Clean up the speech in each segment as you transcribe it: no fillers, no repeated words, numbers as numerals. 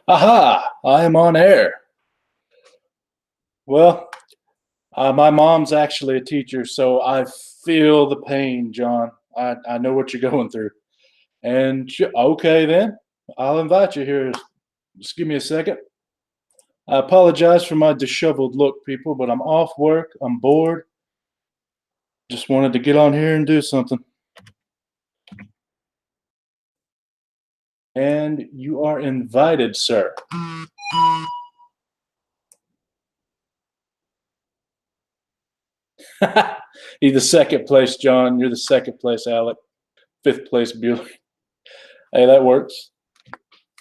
Aha! I am on air. Well, my mom's actually a teacher, so I feel the pain, John. I know what you're going through. And okay, then I'll invite you here. Just give me a second. I apologize for my disheveled look, people, but I'm off work. I'm bored. Just wanted to get on here and do something. And you are invited, sir. He's the second place, John. You're the second place, Alec. Fifth place, Bueller. Hey, that works.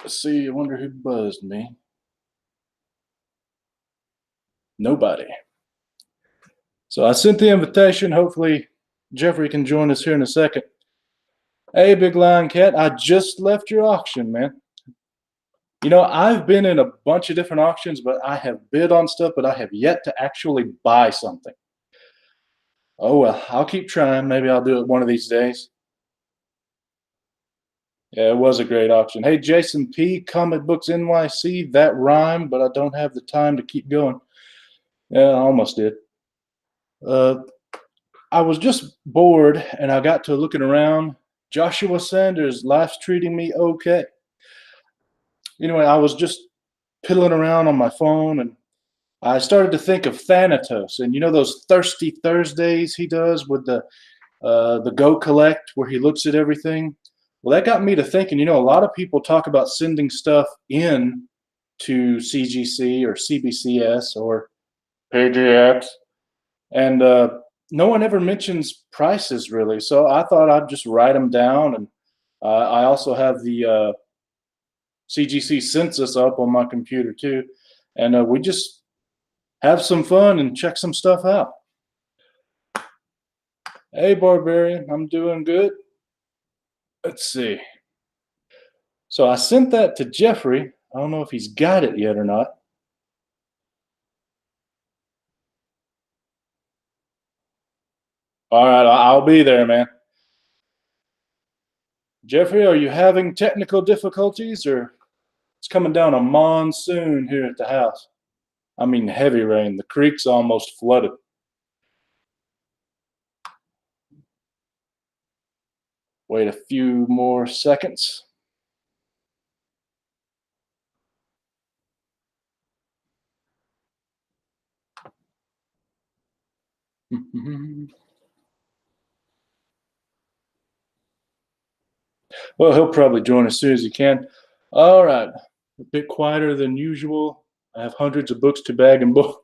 Let's see. I wonder who buzzed me. Nobody. So I sent the invitation. Hopefully, Jeffrey can join us here in a second. Hey, Big Lion Cat. I just left your auction, man. You know, I've been in a bunch of different auctions, but I have bid on stuff, but I have yet to actually buy something. Oh, well, I'll keep trying. Maybe I'll do it one of these days. Yeah, it was a great auction. Hey, Jason P, Comic Books NYC, that rhymed, but I don't have the time to keep going. Yeah, I almost did. I was just bored, and I got to looking around. Joshua Sanders, life's treating me okay. Anyway, I was just piddling around on my phone, and I started to think of Thanatos, and you know those Thirsty Thursdays he does with the Go Collect, where he looks at everything. Well, that got me to thinking. You know, a lot of people talk about sending stuff in to CGC or CBCS or PGX, and no one ever mentions prices really. So I thought I'd just write them down, and I also have the CGC census up on my computer too, and we just have some fun and check some stuff out. Hey, Barbarian, I'm doing good. Let's see. So I sent that to Jeffrey. I don't know if he's got it yet or not. All right, I'll be there, man. Jeffrey, are you having technical difficulties, or it's coming down a monsoon here at the house? I mean, heavy rain. The creek's almost flooded. Wait a few more seconds. Well, he'll probably join as soon as he can. All right, a bit quieter than usual. I have hundreds of books to bag and book.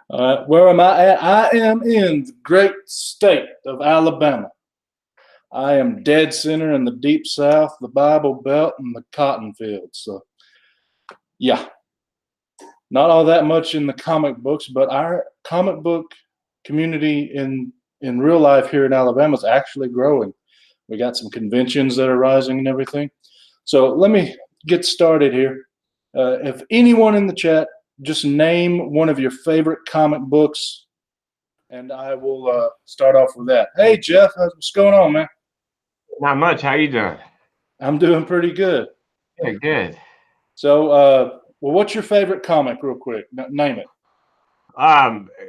Where am I at? I am in the great state of Alabama. I am dead center in the deep south, the Bible Belt, and the cotton fields. So, yeah, not all that much in the comic books, but our comic book community in real life here in Alabama is actually growing. We got some conventions that are rising and everything. So let me get started here. If anyone in the chat, just name one of your favorite comic books, and I will start off with that. Hey, Jeff, what's going on, man? Not much. How you doing? I'm doing pretty good. Yeah, good. So, well, what's your favorite comic, real quick? Name it.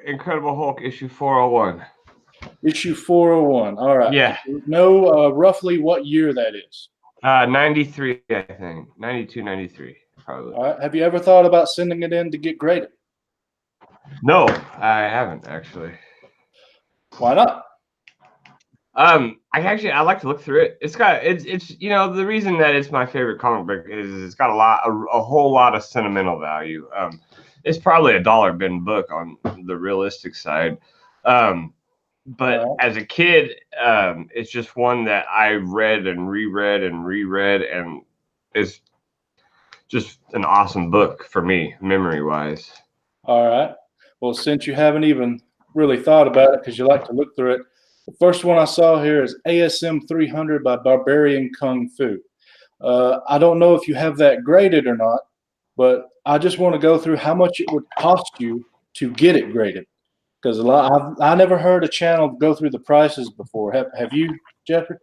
Incredible Hulk issue 401. Issue 401. All right. Yeah. Know roughly what year that is? 93, I think. 92, 93, probably. All right. Have you ever thought about sending it in to get graded? No, I haven't actually. Why not? I like to look through it. It's you know, the reason that it's my favorite comic book is it's got a whole lot of sentimental value. It's probably $1 bin book on the realistic side. But as a kid, it's just one that I read and reread and it's just an awesome book for me, memory-wise. All right. Well, since you haven't even really thought about it because you like to look through it, the first one I saw here is ASM 300 by Barbarian Kung Fu. I don't know if you have that graded or not, but I just want to go through how much it would cost you to get it graded. Because I never heard a channel go through the prices before. Have you, Jeffrey?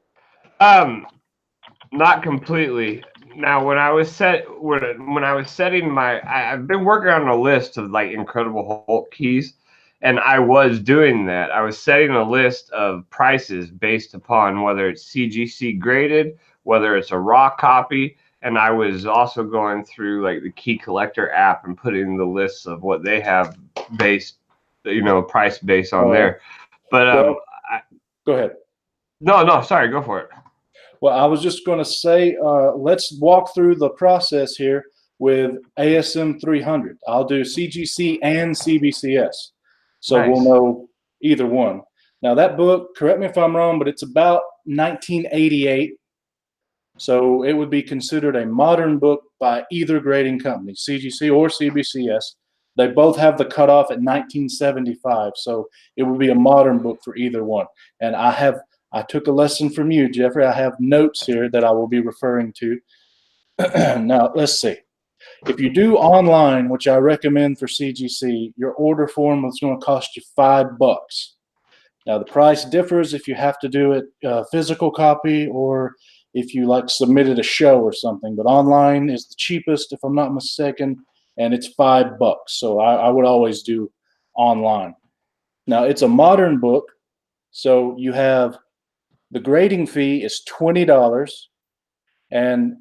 Not completely. Now, when I was setting I've been working on a list of like Incredible Hulk keys, and I was doing that. I was setting a list of prices based upon whether it's CGC graded, whether it's a raw copy, and I was also going through like the Key Collector app and putting the lists of what they have based, price based on All right. there. But Well, go ahead. no, sorry, go for it. Well, I was just going to say, let's walk through the process here with ASM 300. I'll do CGC and CBCS, so Nice. we'll know either one. Now, that book, correct me if I'm wrong, but it's about 1988, so it would be considered a modern book by either grading company, CGC or CBCS. They both have the cutoff at 1975, so it would be a modern book for either one. And I took a lesson from you, Jeffrey. I have notes here that I will be referring to. Now, let's see. If you do online, which I recommend for CGC, your order form is going to cost you $5. Now, the price differs if you have to do it physical copy or if you like submitted a show or something. But online is the cheapest, if I'm not mistaken, and it's $5. So I would always do online. Now, it's a modern book, so you have the grading fee is $20, and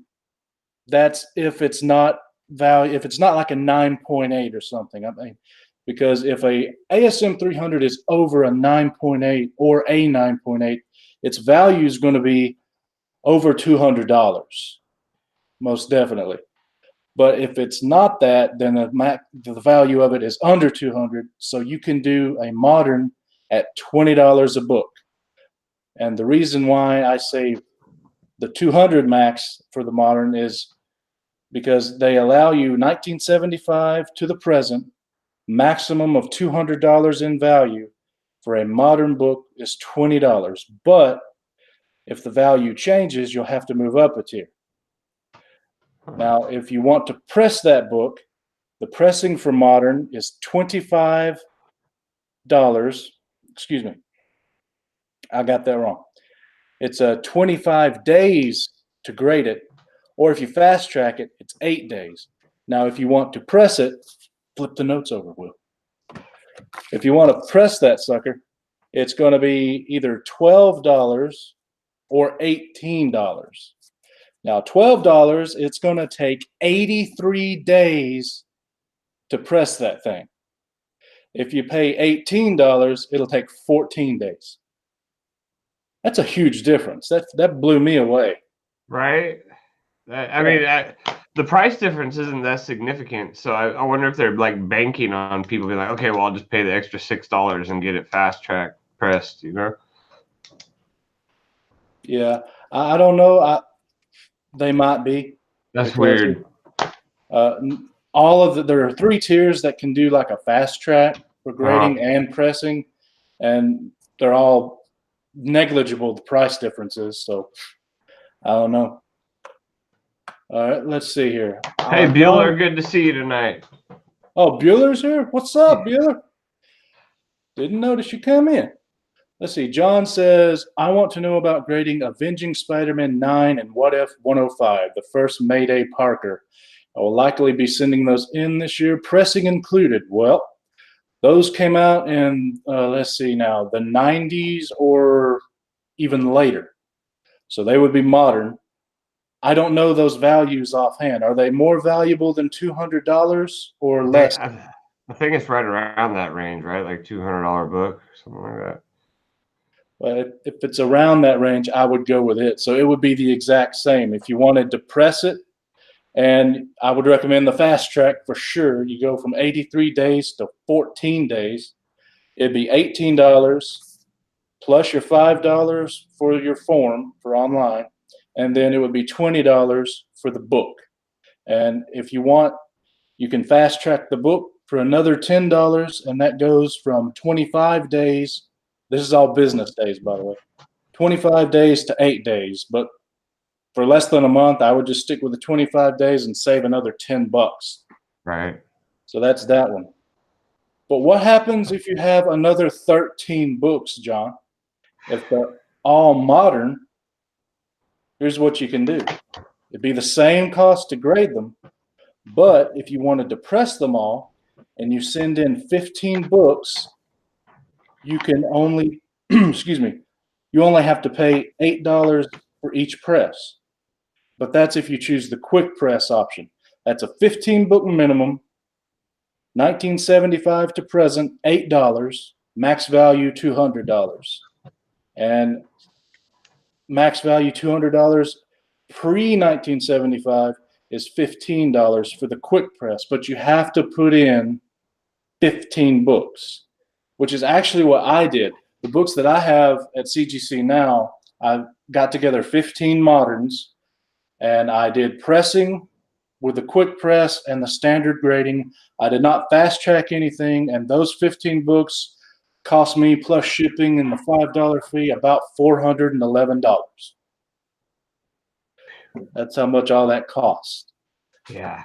that's if it's not like a 9.8 or something. I mean, because if a ASM 300 is over a 9.8 or a 9.8, its value is going to be over $200, most definitely. But if it's not that, then the value of it is under 200. So you can do a modern at $20 a book. And the reason why I say the 200 max for the modern is because they allow you 1975 to the present, maximum of $200 in value for a modern book is $20. But if the value changes, you'll have to move up a tier. Now, if you want to press that book, the pressing for modern is $25. Excuse me. I got that wrong. It's 25 days to grade it, or if you fast track it, it's 8 days. Now, if you want to press it, flip the notes over, Will. If you want to press that sucker, it's going to be either $12 or $18. Now, $12, it's going to take 83 days to press that thing. If you pay $18, it'll take 14 days. That's a huge difference. That blew me away. Right? I mean, the price difference isn't that significant. So I wonder if they're like banking on people being like, okay, well, I'll just pay the extra $6 and get it fast track pressed, Yeah, I don't know. They might be. That's weird. There are 3 tiers that can do like a fast track for grading and pressing, and they're all negligible, the price differences. So I don't know. All right, let's see here. Hey, Bueller, good to see you tonight. Oh, Bueller's here? What's up, Bueller? Didn't notice you come in. Let's see. John says, I want to know about grading Avenging Spider-Man 9 and What If 105, the first Mayday Parker. I will likely be sending those in this year, pressing included. Well, those came out in, let's see now, the 90s or even later. So they would be modern. I don't know those values offhand. Are they more valuable than $200 or less? I think it's right around that range, right? Like $200 book, something like that. But if it's around that range, I would go with it. So it would be the exact same. If you wanted to press it, and I would recommend the fast track for sure. You go from 83 days to 14 days. It'd be $18 plus your $5 for your form for online. And then it would be $20 for the book. And if you want, you can fast track the book for another $10, and that goes from 25 days. This is all business days, by the way. 25 days to 8 days. But for less than a month, I would just stick with the 25 days and save another $10. Right. So that's that one. But what happens if you have another 13 books, John? If they're all modern, here's what you can do. It'd be the same cost to grade them, but if you wanted to press them all and you send in 15 books, you can only, excuse me, you only have to pay $8 for each press. But that's if you choose the quick press option. That's a 15 book minimum, 1975 to present, $8, max value $200. And max value $200 pre 1975 is $15 for the quick press, but you have to put in 15 books, which is actually what I did. The books that I have at CGC now, I got together 15 moderns, and I did pressing with the quick press and the standard grading. I did not fast track anything, and those 15 books cost me, plus shipping and the $5 fee, about $411. That's how much all that costs. Yeah.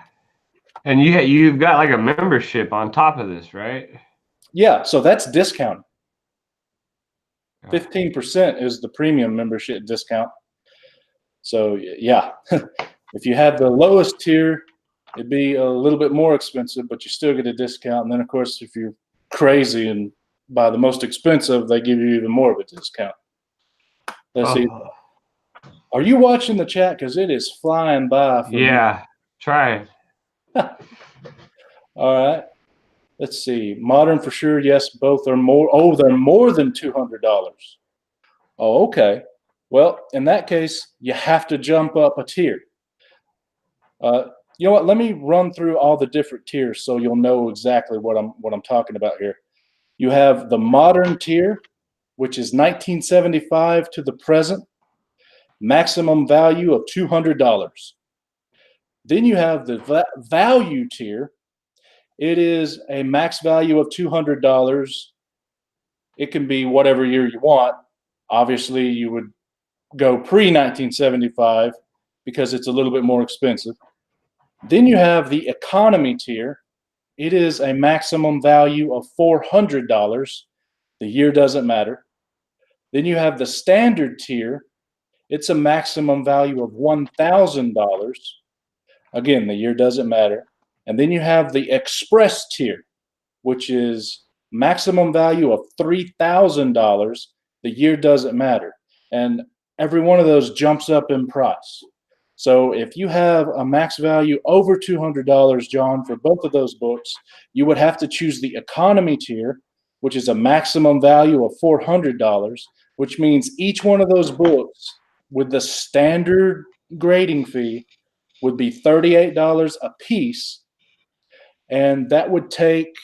And you've got like a membership on top of this, right? Yeah, so that's discounted. 15% is the premium membership discount. So yeah, if you have the lowest tier, it'd be a little bit more expensive, but you still get a discount. And then of course, if you're crazy and buy the most expensive, they give you even more of a discount. Let's see. Are you watching the chat? Because it is flying by. Yeah, try it. All right. Let's see. Modern for sure. Yes, both are more. Oh, they're more than $200. Oh, okay. Well, in that case, you have to jump up a tier. You know what? Let me run through all the different tiers so you'll know exactly what I'm talking about here. You have the modern tier, which is 1975 to the present, maximum value of $200. Then you have the value tier. It is a max value of $200. It can be whatever year you want. Obviously, you would go pre-1975 because it's a little bit more expensive. Then you have the economy tier. It is a maximum value of $400. The year doesn't matter. Then you have the standard tier. It's a maximum value of $1,000. Again, the year doesn't matter. And then you have the express tier, which is maximum value of $3,000. The year doesn't matter. And every one of those jumps up in price. So if you have a max value over $200, John, for both of those books, you would have to choose the economy tier, which is a maximum value of $400, which means each one of those books with the standard grading fee would be $38 a piece. And that would take,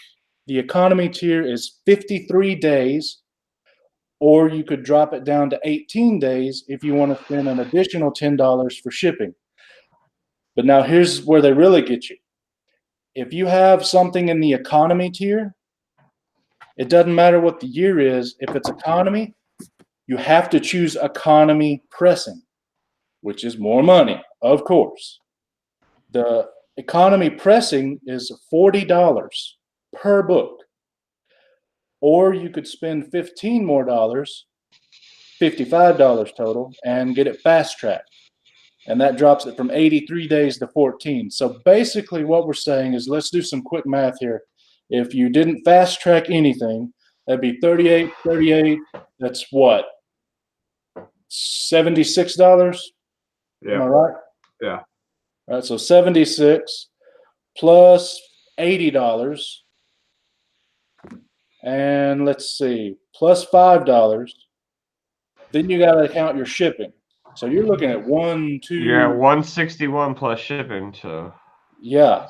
the economy tier is 53 days, or you could drop it down to 18 days if you want to spend an additional $10 for shipping. But now here's where they really get you. If you have something in the economy tier, it doesn't matter what the year is. If it's economy, you have to choose economy pressing, which is more money, of course. The economy pressing is $40 per book. Or you could spend $15 more, $55 total, and get it fast tracked. And that drops it from 83 days to 14. So basically what we're saying is, let's do some quick math here. If you didn't fast track anything, that'd be 38, that's what? $76? Yeah. Am I right? Yeah. All right, so 76 plus $80. And let's see, plus $5. Then you got to count your shipping. So you're looking at You're at 161 plus shipping. So yeah,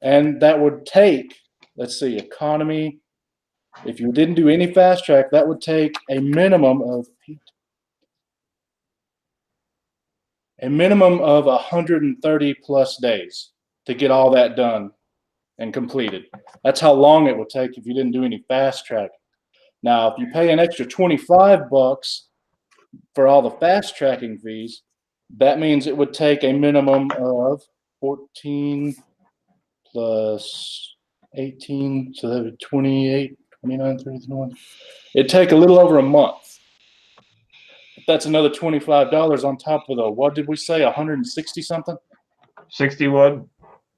and that would take, let's see, economy. If you didn't do any fast track, that would take a minimum of 130 plus days to get all that done and completed. That's how long it would take if you didn't do any fast track. Now, if you pay an extra $25 for all the fast tracking fees, that means it would take a minimum of 14 plus 18, so that would 28, 29, 30, 31. It'd take a little over a month. That's another $25 on top of the, what did we say, 160 something? 61.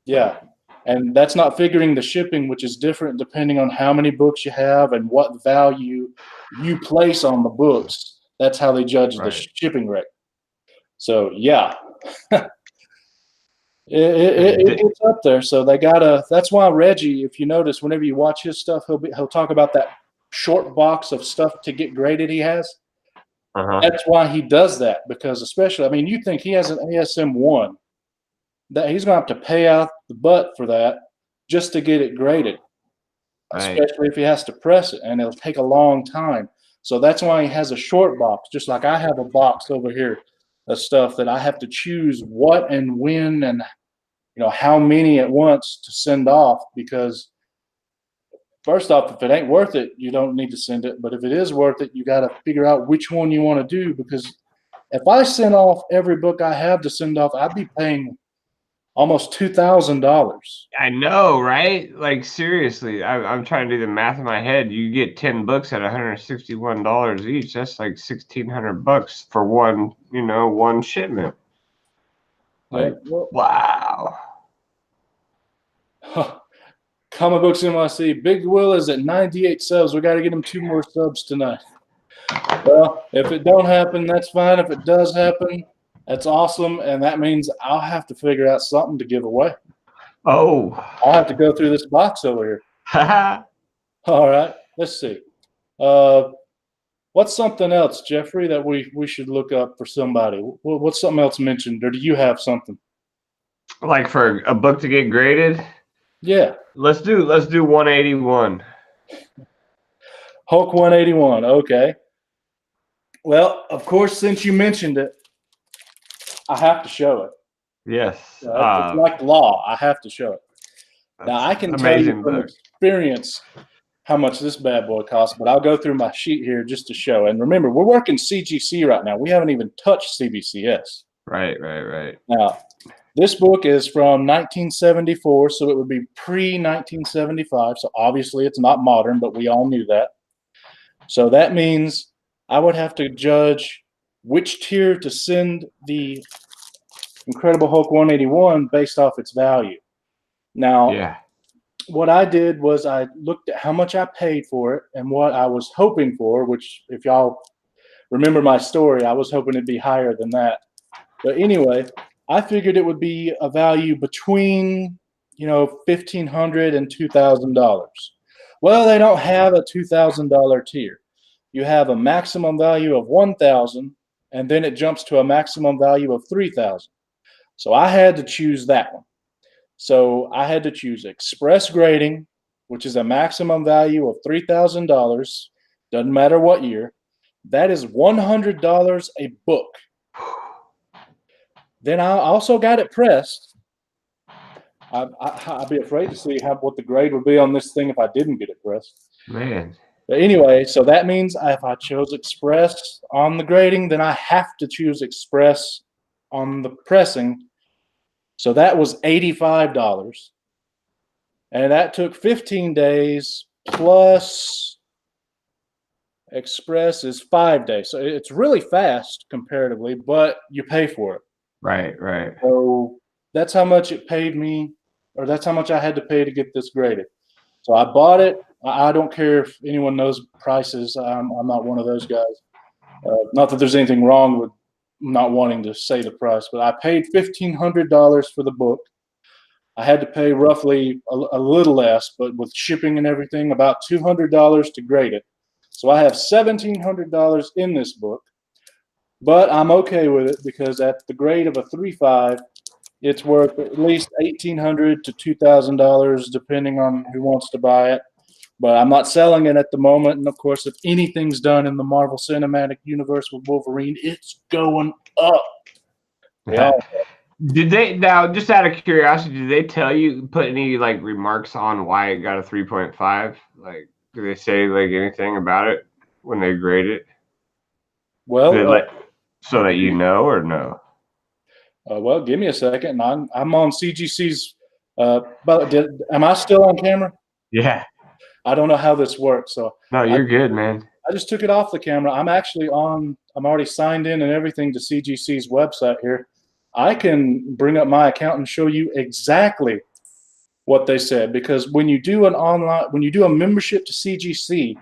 Yeah. And that's not figuring the shipping, which is different depending on how many books you have and what value you place on the books. That's how they judge the Right. shipping rate. So yeah, it's up there. So they gotta. That's why Reggie, if you notice, whenever you watch his stuff, he'll talk about that short box of stuff to get graded he has. Uh-huh. That's why he does that, because especially, I mean, you think he has an ASM1, that he's gonna have to pay out the butt for that just to get it graded, Right. especially if he has to press it, and it'll take a long time. So that's why he has a short box, just like I have a box over here of stuff that I have to choose what and when and how many at once to send off, because first off, if it ain't worth it, you don't need to send it. But if it is worth it, you got to figure out which one you want to do, because if I sent off every book I have to send off, I'd be paying almost $2,000. I know, right? Like seriously, I'm trying to do the math in my head. You get 10 books at $161 each. That's like $1,600 for one shipment. Yeah, Like, wow. Comic Books NYC, Big Will is at 98 subs. We got to get him 2 more subs tonight. Well, if it don't happen, that's fine. If it does happen, that's awesome, and that means I'll have to figure out something to give away. Oh. I'll have to go through this box over here. All right, let's see. What's something else, Jeffrey, that we should look up for somebody? What's something else mentioned, or do you have something? Like for a book to get graded? Yeah. Let's do 181. Hulk 181. Okay. Well, of course, since you mentioned it, I have to show it. Yes. It's like law. I have to show it. Now, I can tell you from experience how much this bad boy costs, but I'll go through my sheet here just to show. And remember, we're working CGC right now. We haven't even touched CBCS. Right. Now, this book is from 1974, so it would be pre-1975. So obviously it's not modern, but we all knew that. So that means I would have to judge which tier to send the Incredible Hulk 181 based off its value. Now, what I did was I looked at how much I paid for it and what I was hoping for, which if y'all remember my story, I was hoping it'd be higher than that. But anyway, I figured it would be a value between, $1,500 and $2,000. Well, they don't have a $2,000 tier. You have a maximum value of $1,000, and then it jumps to a maximum value of $3,000. So I had to choose that one. So I had to choose Express Grading, which is a maximum value of $3,000. Doesn't matter what year. That is $100 a book. Then I also got it pressed. I'd be afraid to see what the grade would be on this thing if I didn't get it pressed. Man. But anyway, so that means if I chose Express on the grading, then I have to choose Express on the pressing. So that was $85. And that took 15 days plus Express is 5 days. So it's really fast comparatively, but you pay for it. Right. So that's how much it paid me, or that's how much I had to pay to get this graded. So I bought it. I don't care if anyone knows prices. I'm not one of those guys. Not that there's anything wrong with not wanting to say the price, but I paid $1,500 for the book. I had to pay roughly a little less, but with shipping and everything, about $200 to grade it. So I have $1,700 in this book, but I'm okay with it because at the grade of a 3.5, it's worth at least $1,800 to $2,000, depending on who wants to buy it. But I'm not selling it at the moment. And of course, if anything's done in the Marvel Cinematic Universe with Wolverine, it's going up. Yeah. Did they, now, just out of curiosity, did they tell you, put any like remarks on why it got a 3.5? Like, do they say like anything about it when they grade it? Well, so that you know, or no? Well, give me a second. I'm on CGC's. Am I still on camera? Yeah. I don't know how this works. So no, you're good, man. I just took it off the camera. I'm already signed in and everything to CGC's website here. I can bring up my account and show you exactly what they said, because when you do a membership to CGC,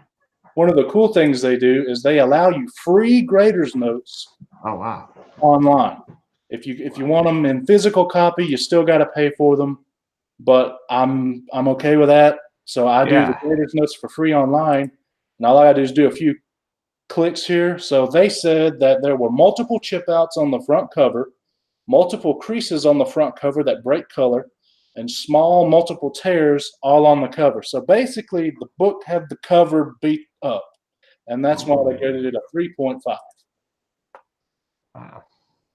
one of the cool things they do is they allow you free grader's notes. Oh, wow. Online. If you want them in physical copy, you still got to pay for them, but I'm okay with that. So I do the grader's notes for free online, and all I got to do is do a few clicks here. So they said that there were multiple chip outs on the front cover, multiple creases on the front cover that break color, and small multiple tears all on the cover. So basically, the book had the cover beat up, and that's why they graded it a 3.5. Wow.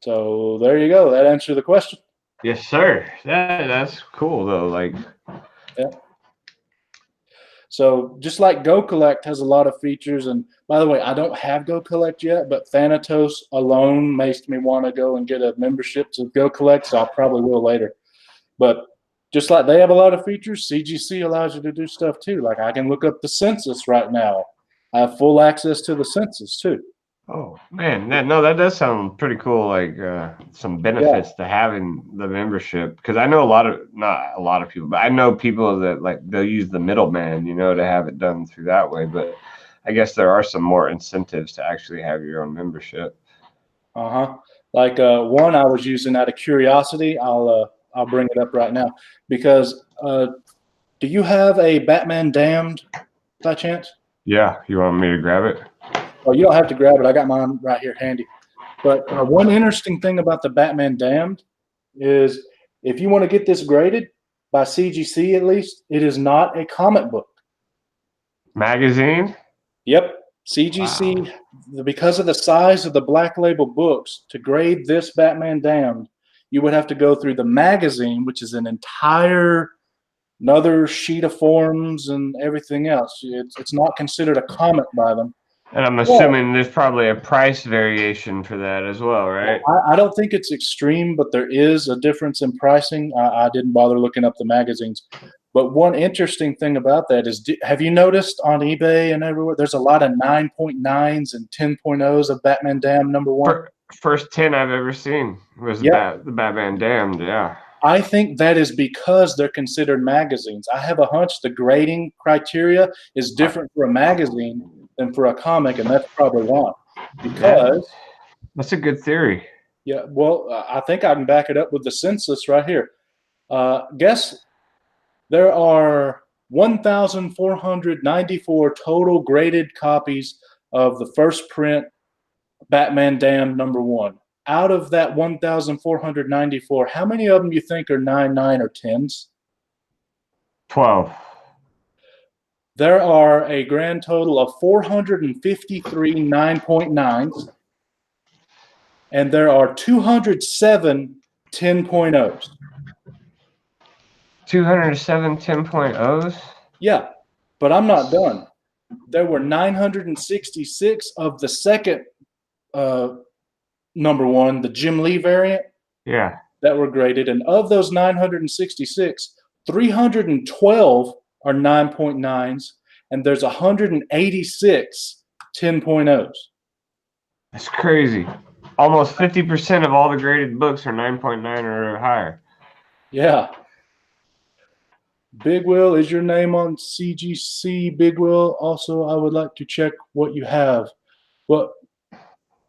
So there you go. That answered the question. Yes, sir. That's cool though. Like, yeah. So just like Go Collect has a lot of features, and by the way, I don't have Go Collect yet, but Thanatos alone makes me want to go and get a membership to Go Collect, so I probably will later. But just like they have a lot of features, CGC allows you to do stuff too. Like I can look up the census right now. I have full access to the census too. oh man, that does sound pretty cool. Like some benefits to having the membership, because I know not a lot of people, but I know people that like they'll use the middleman, to have it done through that way. But I guess there are some more incentives to actually have your own membership. Like one I was using out of curiosity. I'll bring it up right now because do you have a Batman Damned by chance? Yeah, you want me to grab it? Oh, you don't have to grab it. I got mine right here handy. But one interesting thing about the Batman Damned is if you want to get this graded by CGC, at least, it is not a comic book. Magazine? Yep. CGC, because of the size of the black label books, to grade this Batman Damned, you would have to go through the magazine, which is another sheet of forms and everything else. It's not considered a comic by them. And I'm assuming there's probably a price variation for that as well, right? I don't think it's extreme, but there is a difference in pricing. I didn't bother looking up the magazines. But one interesting thing about that is, have you noticed on eBay and everywhere, there's a lot of 9.9s and 10.0s of Batman Damned #1? First 10 I've ever seen was the Batman Damned, yeah. I think that is because they're considered magazines. I have a hunch the grading criteria is different for a magazine than for a comic, and that's probably why. Because that's a good theory. Yeah, well, I think I can back it up with the census right here. Guess there are 1,494 total graded copies of the first print Batman Damned #1. Out of that 1,494, how many of them you think are 9.9 or 10s? 12. There are a grand total of 453 9.9s, and there are 207 10.0s. 207 10.0s? Yeah, but I'm not done. There were 966 of the second #1, the Jim Lee variant. Yeah. That were graded, and of those 966, 312 are 9.9s, and there's 186 10.0s. That's crazy. Almost 50% of all the graded books are 9.9 or higher. Yeah. Big Will, is your name on CGC? Big Will, also, I would like to check what you have. Well,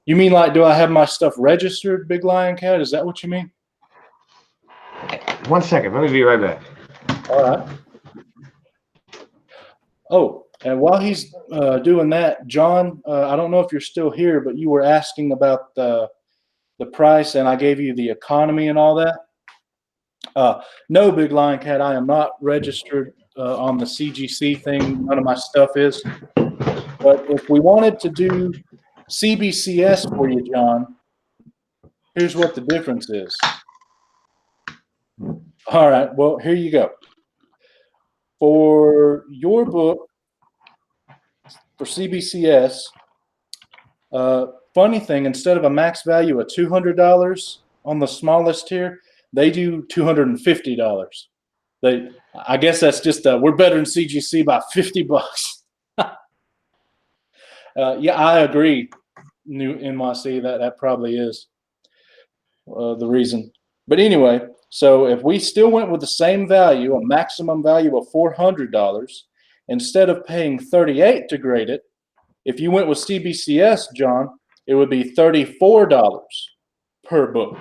you mean like, do I have my stuff registered, Big Lion Cat? Is that what you mean? 1 second. Let me be right back. All right. Oh, and while he's doing that, John, I don't know if you're still here, but you were asking about the price, and I gave you the economy and all that. No, Big Lion Cat, I am not registered on the CGC thing. None of my stuff is. But if we wanted to do CBCS for you, John, here's what the difference is. All right, well, here you go. For your book, for CBCS, funny thing, instead of a max value of $200 on the smallest tier, they do $250. I guess that's just we're better than CGC by $50. Yeah, I agree. New NYC, that probably is the reason. But anyway, so if we still went with the same value, a maximum value of $400, instead of paying 38 to grade it, if you went with CBCS, John, it would be $34 per book.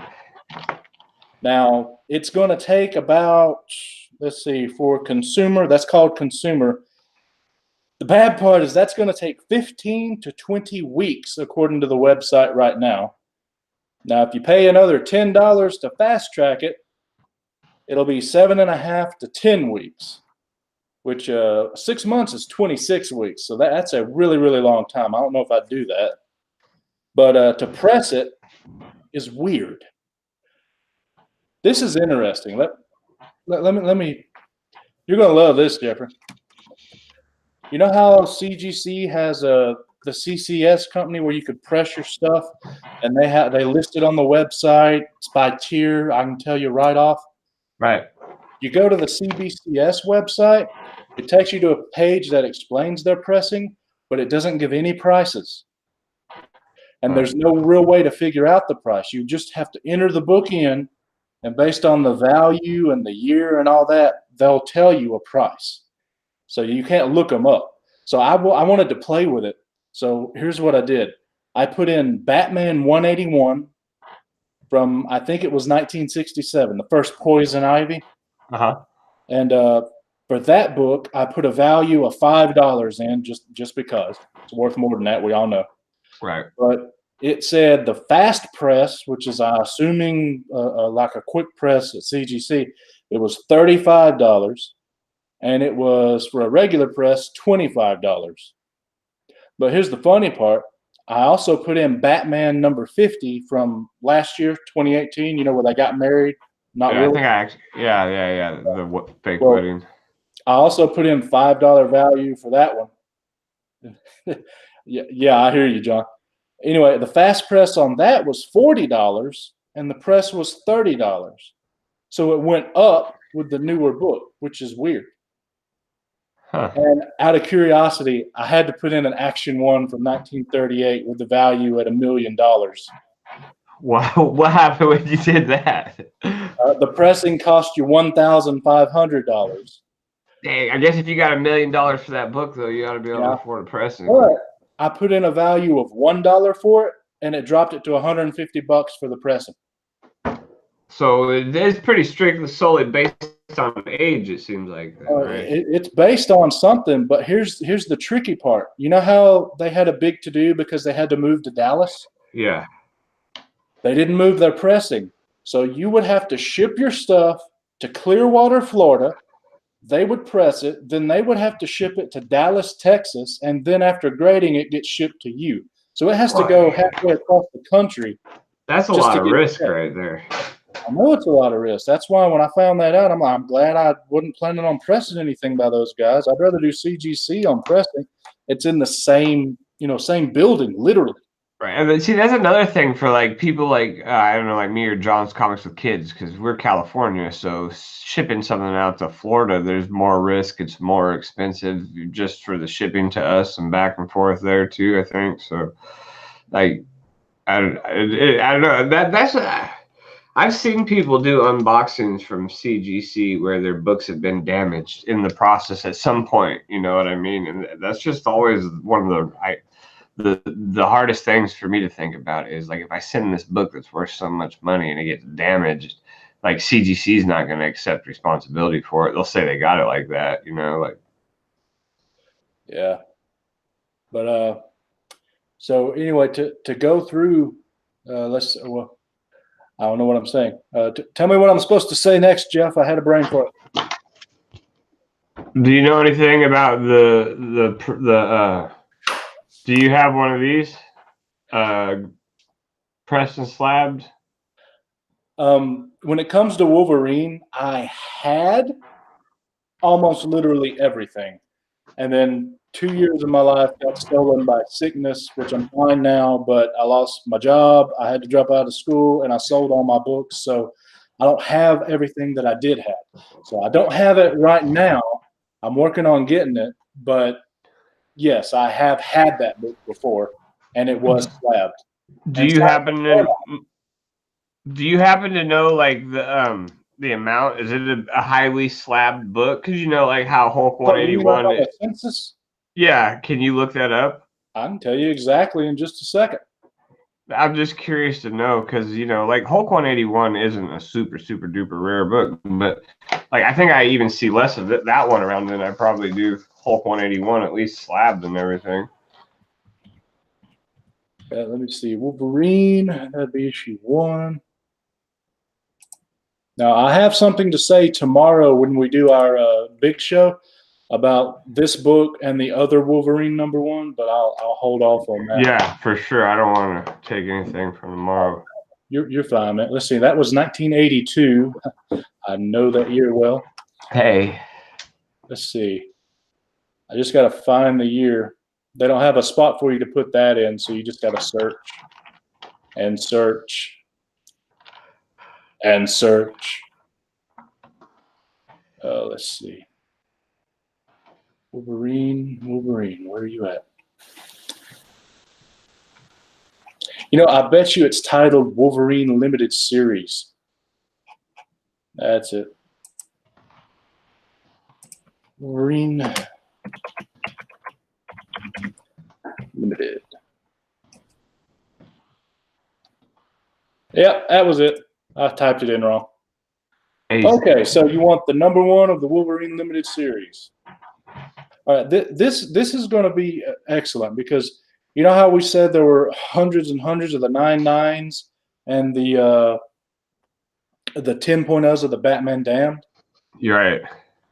Now, it's going to take about, let's see, for consumer, that's called consumer. The bad part is that's going to take 15 to 20 weeks, according to the website right now. Now, if you pay another $10 to fast track it, it'll be 7.5 to 10 weeks, which 6 months is 26 weeks. So that's a really, really long time. I don't know if I'd do that. But to press it is weird. This is interesting. Let me. You're going to love this, Jeffrey. You know how CGC has the CCS company where you could press your stuff, and they list it on the website. It's by tier. I can tell you right off. Right. You go to the CBCS website. It takes you to a page that explains their pressing, but it doesn't give any prices. And there's no real way to figure out the price. You just have to enter the book in, and based on the value and the year and all that, they'll tell you a price. So you can't look them up. So I wanted to play with it. So here's what I did. I put in Batman 181 from, I think it was 1967, the first Poison Ivy. Uh-huh. And for that book, I put a value of $5 in just because. It's worth more than that, we all know. Right. But it said the fast press, which is, I'm assuming, like a quick press at CGC, it was $35. And it was, for a regular press, $25. But here's the funny part. I also put in Batman number 50 from last year, 2018, where they got married. Not yeah, really. I think I actually, yeah. The fake wedding. I also put in $5 value for that one. yeah, I hear you, John. Anyway, the fast press on that was $40, and the press was $30. So it went up with the newer book, which is weird. Huh. And out of curiosity, I had to put in an Action 1 from 1938 with the value at $1 million. Wow, what happened when you did that? The pressing cost you $1,500. Dang, I guess if you got $1 million for that book, though, you ought to be able to afford a pressing. But I put in a value of $1 for it, and it dropped it to $150 for the pressing. So it is pretty strictly solely based on age, it seems like. Right? It's based on something, but here's the tricky part. You know how they had a big to-do because they had to move to Dallas? Yeah. They didn't move their pressing. So you would have to ship your stuff to Clearwater, Florida. They would press it. Then they would have to ship it to Dallas, Texas. And then after grading, it gets shipped to you. So it has to go halfway across the country. That's a lot of risk right there. I know it's a lot of risk. That's why when I found that out, I'm glad I wasn't planning on pressing anything by those guys. I'd rather do CGC on pressing. It's in the same building, literally. Right. And then, see, that's another thing for like people like, I don't know, like me or John's Comics with Kids, because we're California. So shipping something out to Florida, there's more risk. It's more expensive just for the shipping to us and back and forth there too, I think. So like, I don't know. That's I've seen people do unboxings from CGC where their books have been damaged in the process at some point. You know what I mean? And that's just always one of the hardest things for me to think about is like if I send this book that's worth so much money and it gets damaged, like CGC is not going to accept responsibility for it. They'll say they got it like that, like. Yeah. But so anyway, to go through, I don't know what I'm saying. Tell me what I'm supposed to say next, Jeff. I had a brain fart. Do you know anything about the do you have one of these pressed and slabbed? When it comes to Wolverine, I had almost literally everything. And then 2 years of my life got stolen by sickness, which I'm fine now, but I lost my job. I had to drop out of school, and I sold all my books. So I don't have everything that I did have. So I don't have it right now. I'm working on getting it, but yes, I have had that book before, and it was slabbed. Do And you so happen to know like the amount? Is it a highly slabbed book? Because like how Hulk so you mean like 181. on the census? Yeah, can you look that up? I can tell you exactly in just a second. I'm just curious to know because like Hulk 181 isn't a super super duper rare book, but like I think I even see less of that one around than I probably do Hulk 181, at least slabbed and everything. Let me see. Wolverine, that'd be issue 1. Now, I have something to say tomorrow when we do our big show about this book and the other Wolverine #1, but I'll hold off on that. Yeah, for sure. I don't want to take anything from tomorrow. You're fine, man. Let's see. That was 1982. I know that year well. Hey. Let's see. I just got to find the year. They don't have a spot for you to put that in, so you just got to search and search and search. Let's see. Wolverine, where are you at? I bet you it's titled Wolverine Limited Series. That's it. Wolverine Limited. Yep, that was it. I typed it in wrong. Okay, so you want the #1 of the Wolverine Limited Series. All right, this is going to be excellent because you know how we said there were hundreds and hundreds of the 9/9s and the 10.0s of the Batman Damned? You're right.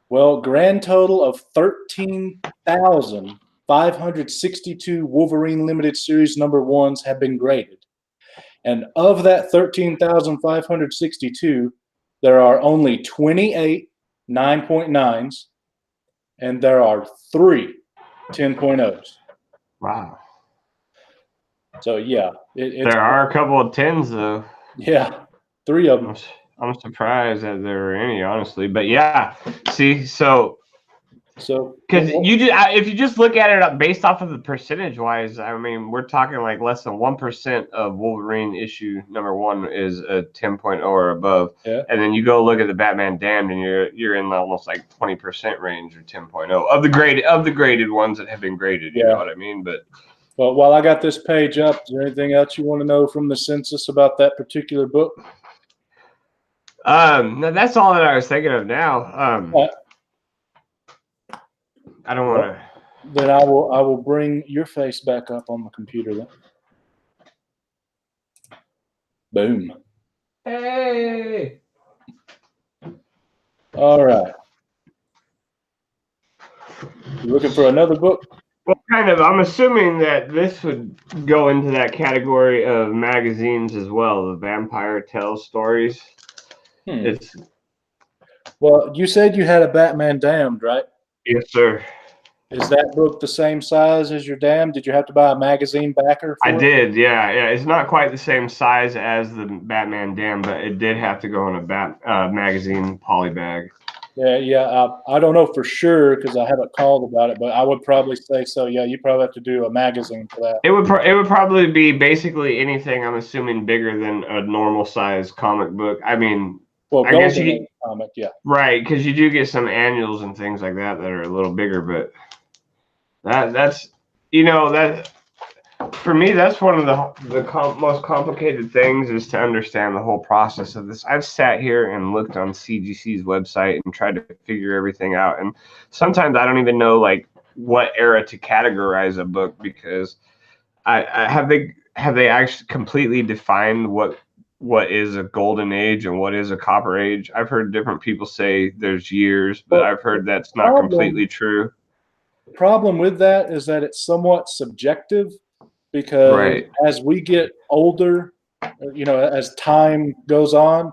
Well, grand total of 13,562 Wolverine Limited Series #1s have been graded. And of that 13,562, there are only 28 9.9s, and there are 3 10.0s. Wow. So, yeah. There are a couple of 10s, though. Yeah, 3 of them. I'm surprised that there were any, honestly. But, yeah. See, so because if you just look at it based off of the percentage wise, I mean, we're talking like less than 1% of Wolverine issue #1 is a 10.0 or above. Yeah. And then you go look at the Batman Damned and you're in the almost like 20% range or 10.0 of the graded ones that have been graded, you know what I mean? But well, while I got this page up, is there anything else you want to know from the census about that particular book? No, that's all that I was thinking of now. I don't want to. Then I will bring your face back up on the computer then. Boom. Hey. All right. You looking for another book? Well, kind of. I'm assuming that this would go into that category of magazines as well, the Vampire Tales stories. Well, you said you had a Batman Damned, right? Yes, sir. Is that book the same size as your Damned? Did you have to buy a magazine backer for it? I did, yeah. It's not quite the same size as the Batman Damned, but it did have to go in a magazine poly bag. Yeah. I don't know for sure because I haven't called about it, but I would probably say so. Yeah, you probably have to do a magazine for that. It would probably be basically anything, I'm assuming, bigger than a normal size comic book. I mean, well, I guess comic, yeah. Right, because you do get some annuals and things like that are a little bigger, but that's that for me, that's one of the most complicated things is to understand the whole process of this. I've sat here and looked on CGC's website and tried to figure everything out, and sometimes I don't even know like what era to categorize a book because have they actually completely defined what is a golden age and what is a copper age? I've heard different people say there's years, but I've heard that's not completely true. The problem with that is that it's somewhat subjective because as we get older, as time goes on,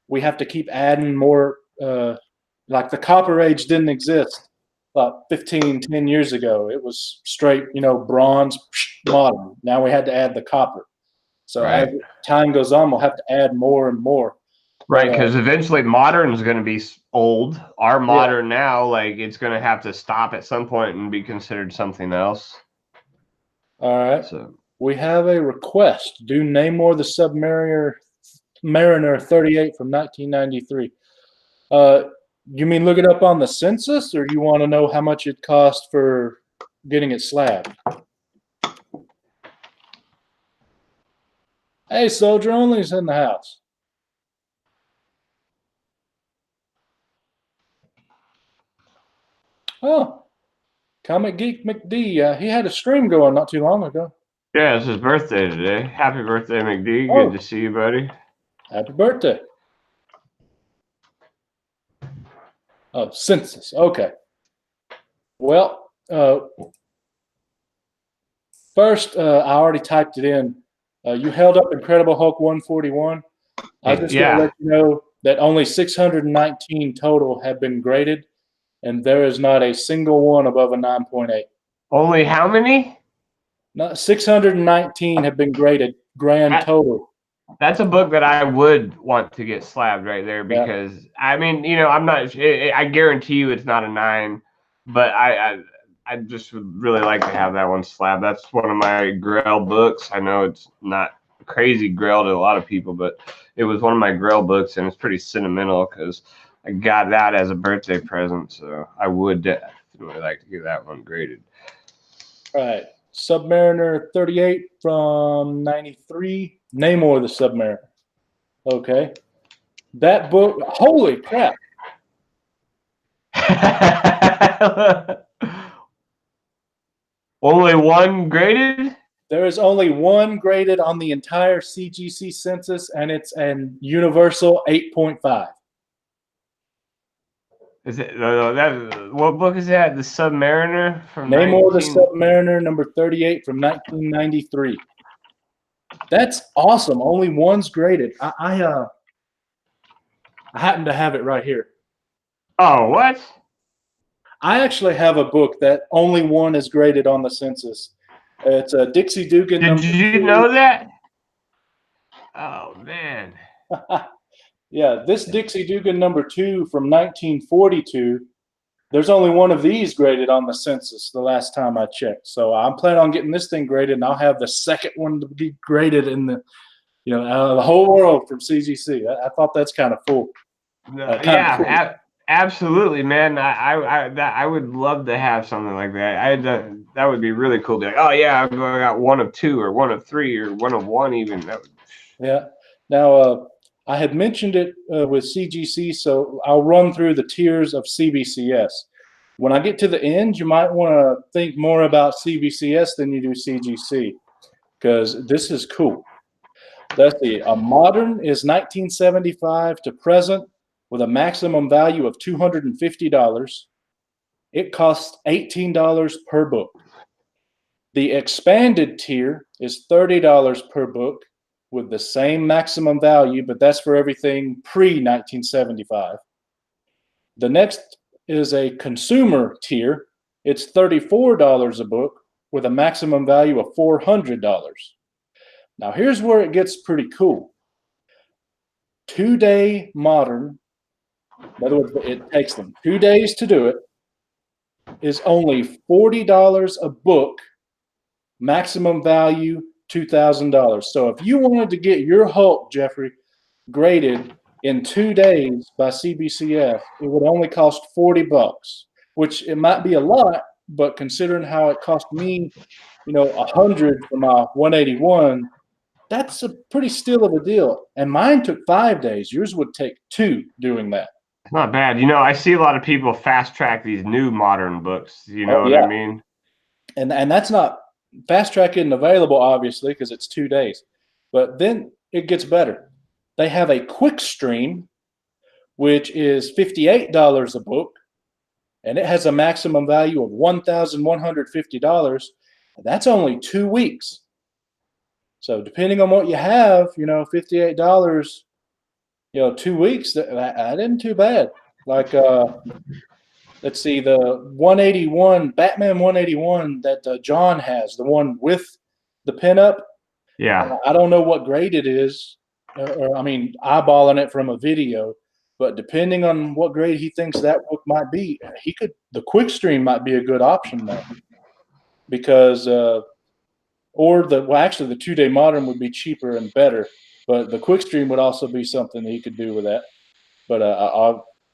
we have to keep adding more. Like the copper age didn't exist about 10 years ago. It was straight, bronze, modern. Now we had to add the copper. So as time goes on, we'll have to add more and more. Right, But because eventually modern is going to be old. Our yeah, modern now, like it's going to have to stop at some point and be considered something else. all right. So We have a request. Do Namor the Submariner Mariner 38 from 1993. You mean look it up on the census, or you want to know how much it cost for getting it slabbed? Hey, Soldier Only's in the house. Oh, Comic Geek McD. He had a stream going not too long ago. yeah, it's his birthday today. Happy birthday, McD. Oh, Good to see you, buddy. happy birthday. Oh, census. Okay. Well, first, I already typed it in. You held up Incredible Hulk 141. I was just going to Yeah. let you know that only 619 total have been graded, and there is not a single one above a 9.8. Only how many? Not 619 have been graded, grand total. That's a book that I would want to get slabbed right there Yeah. because I mean, I'm not. I guarantee you it's not a 9, but I just would really like to have that one slabbed. That's one of my Grail books. I know it's not crazy Grail to a lot of people, but it was one of my Grail books, and it's pretty sentimental because I got that as a birthday present. So I would definitely like to get that one graded. All right. Submariner 38 from 93. Namor the Submariner. Okay. That book, holy crap. Only one graded? There is only one graded on the entire CGC census, and it's an universal 8.5. Is it that? What book is that? The Submariner from Namor the 19. Submariner, number 38 from 1993. That's awesome. Only one's graded. I happen to have it right here. Oh, what? I actually have a book that only one is graded on the census. It's a Dixie Dugan Did number you 2. know that? Oh man. Yeah, this Dixie Dugan number 2 from 1942. There's only one of these graded on the census the last time I checked. So I'm planning on getting this thing graded, and I'll have the second one to be graded in the, the whole world from CGC. I thought that's kind of cool. Yeah, cool. absolutely, man. I would love to have something like that. That would be really cool. To be like, oh yeah, I got one of 2 or one of 3 or one of 1 even. That would... Yeah. Now, I had mentioned it with CGC, so I'll run through the tiers of CBCS. When I get to the end, you might want to think more about CBCS than you do CGC, because this is cool. Let's see. A modern is 1975 to present with a maximum value of $250. It costs $18 per book. The expanded tier is $30 per book with the same maximum value, but that's for everything pre-1975. The next is a consumer tier. It's $34 a book with a maximum value of $400. Now here's where it gets pretty cool. 2-day modern, in other words, it takes them 2 days to do it, is only $40 a book, maximum value $2,000. So if you wanted to get your Hulk, Jeffrey, graded in 2 days by CBCS, it would only cost $40, which it might be a lot, but considering how it cost me, 100 for my 181, that's a pretty steal of a deal. And mine took 5 days. Yours would take 2 doing that. Not bad. I see a lot of people fast track these new modern books. You know what I mean? And that's not fast track isn't available, obviously, because it's 2 days. But then it gets better. They have a quick stream, which is $58 a book, and it has a maximum value of $1,150. That's only 2 weeks. So depending on what you have, $58, 2 weeks, that isn't too bad. Like, let's see, the 181, Batman 181 that John has, the one with the pinup. Yeah. I don't know what grade it is, or I mean, eyeballing it from a video. But depending on what grade he thinks that book might be, the quick stream might be a good option there, because actually the 2-day modern would be cheaper and better, but the quick stream would also be something that he could do with that. But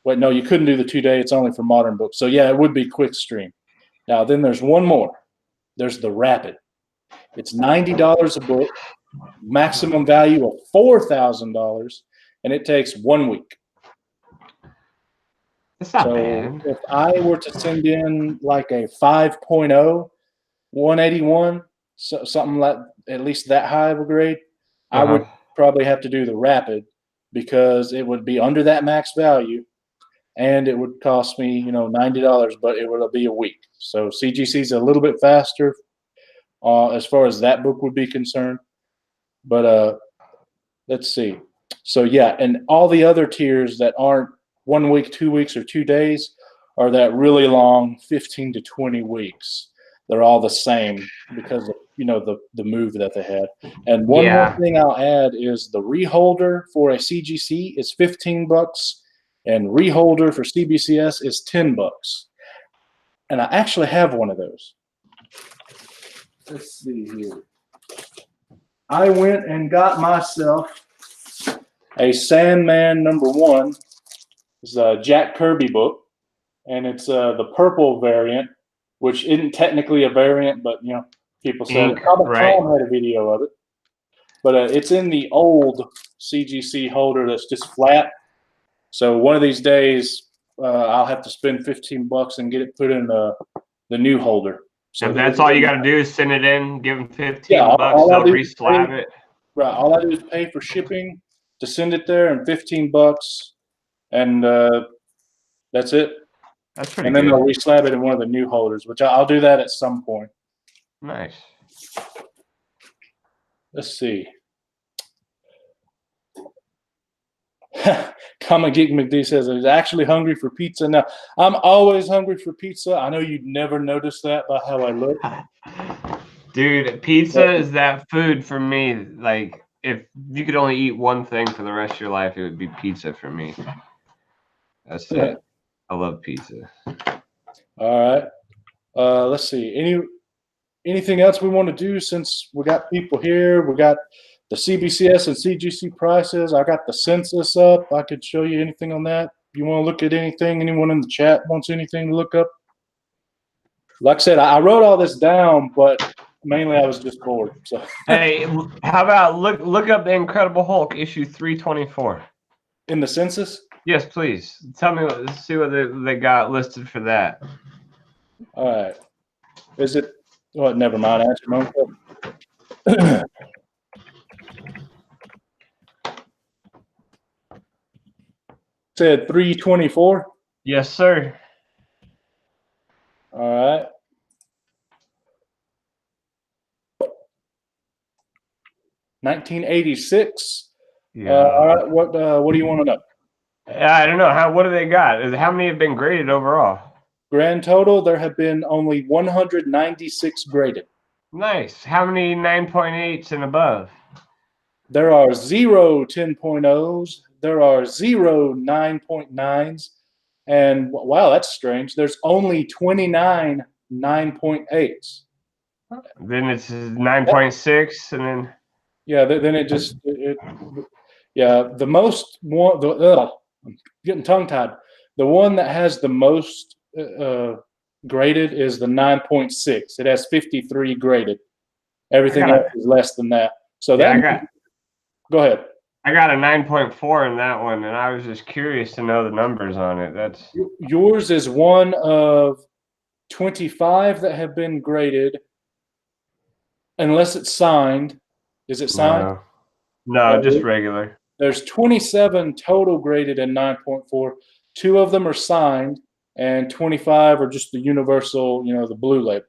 wait, no, you couldn't do the 2-day. It's only for modern books. So yeah, it would be quick stream. Now then, there's one more. There's the Rapid. It's $90 a book, maximum value of $4,000, and it takes 1 week. It's not bad. If I were to send in like a 5.0, 181, so something like at least that high of a grade, I would probably have to do the Rapid, because it would be under that max value, and it would cost me, $90, but it would be a week. So CGC is a little bit faster as far as that book would be concerned. But let's see. So yeah, and all the other tiers that aren't 1 week, 2 weeks, or 2 days are that really long 15 to 20 weeks. They're all the same because of the move that they had. And one more thing I'll add is the reholder for a CGC is $15, and reholder for CBCS is $10. And I actually have one of those. Let's see here. I went and got myself a Sandman #1. It's a Jack Kirby book, and it's the purple variant, which isn't technically a variant, but people said it. Probably Tom had a video of it, but it's in the old CGC holder that's just flat. So one of these days, I'll have to spend $15 and get it put in the new holder. So that's all you got to do is send it in, give them $15, they'll re-slab it. Right. All I do is pay for shipping to send it there, and $15, and that's it. That's pretty good. And then they'll re-slab it in one of the new holders, which I'll do that at some point. Nice. Let's see. Common Geek McD says he's actually hungry for pizza now. I'm always hungry for pizza. I know you'd never notice that by how I look. Dude, pizza is that food for me. Like, if you could only eat one thing for the rest of your life, it would be pizza for me. That's it. I love pizza. All right. Let's see. Anything else we want to do, since we got people here? We got the CBCS and CGC prices. I got the census up. I could show you anything on that. You want to look at anything? Anyone in the chat wants anything to look up? Like I said, I wrote all this down, but mainly I was just bored. So hey, how about look up the Incredible Hulk issue 324 in the census? Yes, please. Tell me. See what they got listed for that. All right. Is it? Well, never mind. Answer my own question. Said 324. Yes, sir. All right. $1986. Yeah. All right. What do you want to know? I don't know. What do they got? How many have been graded overall? Grand total, there have been only 196 graded. Nice. How many 9.8s and above? There are 0 10.0s. There are 0 9.9s. And wow, that's strange. There's only 29 9.8s. Then it's 9.6, and then then it just the most one. I'm getting tongue tied. The one that has the most graded is the 9.6. It has 53 graded. Everything else is less than that. So go ahead. I got a 9.4 in that one, and I was just curious to know the numbers on it. That's yours is one of 25 that have been graded, unless it's signed. Is it signed? No, just regular. There's 27 total graded in 9.4. 2 of them are signed, and 25 are just the universal, the blue label.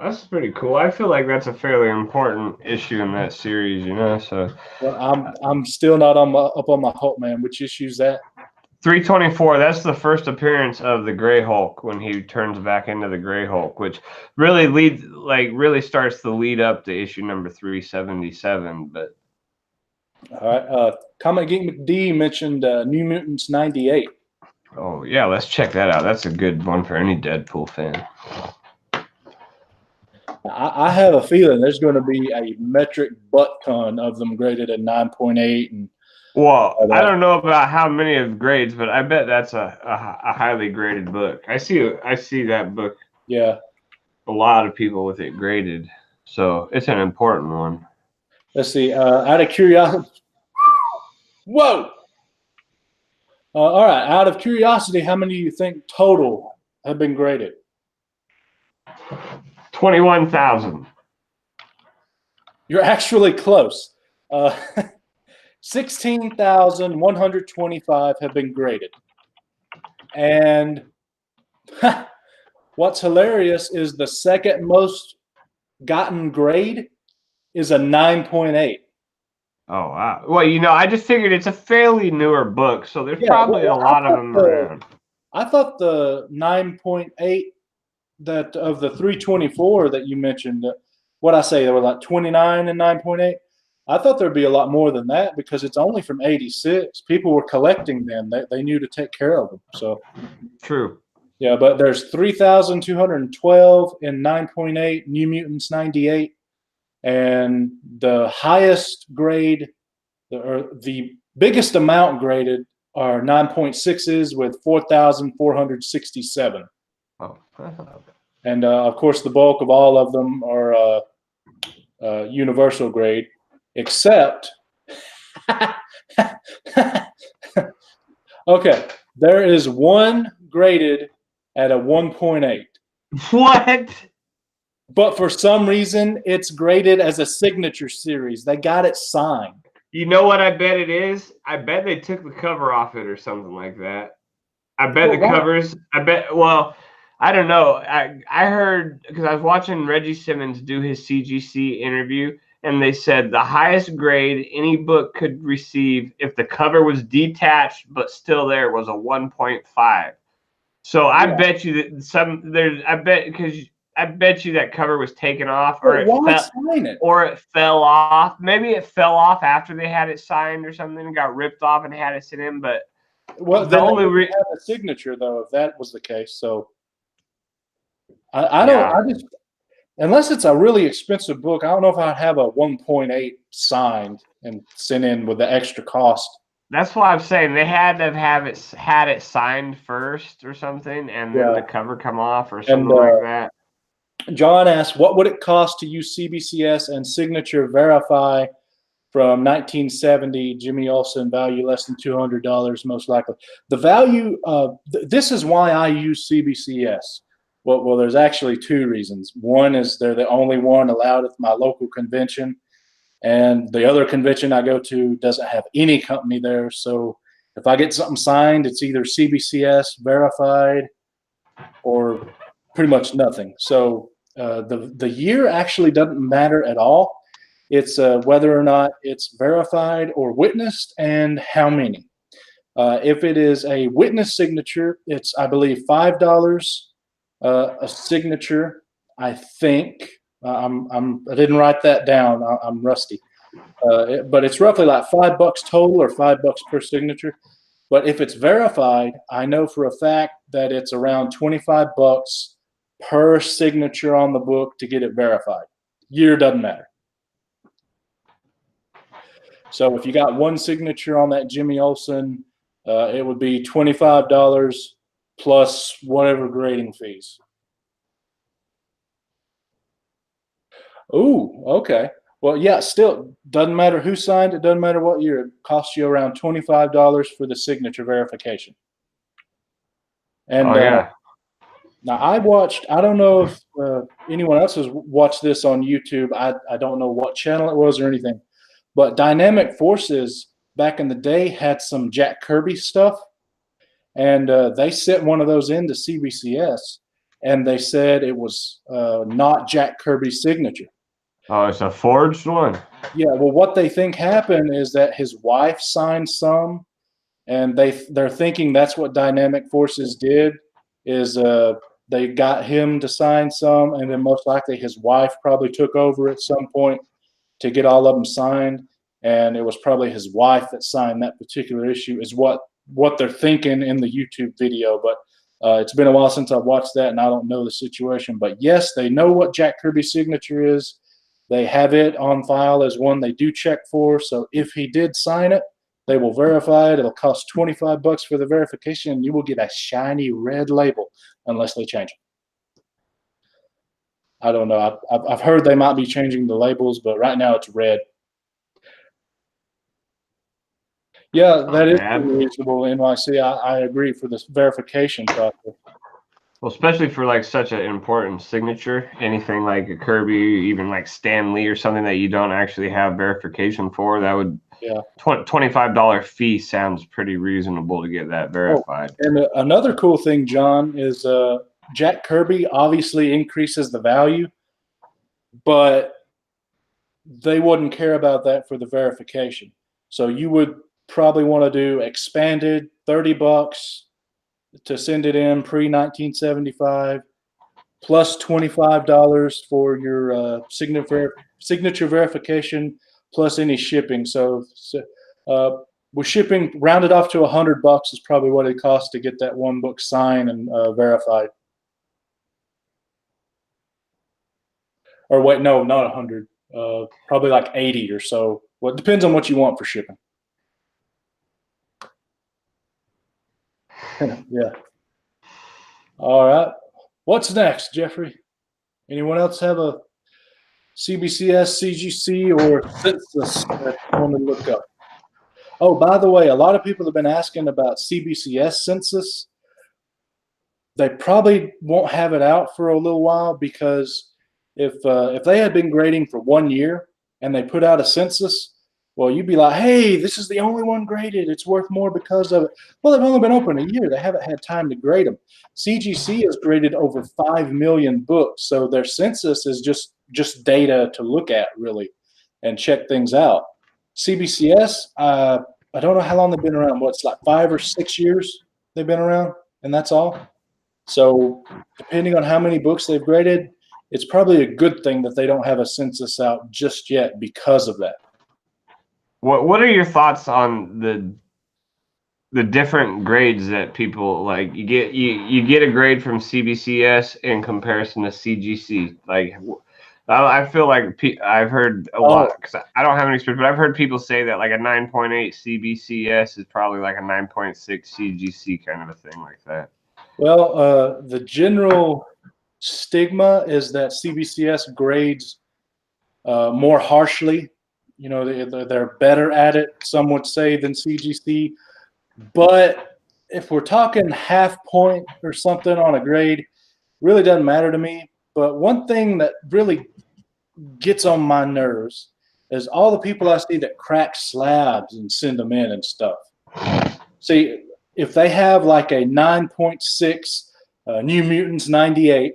That's pretty cool. I feel like that's a fairly important issue in that series, So well, I'm still not up on my Hulk, man. Which issue is that? 324. That's the first appearance of the Gray Hulk when he turns back into the Gray Hulk, which really starts the lead up to issue number 377. But All right. Comic Geek McD mentioned New Mutants 98. Oh yeah, let's check that out. That's a good one for any Deadpool fan. I have a feeling there's going to be a metric butt ton of them graded at 9.8 and Well, all I that. don't know about how many of grades, but I bet that's a highly graded book. I see that book. Yeah. A lot of people with it graded, so it's an important one. Let's see. Out of curiosity. Whoa. All right. Out of curiosity, how many do you think total have been graded? 21,000. You're actually close. 16,125 have been graded. And what's hilarious is the second most gotten grade is a 9.8. Oh wow! Well, I just figured it's a fairly newer book, so there's Yeah, probably a lot of them the around. I thought the 9.8 that of the 324 that you mentioned, what I say, there were like 29 and 9.8. I thought there'd be a lot more than that because it's only from 86. People were collecting them. They knew to take care of them. So True. yeah, but there's 3,212 in 9.8, New Mutants 98, and the highest grade or the biggest amount graded are 9.6s with 4,467. Oh. And of course, the bulk of all of them are universal grade, except okay, there is one graded at a 1.8. What? But for some reason, it's graded as a signature series. They got it signed. You know what I bet it is? I bet they took the cover off it or something like that. I bet Well, the covers. Well, I don't know. I heard because I was watching Reggie Simmons do his CGC interview, and they said the highest grade any book could receive if the cover was detached but still there was a 1.5. So I Yeah. bet you that I bet you that cover was taken off But why sign it? or it fell off. Maybe it fell off after they had it signed or something and got ripped off and had it sent in. But Well, the then they only would have a signature though, if that was the case. So I don't. Yeah. I just unless it's a really expensive book, I don't know if I'd have a 1.8 signed and sent in with the extra cost. That's why I'm saying they had to have had it signed first or something, and then Yeah. the cover come off or And something like that. John asked, "What would it cost to use CBCS and signature verify from 1970? Jimmy Olsen, value less than $200, most likely." The value. This is why I use CBCS. Well, there's actually two reasons. One is they're the only one allowed at my local convention. And the other convention I go to doesn't have any company there. So if I get something signed, it's either CBCS verified or pretty much nothing. So the year actually doesn't matter at all. It's whether or not it's verified or witnessed and how many. If it is a witness signature, it's, I believe, $5 a signature. I think I didn't write that down. I'm rusty, but it's roughly like $5 total or $5 per signature. But if it's verified, I know for a fact that it's around $25 per signature on the book to get it verified. Year doesn't matter. So if you got one signature on that Jimmy Olsen, it would be $25 plus whatever grading fees. Oh, okay. Well, yeah, still doesn't matter who signed it, doesn't matter what year. It costs you around $25 for the signature verification. And Oh yeah. now I watched, I don't know if anyone else has watched this on YouTube. I don't know what channel it was or anything, but Dynamic Forces back in the day had some Jack Kirby stuff. And they sent one of those into CBCS and they said it was not Jack Kirby's signature. Oh, it's a forged one. Yeah, well, what they think happened is that his wife signed some, and they're thinking that's what Dynamic Forces did. Is they got him to sign some, and then most likely his wife probably took over at some point to get all of them signed. and it was probably his wife that signed that particular issue, is what they're thinking in the YouTube video. But it's been a while since I've watched that, and I don't know the situation. But yes, they know what Jack Kirby's signature is. They have it on file as one they do check for. So if he did sign it, they will verify it. It'll cost $25 for the verification, and you will get a shiny red label unless they change it. I don't know. I've heard they might be changing the labels, but right now it's red. Yeah, that is reasonable, NYC. I agree for this verification process. Well, especially for like such an important signature, anything like a Kirby, even like Stan Lee or something that you don't actually have verification for, that would $25 fee sounds pretty reasonable to get that verified. Oh, and another cool thing, John, is Jack Kirby obviously increases the value, but they wouldn't care about that for the verification. So you would probably want to do expanded $30 to send it in pre-1975, plus $25 for your signature verification, plus any shipping. So with shipping rounded off to $100 is probably what it costs to get that one book signed and verified. Or wait, no, not 100. Probably like 80 or so. Well, it depends on what you want for shipping. Yeah. All right. What's next, Jeffrey? Anyone else have a CBCS, CGC, or census that you want to look up? Oh, by the way, a lot of people have been asking about CBCS census. They probably won't have it out for a little while, because if they had been grading for 1 year and they put out a census, well, you'd be like, hey, this is the only one graded. It's worth more because of it. Well, they've only been open a year. They haven't had time to grade them. CGC has graded over 5 million books. So their census is just data to look at, really, and check things out. CBCS, I don't know how long they've been around. What's like 5 or 6 years they've been around, and that's all. So depending on how many books they've graded, it's probably a good thing that they don't have a census out just yet because of that. What are your thoughts on the different grades that people like? You get a grade from CBCS in comparison to CGC. Like, I feel like I've heard a lot, because I don't have any experience, but I've heard people say that like a 9.8 CBCS is probably like a 9.6 CGC, kind of a thing like that. Well, the general stigma is that CBCS grades more harshly. You know, they're better at it, some would say, than CGC. But if we're talking half point or something on a grade, really doesn't matter to me. But one thing that really gets on my nerves is all the people I see that crack slabs and send them in and stuff. See, if they have like a 9.6 New Mutants 98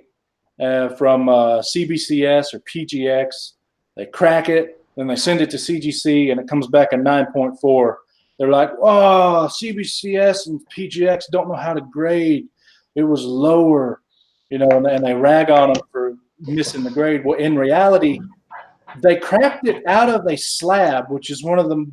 from CBCS or PGX, they crack it, then they send it to CGC, and it comes back a 9.4. They're like, oh, CBCS and PGX don't know how to grade. It was lower, you know, and they rag on them for missing the grade. Well, in reality, they cracked it out of a slab, which is one of the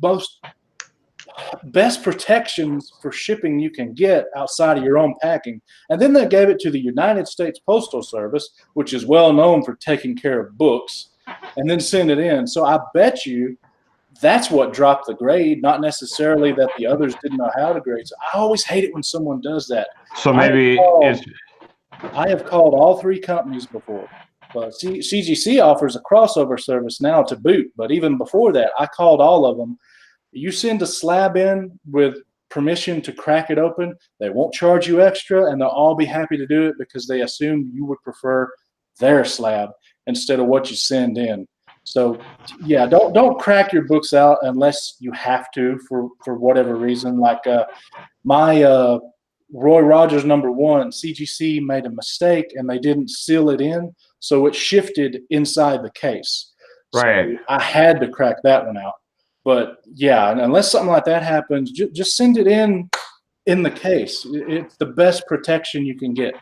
best protections for shipping you can get outside of your own packing. And then they gave it to the United States Postal Service, which is well known for taking care of books, and then send it in. So I bet you that's what dropped the grade, not necessarily that the others didn't know how to grade. So I always hate it when someone does that. So maybe I have called all 3 companies before. But CGC offers a crossover service now to boot. But even before that, I called all of them. You send a slab in with permission to crack it open, they won't charge you extra, and they'll all be happy to do it because they assume you would prefer their slab instead of what you send in. So yeah, don't crack your books out unless you have to for whatever reason. Like my Roy Rogers #1, CGC made a mistake and they didn't seal it in, so it shifted inside the case. Right. So I had to crack that one out. But yeah, unless something like that happens, just send it in the case. It's the best protection you can get.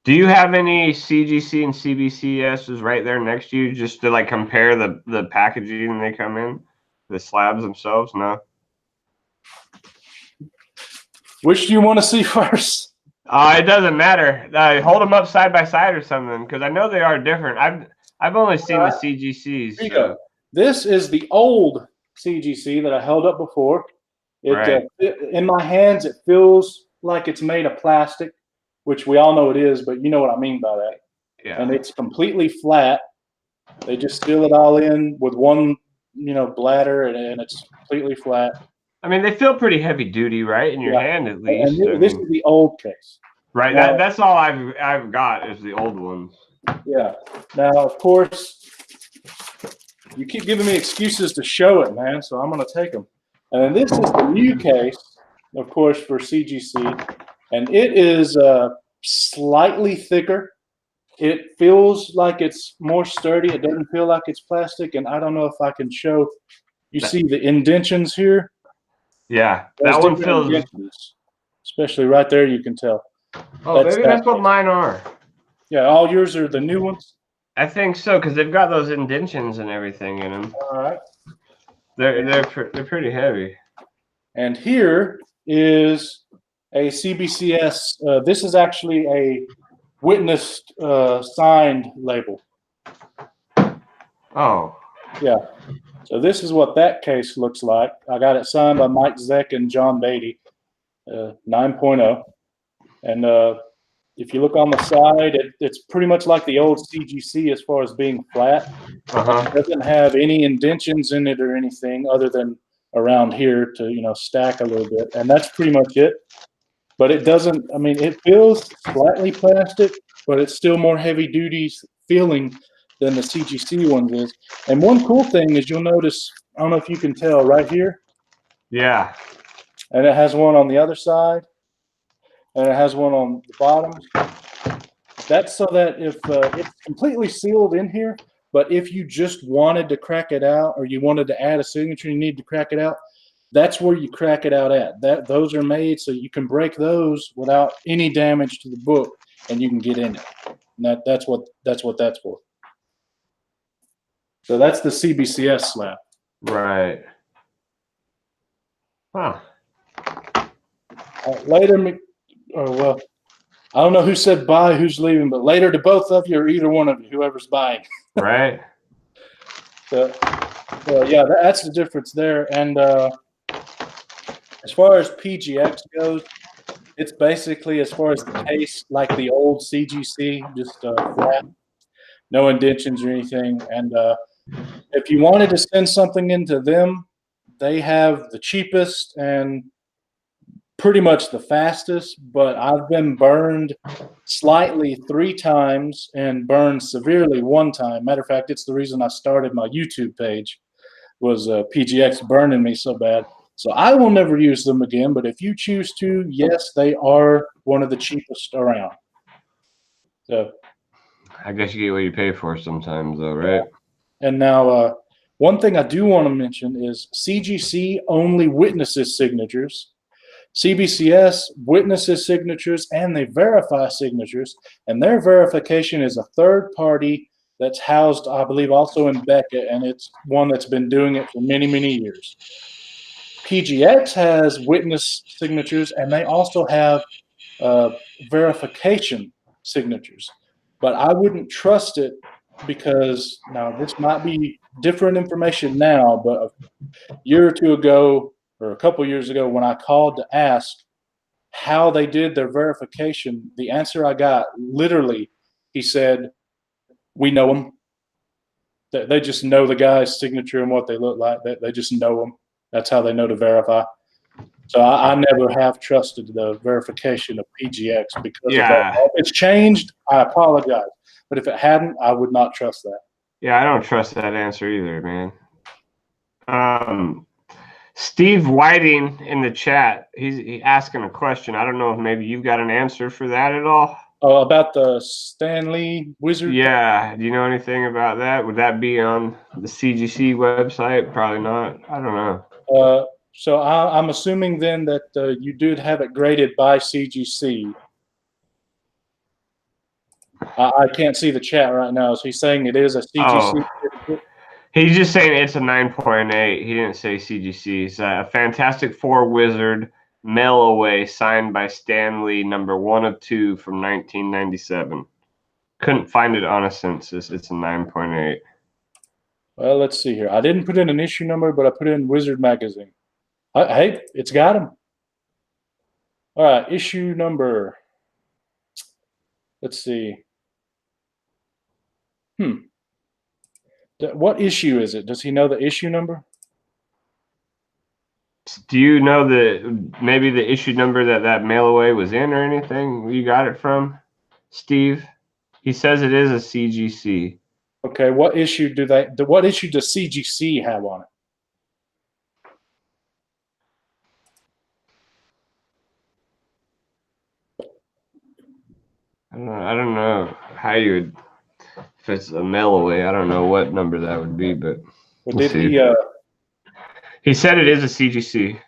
Do you have any CGC and CBCSs right there next to you, just to like compare the packaging they come in? The slabs themselves, no. Which do you want to see first? It doesn't matter. Hold them up side by side or something, because I know they are different. I've only seen the CGCs. Here you So. go. This is the old CGC that I held up before. In my hands, it feels like it's made of plastic, which we all know it is, but you know what I mean by that. Yeah. And it's completely flat. They just seal it all in with one, bladder, and it's completely flat. I mean, they feel pretty heavy duty, right? In your hand, at least. And this is the old case. Right. Now, that's all I've got is the old ones. Yeah. Now, of course, you keep giving me excuses to show it, man, so I'm going to take them. And then this is the new case, of course, for CGC, and it is slightly thicker. It feels like it's more sturdy. It doesn't feel like it's plastic, and I don't know if I can show. You see the indentions here? Yeah, There's that one feels. indentions, especially right there, you can tell. Oh, maybe that's what mine are. Yeah, all yours are the new ones? I think so, because they've got those indentions and everything in them. All right. They're pretty heavy. And here is a CBCS. This is actually a witnessed signed label. Oh. Yeah. So this is what that case looks like. I got it signed by Mike Zeck and John Beatty, 9.0. And if you look on the side, it's pretty much like the old CGC as far as being flat. It doesn't have any indentions in it or anything other than around here to, stack a little bit. And that's pretty much it. But it doesn't, I mean, it feels slightly plastic, but it's still more heavy duty feeling than the CGC ones is. And one cool thing is you'll notice, I don't know if you can tell right here. Yeah. And it has one on the other side. And it has one on the bottom. That's so that if it's completely sealed in here, but if you just wanted to crack it out or you wanted to add a signature, you need to crack it out, that's where you crack it out at. Those are made so you can break those without any damage to the book, and you can get in it. And that's what that's for. So that's the CBCS slab. Right. Huh. Later, well, I don't know who said bye, who's leaving, but later to both of you or either one of you, whoever's buying. Right. So yeah, that's the difference there. And as far as PGX goes, it's basically, as far as the case, like the old CGC, just flat, no indentions or anything. And if you wanted to send something into them, they have the cheapest and pretty much the fastest, but I've been burned slightly 3 times and burned severely 1 time. Matter of fact, it's the reason I started my YouTube page, was PGX burning me so bad. So I will never use them again, but if you choose to, yes, they are one of the cheapest around. So I guess you get what you pay for sometimes, though, right? Yeah. And now, one thing I do want to mention is CGC only witnesses signatures. CBCS witnesses signatures and they verify signatures, and their verification is a third party that's housed, I believe, also in Beckett, and it's one that's been doing it for many, many years. PGX has witness signatures, and they also have verification signatures, but I wouldn't trust it because now this might be different information now, but a year or two ago or a couple years ago when I called to ask how they did their verification, the answer I got, literally, he said, we know them. They just know the guy's signature and what they look like. They just know them. That's how they know to verify. So I never have trusted the verification of PGX because of that. If it's changed, I apologize. But if it hadn't, I would not trust that. Yeah, I don't trust that answer either, man. Steve Whiting in the chat, he's asking a question. I don't know if maybe you've got an answer for that at all. Oh, about the Stanley Wizard? Yeah. Do you know anything about that? Would that be on the CGC website? Probably not. I don't know. So I'm assuming then that you did have it graded by CGC. I can't see the chat right now. Is he saying it is a CGC? Oh. He's just saying it's a 9.8. He didn't say CGC. It's a Fantastic Four Wizard mail away signed by Stan Lee, number 1 of 2 from 1997. Couldn't find it on a census. It's a 9.8. Well, let's see here. I didn't put in an issue number, but I put in Wizard Magazine. Hey, it's got him. All right, issue number. Let's see. What issue is it? Does he know the issue number? Do you know maybe the issue number that mail away was in or anything? Where you got it from, Steve? He says it is a CGC. Okay, what issue what issue does CGC have on it? I don't know how you would, if it's a mail away, I don't know what number that would be, but Well, we'll see. He said it is a CGC.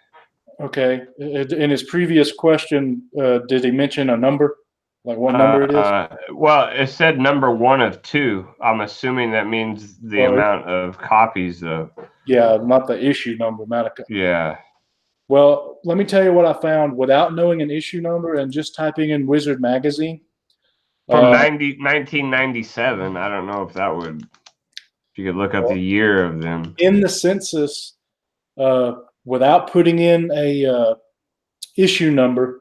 Okay. In his previous question, did he mention a number? Like what number it is? Well, it said number 1 of 2. I'm assuming that means the amount of copies of. Yeah, not the issue number, Yeah. Well, let me tell you what I found without knowing an issue number and just typing in Wizard Magazine. From 1997. I don't know if that would, if you could look up the year of them. In the census, without putting in a issue number,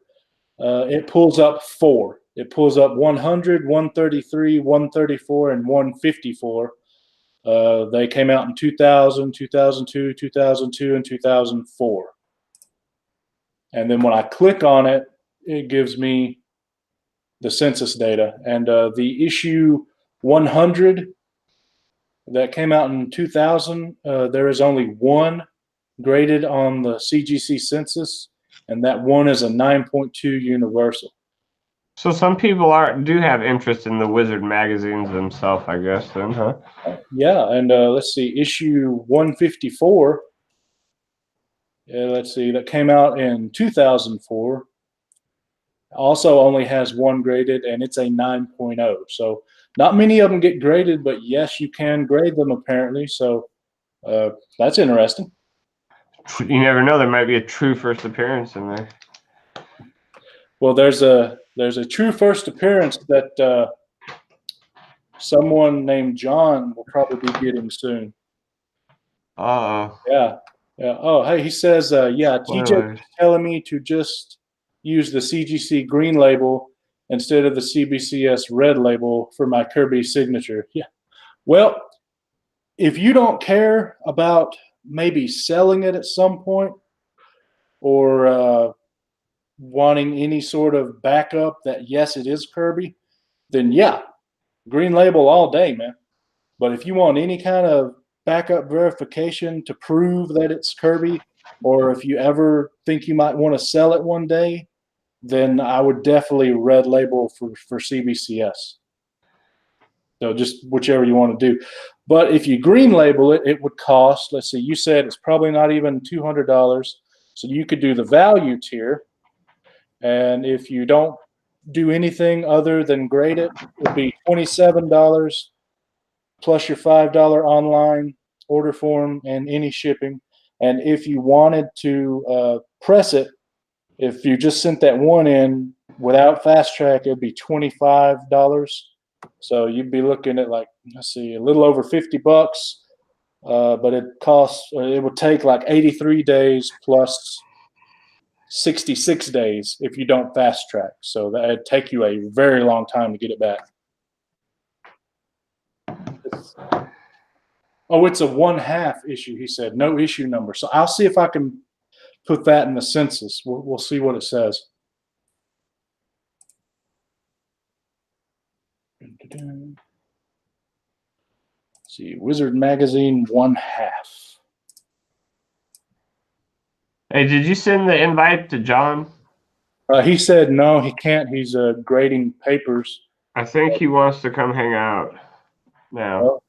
it pulls up 4. It pulls up 100, 133, 134, and 154. They came out in 2000, 2002, 2002, and 2004. And then when I click on it, it gives me the census data. And the issue 100 that came out in 2000, there is only one graded on the CGC census, and that one is a 9.2 universal. So some people do have interest in the Wizard magazines themselves, I guess, then, huh? Yeah, and let's see, issue 154, let's see, that came out in 2004, also only has one graded, and it's a 9.0. So not many of them get graded, but yes, you can grade them apparently. So that's interesting. You never know, there might be a true first appearance in there. Well, there's a true first appearance that someone named John will probably be getting soon. Uh-oh. Yeah. Oh, hey, he says, yeah, TJ is telling me to just use the CGC green label instead of the CBCS red label for my Kirby signature. Yeah. Well, if you don't care about maybe selling it at some point or wanting any sort of backup that, yes, it is Kirby, then yeah, green label all day, man. But if you want any kind of backup verification to prove that it's Kirby, or if you ever think you might want to sell it one day, then I would definitely red label for CBCS. So just whichever you want to do. But if you green label it, it would cost, let's see, you said it's probably not even $200. So you could do the value tier. And if you don't do anything other than grade it, it would be $27 plus your $5 online order form and any shipping. And if you wanted to press it, if you just sent that one in without fast track, it would be $25. So you'd be looking at like, let's see, a little over $50. But it would take like 83 days plus 66 days if you don't fast track. So that'd take you a very long time to get it back. Oh, it's a 1/2 issue, he said. No issue number. So I'll see if I can put that in the census. We'll see what it says. Let's see, Wizard Magazine 1/2. Hey, did you send the invite to John? He said no, he can't. He's grading papers. I think he wants to come hang out now.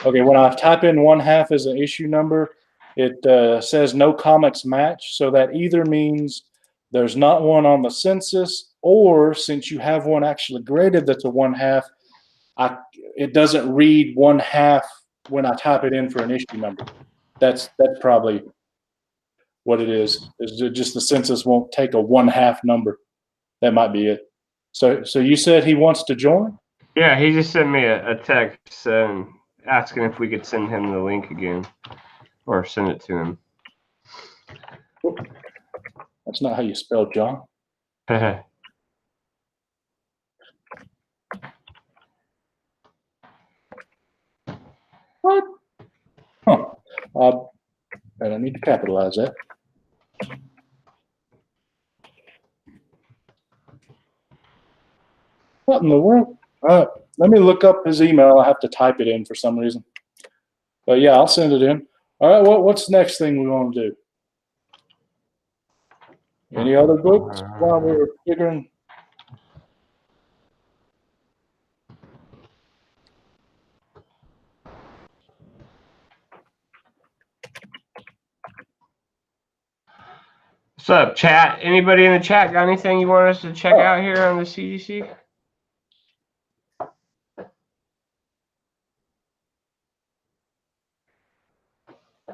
Okay, when I type in 1/2 as an issue number, it says no comics match. So that either means there's not one on the census, or since you have one actually graded that's a 1/2, it doesn't read 1/2 when I type it in for an issue number. That's probably what it is. Is just the census won't take a 1/2 number. That might be it. So you said he wants to join? Yeah, he just sent me a text asking if we could send him the link again or send it to him. That's not how you spell John. What? Huh. And I need to capitalize that. What in the world? Let me look up his email. I have to type it in for some reason. But yeah, I'll send it in. All right, what's the next thing we want to do? Any other books while we're figuring? What's up, chat? Anybody in the chat got anything you want us to check out here on the CGC?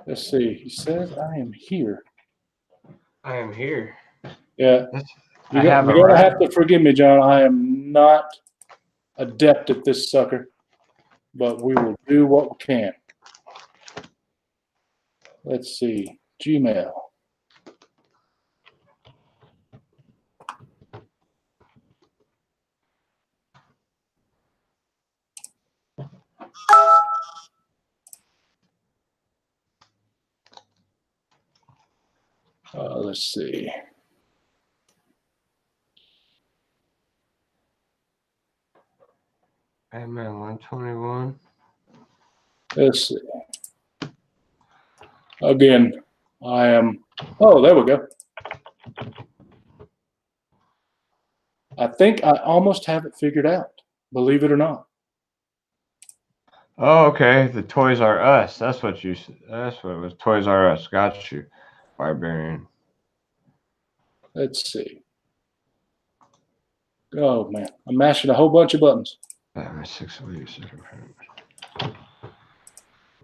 Let's see. He says, I am here. I am here. Yeah. You're have going to have to forgive me, John. I am not adept at this sucker, but we will do what we can. Let's see. Gmail. Let's see. Batman 121. Let's see. Again, I am. Oh, there we go. I think I almost have it figured out, believe it or not. Oh, okay. The Toys R Us. That's what you. That's what it was. Toys R Us. Got you, Barbarian. Let's see. Oh man, I'm mashing a whole bunch of buttons. Batman 608 second print.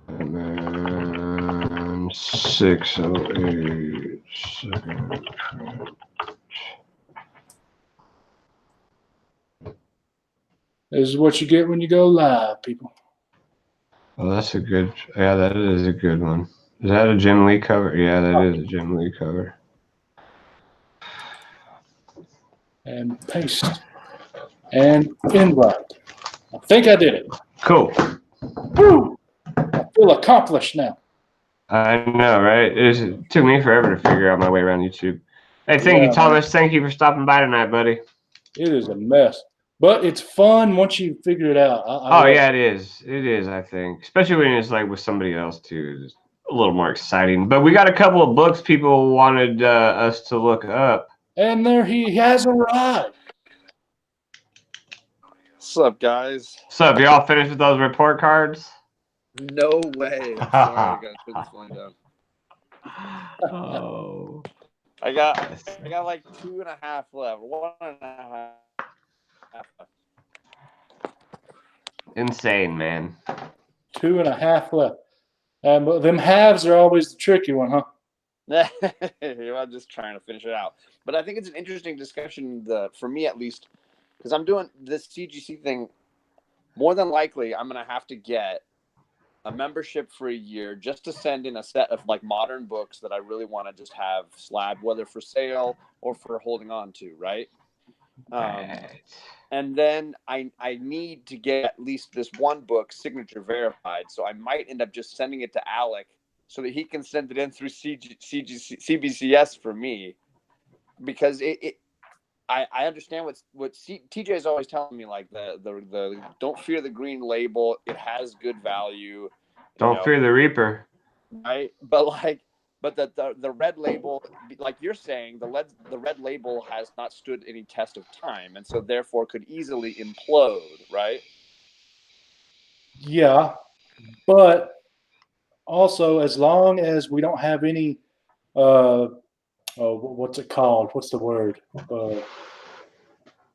Batman 608 second print. This is what you get when you go live, people. Oh, that's a good. Yeah, that is a good one. Is that a Jim Lee cover? Yeah, that is a Jim Lee cover. And paste. And invite. I think I did it. Cool. Woo! I feel accomplished now. I know, right? It took me forever to figure out my way around YouTube. Hey, thank you, Thomas. Man. Thank you for stopping by tonight, buddy. It is a mess. But it's fun once you figure it out. Yeah, it is. It is, I think. Especially when it's like with somebody else, too. It's a little more exciting. But we got a couple of books people wanted us to look up. And there he has arrived. What's up, guys? What's up? Y'all finished with those report cards? No way. I'm sorry, I gotta put this one down. Oh. I got like 2.5 left. 1.5 left. Insane, man. 2.5 left. But them halves are always the tricky one, huh? I'm just trying to finish it out. But I think it's an interesting discussion, for me at least, because I'm doing this CGC thing. More than likely, I'm going to have to get a membership for a year just to send in a set of like modern books that I really want to just have slabbed, whether for sale or for holding on to, right? And then I need to get at least this one book signature verified. So I might end up just sending it to Alec so that he can send it in through CBCS for me, because I understand what TJ is always telling me, like the don't fear the green label. It has good value. Don't fear the Reaper. Right. But the red label, like you're saying, the red label has not stood any test of time, and so therefore could easily implode, right? Yeah, but also as long as we don't have any, what's it called? What's the word?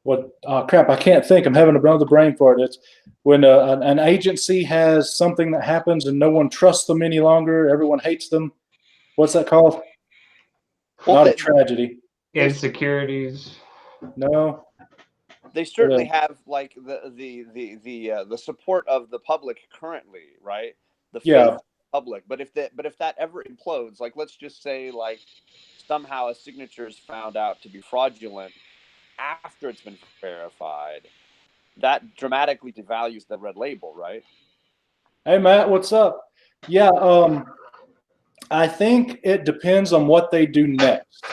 what crap, I can't think. I'm having another brain fart. It's when an agency has something that happens and no one trusts them any longer. Everyone hates them. What's that called? Well, Not a tragedy. Insecurities. No. They certainly have like the support of the public currently, right? The faith of the public. But if that ever implodes, like let's just say like somehow a signature is found out to be fraudulent after it's been verified, that dramatically devalues the red label, right? Hey Matt, what's up? Yeah, I think it depends on what they do next,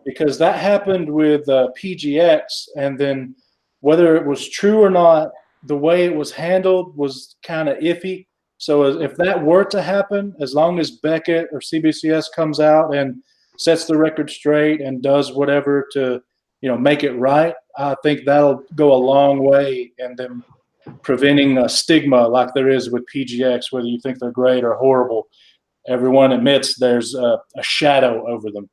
because that happened with PGX, and then whether it was true or not, the way it was handled was kind of iffy. So if that were to happen, as long as Beckett or CBCS comes out and sets the record straight and does whatever to, make it right, I think that'll go a long way in them preventing a stigma like there is with PGX, whether you think they're great or horrible. Everyone admits there's a shadow over them,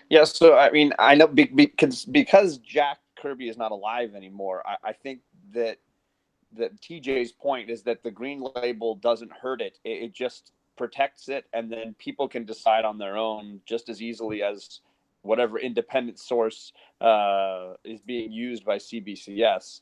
Yeah, so I mean, I know because Jack Kirby is not alive anymore. I think that TJ's point is that the green label doesn't hurt it. It just protects it, and then people can decide on their own just as easily as whatever independent source is being used by CBCS.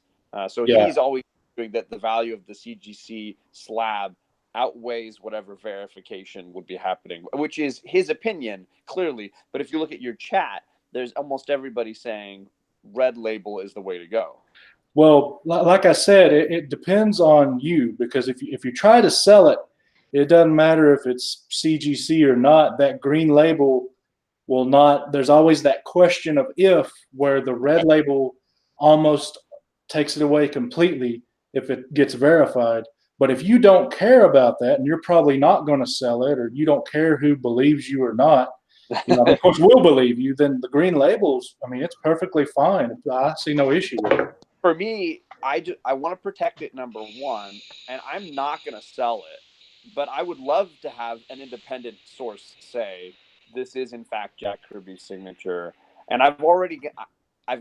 So he's always doing that. The value of the CGC slab outweighs whatever verification would be happening, which is his opinion, clearly. But if you look at your chat, there's almost everybody saying red label is the way to go. Well, like I said, it depends on you, because if you try to sell it, it doesn't matter if it's CGC or not. That green label will not. There's always that question of if, where the red label almost takes it away completely if it gets verified. But if you don't care about that, and you're probably not going to sell it, or you don't care who believes you or not, of course we'll believe you, then the green labels, I mean, it's perfectly fine. I see no issue with it. For me, I want to protect it, number one, and I'm not going to sell it. But I would love to have an independent source say this is in fact Jack Kirby's signature. And I've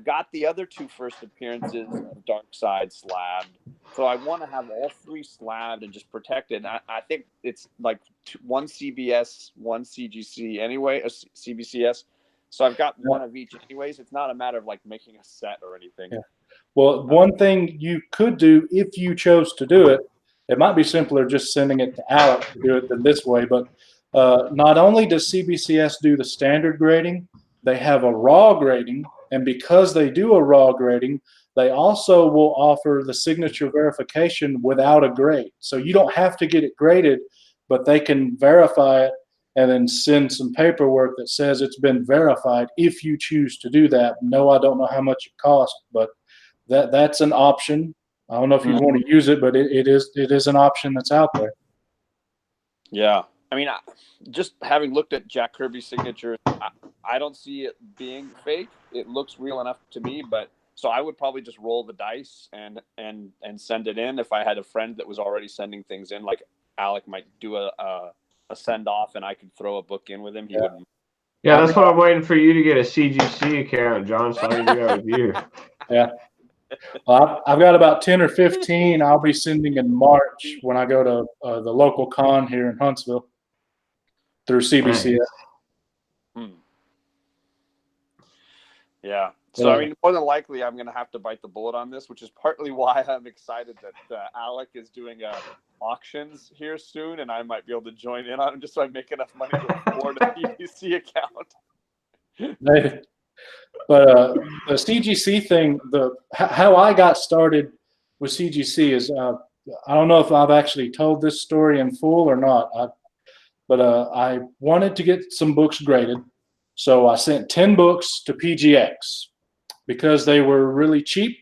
got the other two first appearances of Dark Side slabbed. So I want to have all three slabbed and just protect it. And I think it's like one CBS, one CGC anyway, a CBCS. So I've got one of each anyways. It's not a matter of like making a set or anything. Yeah. Well, one thing you could do if you chose to do it, it might be simpler just sending it to Alec to do it than this way. But not only does CBCS do the standard grading, they have a raw grading. And because they do a raw grading, they also will offer the signature verification without a grade. So you don't have to get it graded, but they can verify it and then send some paperwork that says it's been verified if you choose to do that. No, I don't know how much it costs, but that's an option. I don't know if you want to use it, but it is an option that's out there. Yeah. I mean, just having looked at Jack Kirby's signature, I don't see it being fake. It looks real enough to me, but so I would probably just roll the dice and send it in. If I had a friend that was already sending things in, like Alec might do a send off, and I could throw a book in with him. He wouldn't. Yeah, that's why I'm waiting for you to get a CGC account, John, so I can do that with you. Yeah. Well, I've got about 10 or 15 I'll be sending in March when I go to the local con here in Huntsville through CBCS. Yeah. So, I mean, more than likely, I'm going to have to bite the bullet on this, which is partly why I'm excited that Alec is doing auctions here soon, and I might be able to join in on them just so I make enough money to afford a CGC account. But the CGC thing, how I got started with CGC is, I don't know if I've actually told this story in full or not, but I wanted to get some books graded. So I sent 10 books to PGX because they were really cheap,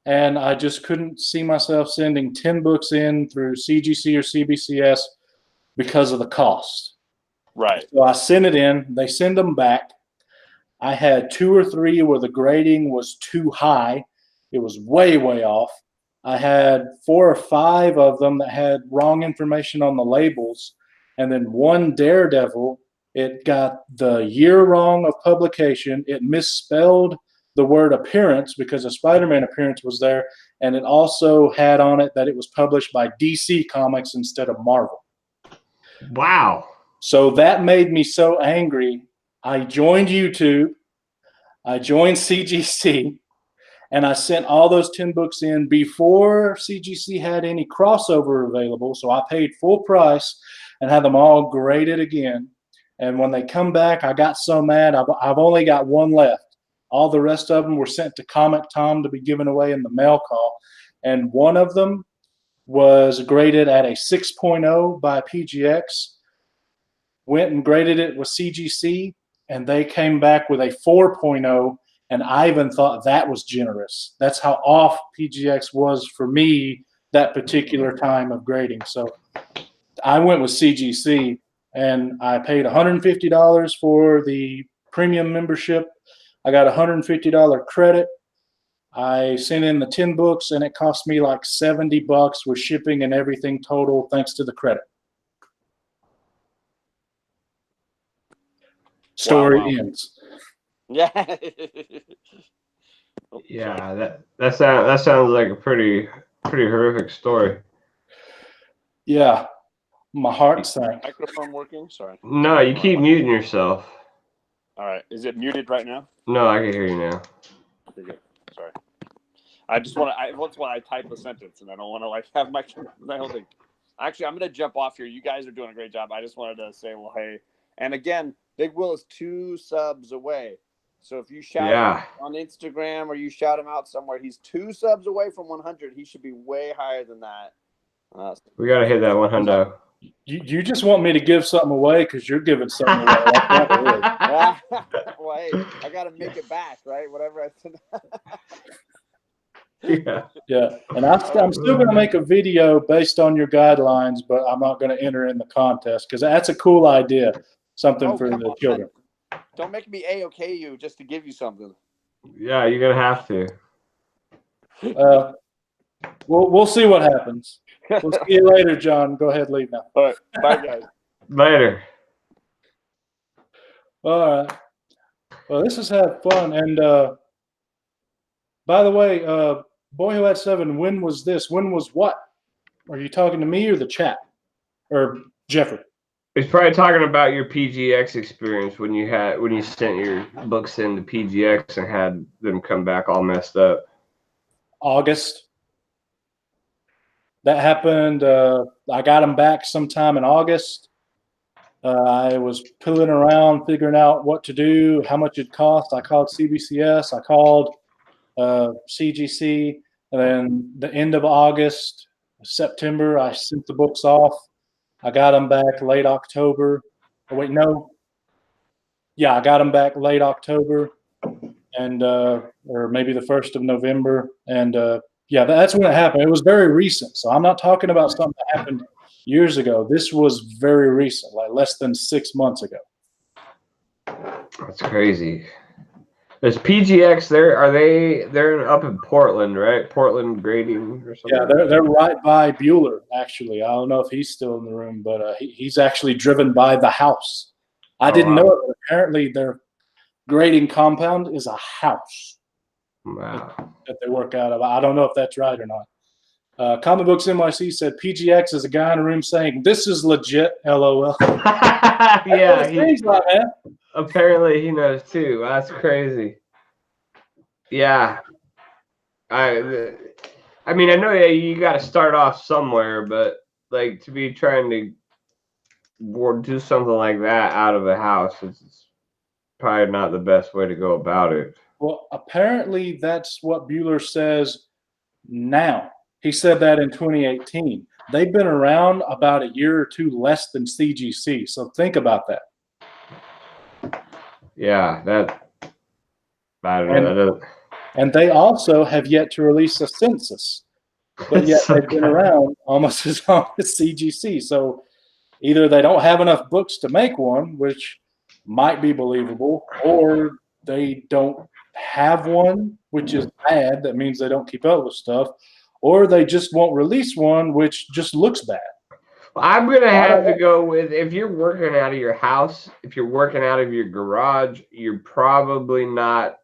and I just couldn't see myself sending 10 books in through CGC or CBCS because of the cost. Right. So I sent it in. They send them back. I had 2 or 3 where the grading was too high. It was way, way off. I had 4 or 5 of them that had wrong information on the labels. And then one Daredevil, it got the year wrong of publication. It misspelled the word appearance because a Spider-Man appearance was there, and it also had on it that it was published by DC Comics instead of Marvel. Wow. So that made me so angry. I joined YouTube, I joined CGC, and I sent all those 10 books in before CGC had any crossover available. So I paid full price and had them all graded again. And when they come back, I got so mad. I've only got one left. All the rest of them were sent to Comic Tom to be given away in the mail call. And one of them was graded at a 6.0 by PGX. Went and graded it with CGC, and they came back with a 4.0. And I even thought that was generous. That's how off PGX was for me that particular time of grading. So I went with CGC, and I paid $150 for the premium membership. I got a $150 credit. I sent in the 10 books, and it cost me like $70 with shipping and everything total, thanks to the credit. Story ends. Yeah. Yeah, that sounds like a pretty horrific story. Yeah, my heart sank. Microphone working? Sorry. No, you keep muting yourself. All right. Is it muted right now? No, I can hear you now. Okay, good. Sorry. I just want to. Once when I type a sentence and I don't want to like have my whole thing. Actually, I'm going to jump off here. You guys are doing a great job. I just wanted to say, well, hey, and again, Big Will is 2 subs away. So if you shout him on Instagram or you shout him out somewhere, he's 2 subs away from 100. He should be way higher than that. We got to hit that 100. You just want me to give something away because you're giving something away. Well, hey, I got to make it back, right? Whatever I said. Yeah. And I'm still going to make a video based on your guidelines, but I'm not going to enter in the contest because that's a cool idea. Something for the children. Don't make me A-OK you just to give you something. Yeah, you're going to have to. We'll see what happens. We'll see you later, John. Go ahead, leave now. All right. Bye, guys. Later. All right. Well, this has had fun. And by the way, Boy Who Had 7, when was this? When was what? Are you talking to me or the chat? Or Jeffrey? He's probably talking about your PGX experience when you sent your books in to PGX and had them come back all messed up. August. That happened. I got them back sometime in August. I was pilling around, figuring out what to do, how much it cost. I called CBCS. I called CGC. And then the end of August, September, I sent the books off. I got them back late October. Oh, wait, no. Yeah, I got them back late October, and or maybe the 1st of November. And yeah, that's when it happened. It was very recent. So I'm not talking about something that happened years ago. This was very recent, like less than 6 months ago. That's crazy. There's PGX there. They're up in Portland, right? Portland grading or something. Yeah, they're right by Bueller, actually. I don't know if he's still in the room, but he's actually driven by the house. I didn't know it, but apparently their grading compound is a house. Wow. That they work out of. I don't know if that's right or not. Comic Books NYC said PGX is a guy in a room saying, "This is legit, LOL." Yeah, apparently he knows too. That's crazy. Yeah. I mean, I know you got to start off somewhere, but like to be trying to do something like that out of a house, it's probably not the best way to go about it. Well, apparently that's what Bueller says now. He said that in 2018. They've been around about a year or two less than CGC. So think about that. Yeah, I don't know. And they also have yet to release a census. But yet they've been around almost as long as CGC. So either they don't have enough books to make one, which might be believable, or they don't have one, which is bad. That means they don't keep up with stuff. Or they just won't release one, which just looks bad. Well, I'm going to have to go with, if you're working out of your house, if you're working out of your garage, you're probably not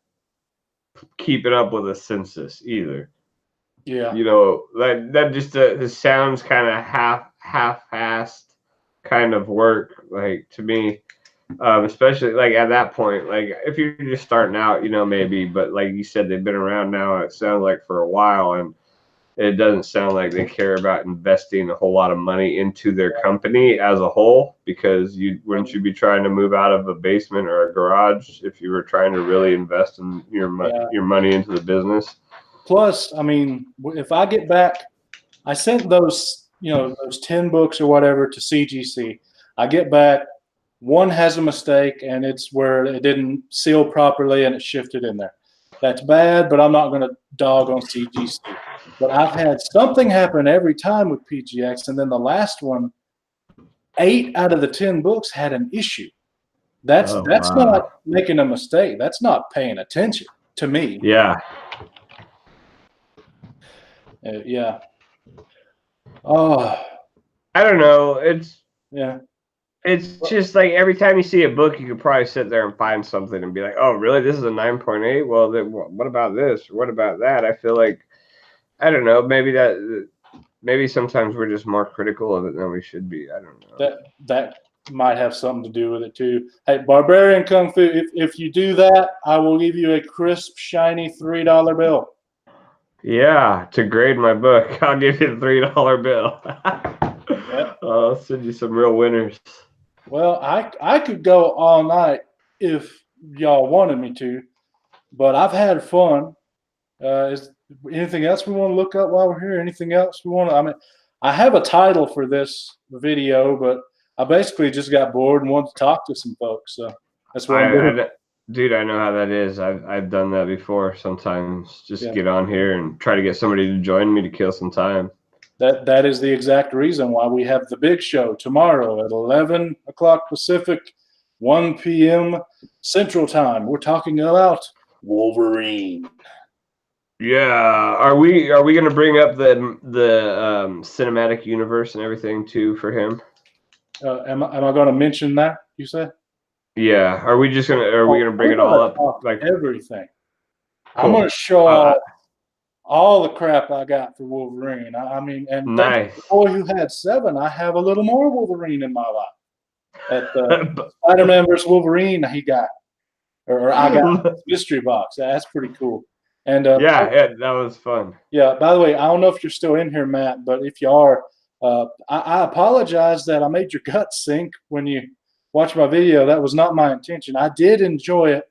keeping up with a census either. Yeah. You know, that just it sounds kind of half-assed kind of work, like to me. Especially like at that point, like if you're just starting out, you know, maybe, but like you said, they've been around now. It sounds like for a while, and it doesn't sound like they care about investing a whole lot of money into their company as a whole, because wouldn't you be trying to move out of a basement or a garage if you were trying to really invest in your money into the business? Plus, I mean, if I get back, I sent those, those 10 books or whatever to CGC. I get back, one has a mistake, and it's where it didn't seal properly and it shifted in there. That's bad, but I'm not going to dog on CGC. But I've had something happen every time with PGX, and then the last one, 8 out of the 10 books had an issue. That's not making a mistake. That's not paying attention to me. Yeah. Yeah. Oh. I don't know. Yeah. It's just like every time you see a book, you could probably sit there and find something and be like, "Oh, really? This is a 9.8? Well, then what about this? What about that?" I feel like, I don't know. Maybe sometimes we're just more critical of it than we should be. I don't know. That might have something to do with it too. Hey, Barbarian Kung Fu, if you do that, I will give you a crisp, shiny $3 bill. Yeah, to grade my book, I'll give you the $3 bill. Yep. I'll send you some real winners. Well, I could go all night if y'all wanted me to, but I've had fun. Is anything else we want to look up while we're here? Anything else we want to? I mean, I have a title for this video, but I basically just got bored and wanted to talk to some folks. So that's what I'm doing. Dude, I know how that is. I've done that before. Sometimes just get on here and try to get somebody to join me to kill some time. That is the exact reason why we have the big show tomorrow at 11 o'clock Pacific, 1 p.m. Central Time. We're talking about Wolverine. Yeah, are we going to bring up the cinematic universe and everything too for him? Am I going to mention that? You said? Yeah. Are we going to bring it all up? Like everything. Cool. I'm going to show off all the crap I got for Wolverine. I mean, and nice. The boy who had 7, I have a little more Wolverine in my life. At Spider-Man vs. Wolverine, I got mystery box. That's pretty cool. And yeah, that was fun. Yeah. By the way, I don't know if you're still in here, Matt, but if you are, I apologize that I made your guts sink when you watched my video. That was not my intention. I did enjoy it.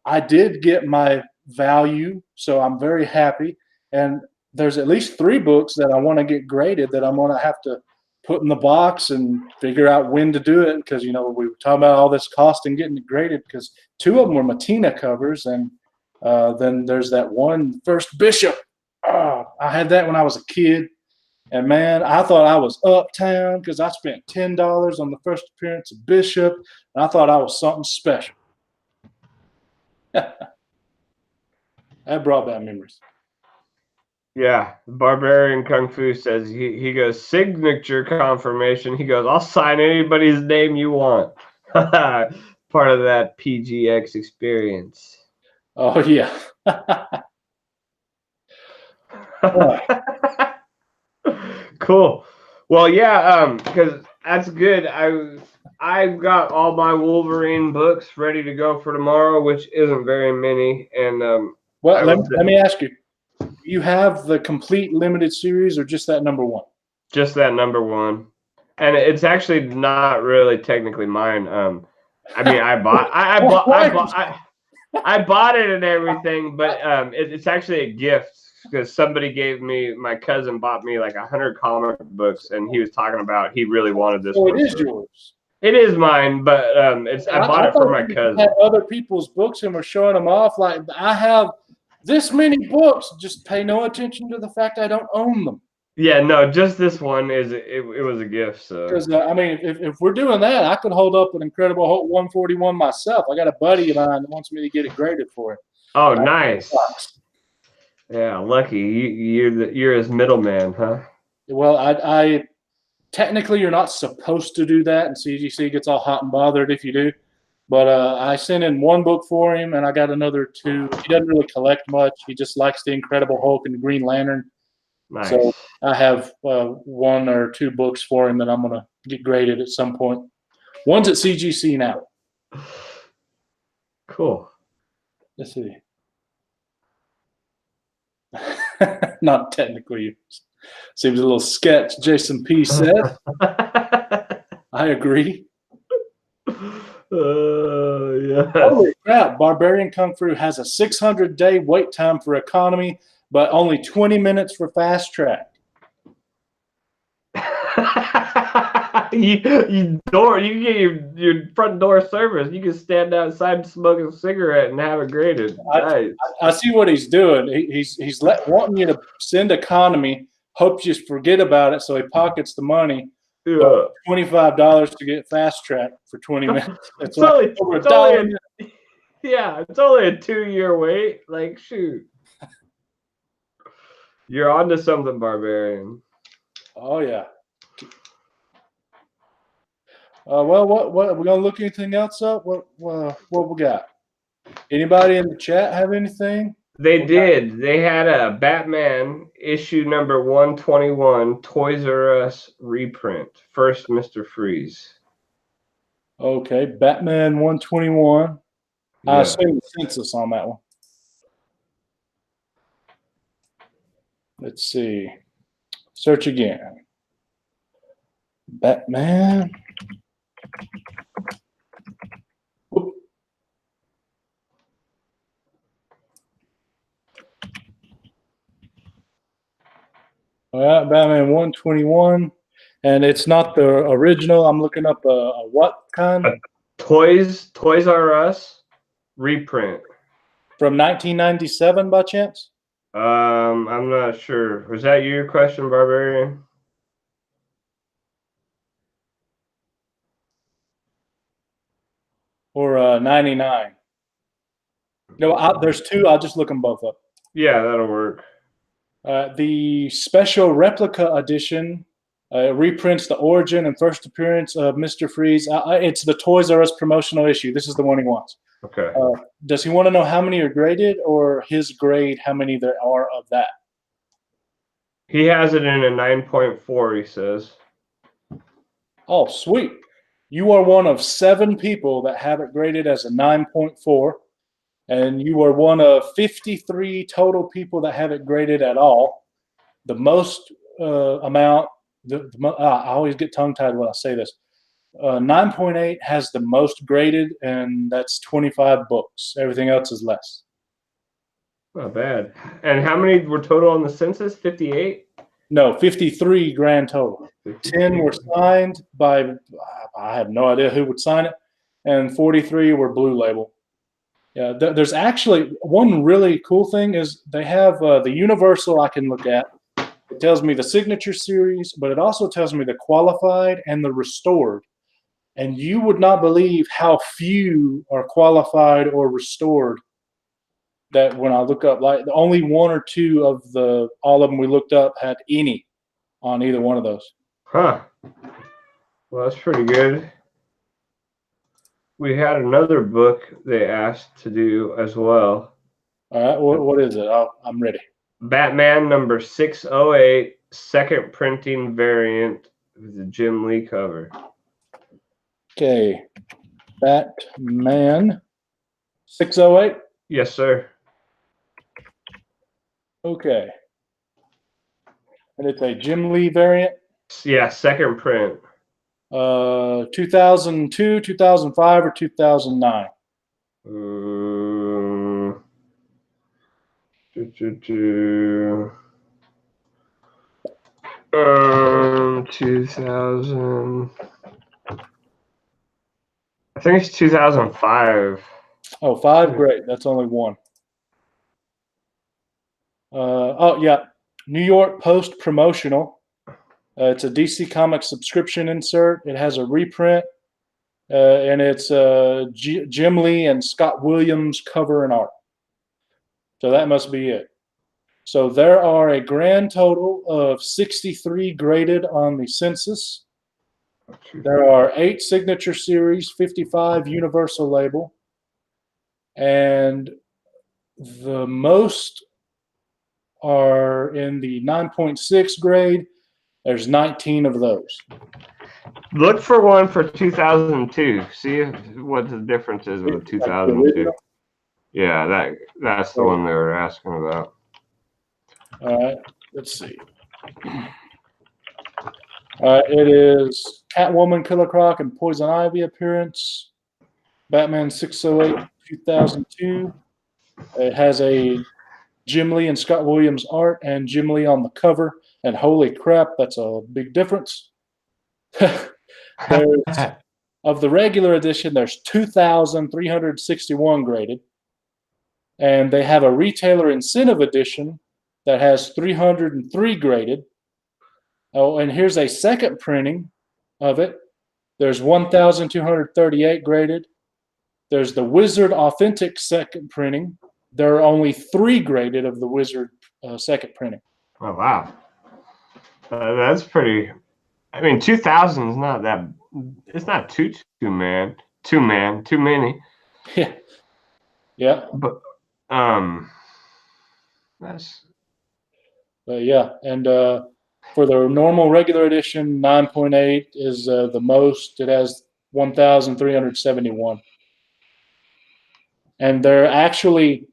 I did get my value, so I'm very happy. And there's at least 3 books that I want to get graded that I'm going to have to put in the box and figure out when to do it, because we were talking about all this cost and getting it graded, because 2 of them were Matina covers, and then there's that one First Bishop. I had that when I was a kid, and man, I thought I was uptown because I spent $10 on the first appearance of Bishop, and I thought I was something special. That brought back memories. Yeah, Barbarian Kung Fu says he goes, signature confirmation. He goes, I'll sign anybody's name you want. Part of that PGX experience. Oh yeah. Cool. Well, yeah, because that's good. I've got all my Wolverine books ready to go for tomorrow, which isn't very many. And well, let me ask you. Do you have the complete limited series or just that number 1? Just that number 1. And it's actually not really technically mine. I mean, I bought it and everything, but it's actually a gift, because somebody my cousin bought me like 100 comic books, and he was talking about he really wanted this one. It is yours. It is mine, but I bought it for my cousin. Had other people's books and were showing them off like, I have this many books. Just pay no attention to the fact I don't own them. Yeah, no, just this one it was a gift. So because I mean, if we're doing that, I could hold up an Incredible Hulk 141 myself. I got a buddy of mine that wants me to get it graded for it. Oh, nice. Yeah, lucky you're his middleman, huh? Well, I technically you're not supposed to do that, and CGC gets all hot and bothered if you do. But I sent in one book for him, and I got another two. He doesn't really collect much. He just likes the Incredible Hulk and the Green Lantern. Nice. So I have one or two books for him that I'm gonna get graded at some point. One's at CGC now. Cool. Let's see. Not technically. Seems a little sketch. Jason P said. I agree. Yeah. Holy crap! Barbarian Kung Fu has a 600-day wait time for economy, but only 20 minutes for fast track. you can get your front door service. You can stand outside and smoke a cigarette and have it graded. Nice. I see what he's doing. He's wanting you to send economy, hopes you forget about it, so he pockets the money. Yeah. $25 to get fast track for 20 minutes. It's only a 2-year wait. Like, shoot. You're onto something, Barbarian. Oh yeah. Well, what we gonna look anything else up? What we got? Anybody in the chat have anything? They did. They had a Batman issue number 121 Toys R Us reprint. First Mr. Freeze. Okay, Batman 121. Yeah. I assume the census on that one. Let's see. Search again. Batman. Whoop. All right, Batman 121. And it's not the original. I'm looking up a what kind? Toys R Us reprint. From 1997 by chance? I'm not sure. Was that your question, Barbarian? Or 99? No, there's two. I'll just look them both up. Yeah, that'll work. The special replica edition reprints the origin and first appearance of Mr. Freeze. It's the Toys R Us promotional issue. This is the one he wants. Okay. Does he want to know how many are graded, or his grade, how many there are of that? He has it in a 9.4, he says. Oh, sweet. You are one of 7 people that have it graded as a 9.4, and you are one of 53 total people that have it graded at all. The most amount, I always get tongue-tied when I say this. 9.8 has the most graded, and that's 25 books. Everything else is less. Not bad. And how many were total on the census? 58? No, 53 grand total. 10 were signed by, I have no idea who would sign it, and 43 were blue label. Yeah, there's actually one really cool thing is they have the Universal I can look at. It tells me the signature series, but it also tells me the qualified and the restored. And you would not believe how few are qualified or restored. That when I look up, like only 1 or 2 of all of them we looked up had any on either one of those. Huh. Well, that's pretty good. We had another book they asked to do as well. All right, what is it? Oh, I'm ready. Batman number 608, second printing variant with the Jim Lee cover. Okay, Batman 608. Yes, sir. Okay, and it's a Jim Lee variant. Yeah, second print. 2002, 2005, or 2009. 2000. I think it's 2005. Oh, 5, great. That's only 1. Oh yeah, New York Post promotional. It's a DC Comics subscription insert. It has a reprint, and it's Jim Lee and Scott Williams cover and art. So that must be it. So there are a grand total of 63 graded on the census. There are 8 signature series, 55 universal label, and the most are in the 9.6 grade. There's 19 of those. Look for one for 2002. See what the difference is with 2002. Yeah, that's the one they were asking about. All right, let's see. It is Catwoman, Killer Croc, and Poison Ivy appearance. Batman 608, 2002. It has a Jim Lee and Scott Williams art and Jim Lee on the cover. And holy crap, that's a big difference. Of the regular edition, there's 2,361 graded. And they have a retailer incentive edition that has 303 graded. Oh, and here's a second printing of it. There's 1,238 graded. There's the Wizard Authentic second printing. There are only 3 graded of the Wizard second printing. Oh, wow. That's pretty. I mean, 2,000 is not that. It's not too many. Yeah. Yeah. But that's. Yeah, and for the normal regular edition, 9.8 is the most. It has 1,371. And they're actually,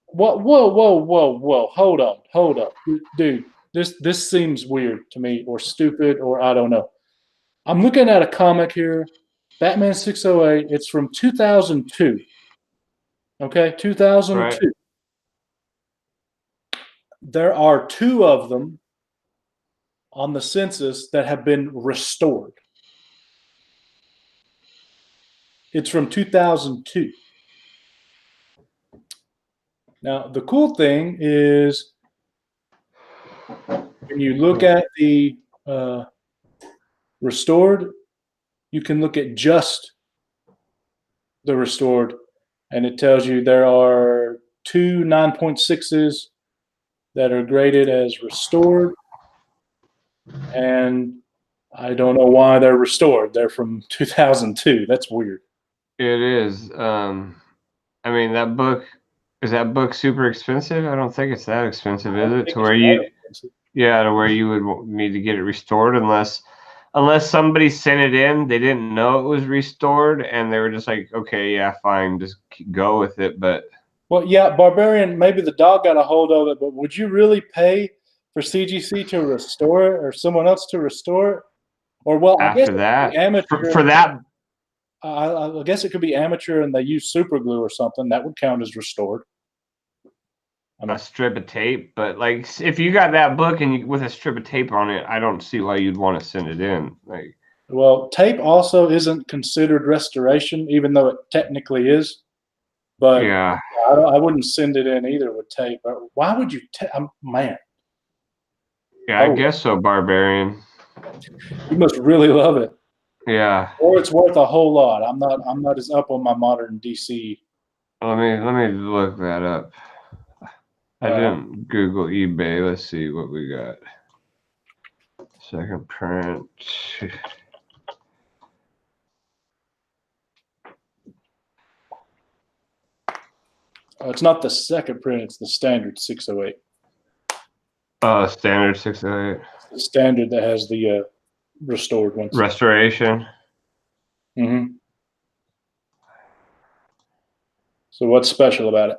whoa, hold on, dude. This seems weird to me, or stupid, or I don't know. I'm looking at a comic here, Batman 608. It's from 2002. Okay, 2002. Right. There are 2 of them on the census that have been restored. It's from 2002. Now, the cool thing is when you look at the restored, you can look at just the restored, and it tells you there are 2 9.6s that are graded as restored, and I don't know why they're restored. They're from 2002. That's weird. It is. I mean, that book is that book super expensive? I don't think it's that expensive, is it? To where you would need to get it restored unless somebody sent it in, they didn't know it was restored, and they were just like, okay, yeah, fine, just go with it. But well, yeah, Barbarian, maybe the dog got a hold of it, but would you really pay for CGC to restore it or someone else to restore it? Or, well, after that, amateur, for that, I guess it could be amateur and they use super glue or something. That would count as restored. a strip of tape. But like, if you got that book and with a strip of tape on it, I don't see why you'd want to send it in. Like, well, tape also isn't considered restoration, even though it technically is. But yeah, I wouldn't send it in either with tape. Why would you? Man. Yeah, I guess so, Barbarian. You must really love it. Yeah. Or it's worth a whole lot. I'm not as up on my modern DC. Let me look that up. I didn't Google eBay. Let's see what we got. Second print. It's not the second print, it's the standard 608. Standard 608. The standard that has the restored ones. Restoration. Mm-hmm. So what's special about it?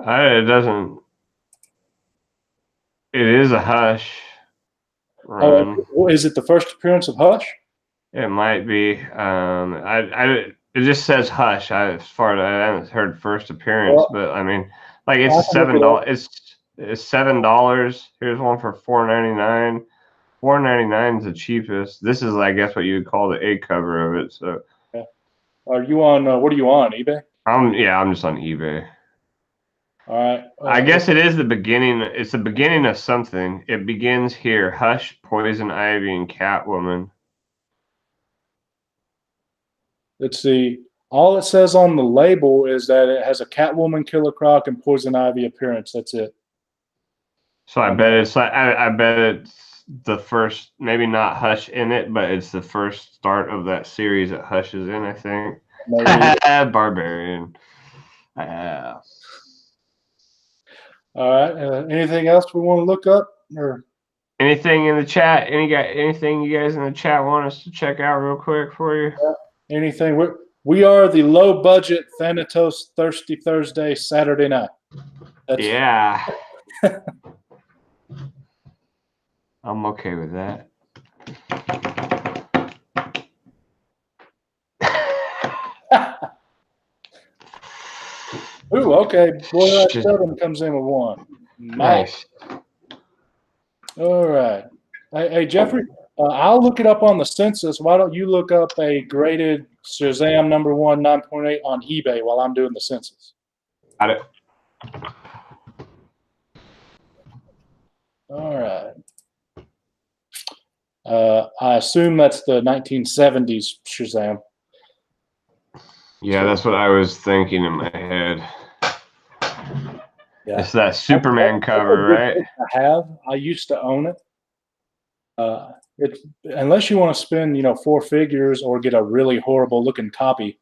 It doesn't. It is a Hush run. Is it the first appearance of Hush? It might be. It just says Hush. As far as I haven't heard first appearance, but I mean, like it's $7. It's $7. Here's one for $4.99. $4.99 is the cheapest. This is, I guess, what you would call the A cover of it. So, yeah. Are you on? What are you on? eBay? I'm just on eBay. All right. I guess it is the beginning. It's the beginning of something. It begins here: Hush, Poison Ivy, and Catwoman. Let's see. All it says on the label is that it has a Catwoman, Killer Croc, and Poison Ivy appearance. That's it. So I bet it's like I bet it's the first, maybe not Hush in it, but it's the first start of that series that Hush is in, I think. Barbarian. All right. Anything else we want to look up or anything in the chat? Anything you guys in the chat want us to check out real quick for you? anything? We are the low budget Thanatos Thirsty Thursday Saturday night. Yeah. I'm okay with that. Ooh, okay. Boy, Sheldon comes in with one. Nice. All right. Hey, Jeffrey, I'll look it up on the census. Why don't you look up a graded Shazam #1 9.8 on eBay while I'm doing the census? Got it. All right. I assume that's the 1970s Shazam. Yeah, that's what I was thinking in my head. Yeah. It's that Superman cover, right? I used to own it. It's unless you want to spend, 4 figures or get a really horrible looking copy.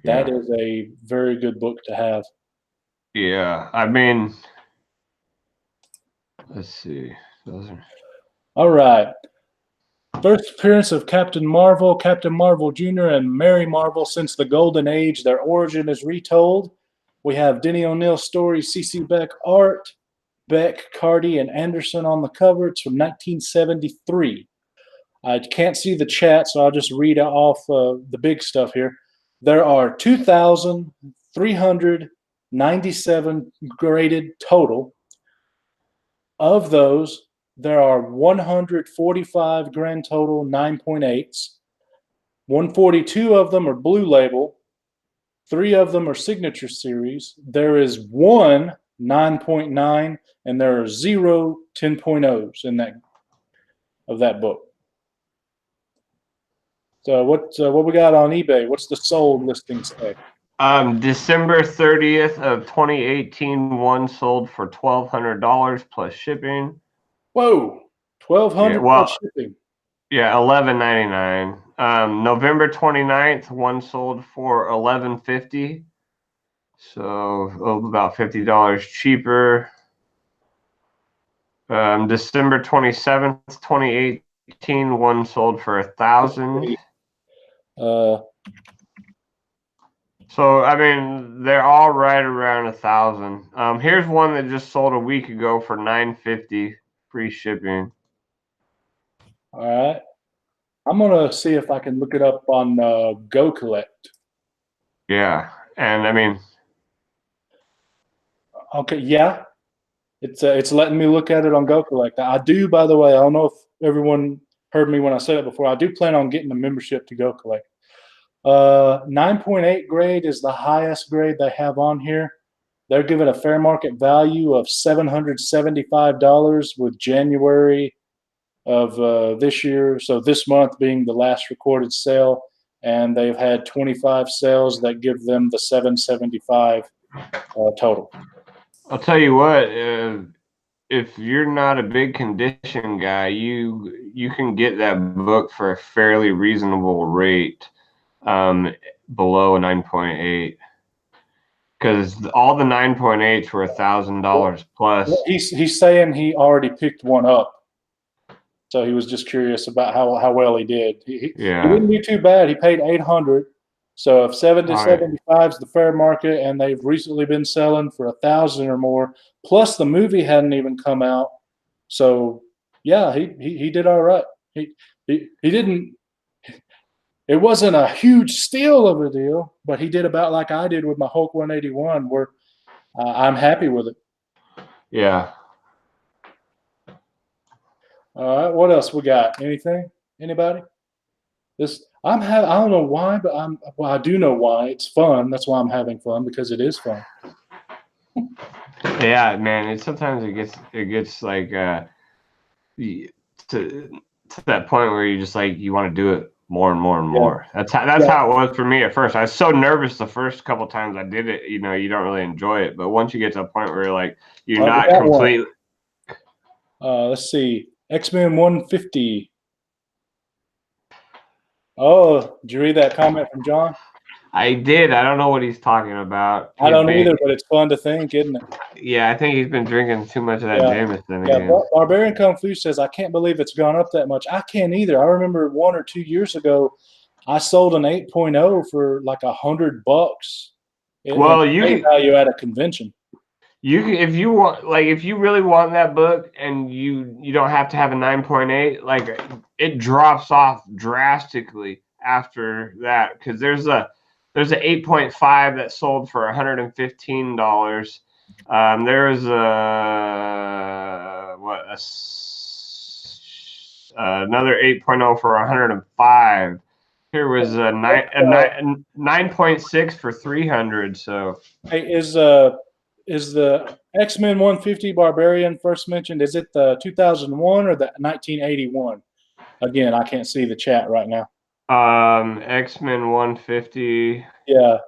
That is a very good book to have. Yeah, I mean, let's see. All right. First appearance of Captain Marvel Jr., and Mary Marvel since the Golden Age. Their origin is retold. We have Denny O'Neil story, C.C. Beck art, Beck, Cardy, and Anderson on the cover. It's from 1973. I can't see the chat, so I'll just read off the big stuff here. There are 2,397 graded total. Of those, there are 145 grand total 9.8s. 142 of them are blue label. 3 of them are signature series. There is 1 9.9, and there are 0 10.0s in that book. So what we got on eBay? What's the sold listing say? December 30th of 2018, one sold for $1,200 plus shipping. Whoa, $1,200 plus shipping. Yeah, $11.99. November 29th, one sold for $11.50. So about $50 cheaper. December 27th, 2018, one sold for $1,000. So I mean, they're all right around $1,000. Here's one that just sold a week ago for $9.50, free shipping. All right, I'm gonna see if I can look it up on Go Collect. Yeah, and I mean, okay, yeah, it's letting me look at it on Go Collect. I do, by the way. I don't know if everyone heard me when I said it before. I do plan on getting a membership to Go Collect. 9.8 grade is the highest grade they have on here. They're giving a fair market value of $775 with January of this year. So this month being the last recorded sale, and they've had 25 sales that give them the $775 total. I'll tell you what, if you're not a big condition guy, you can get that book for a fairly reasonable rate. Below a 9.8, because all the 9.8s were $1,000 plus. He's saying he already picked one up, so he was just curious about how well he did. He didn't do too bad. He paid $800. So if $775 is the fair market, and they've recently been selling for $1,000 or more, plus the movie hadn't even come out, so yeah, he did all right. He didn't. It wasn't a huge steal of a deal, but he did about like I did with my Hulk 181, where I'm happy with it. Yeah. All right. What else we got? Anything? Anybody? I don't know why, but I do know why. It's fun. That's why I'm having fun, because it is fun. Yeah, man. Sometimes it gets like to that point where you just like you want to do it more and more and more. That's how it was for me at first. I was so nervous the first couple times I did it. You don't really enjoy it, but once you get to a point where you're like you're not completely. Let's see. X-Men 150. Oh, did you read that comment from John? I did. I don't know what he's talking about. I don't either, but it's fun to think, isn't it? Yeah, I think he's been drinking too much of that Jameson Yeah, again. Barbarian Kung Fu says, I can't believe it's gone up that much. I can't either. I remember 1 or 2 years ago, I sold an 8.0 for like $100 Well, you can value at a convention. You can, if you want, like, if you really want that book and you don't have to have a 9.8, like, it drops off drastically after that, because there's a 8.5 that sold for $115. There's another 8.0 for 105. Here was a 9.6 for 300. So hey, is the X-Men 150 Barbarian first mentioned? Is it the 2001 or the 1981? Again, I can't see the chat right now. X-Men 150. Yeah,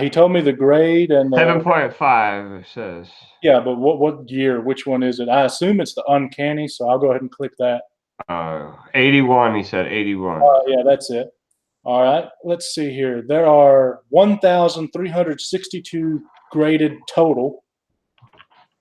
he told me the grade and 7.5 it says. Yeah, but what year? Which one is it? I assume it's the Uncanny, so I'll go ahead and click that. 81. He said 81. Yeah, that's it. All right, let's see here. There are 1,362 graded total.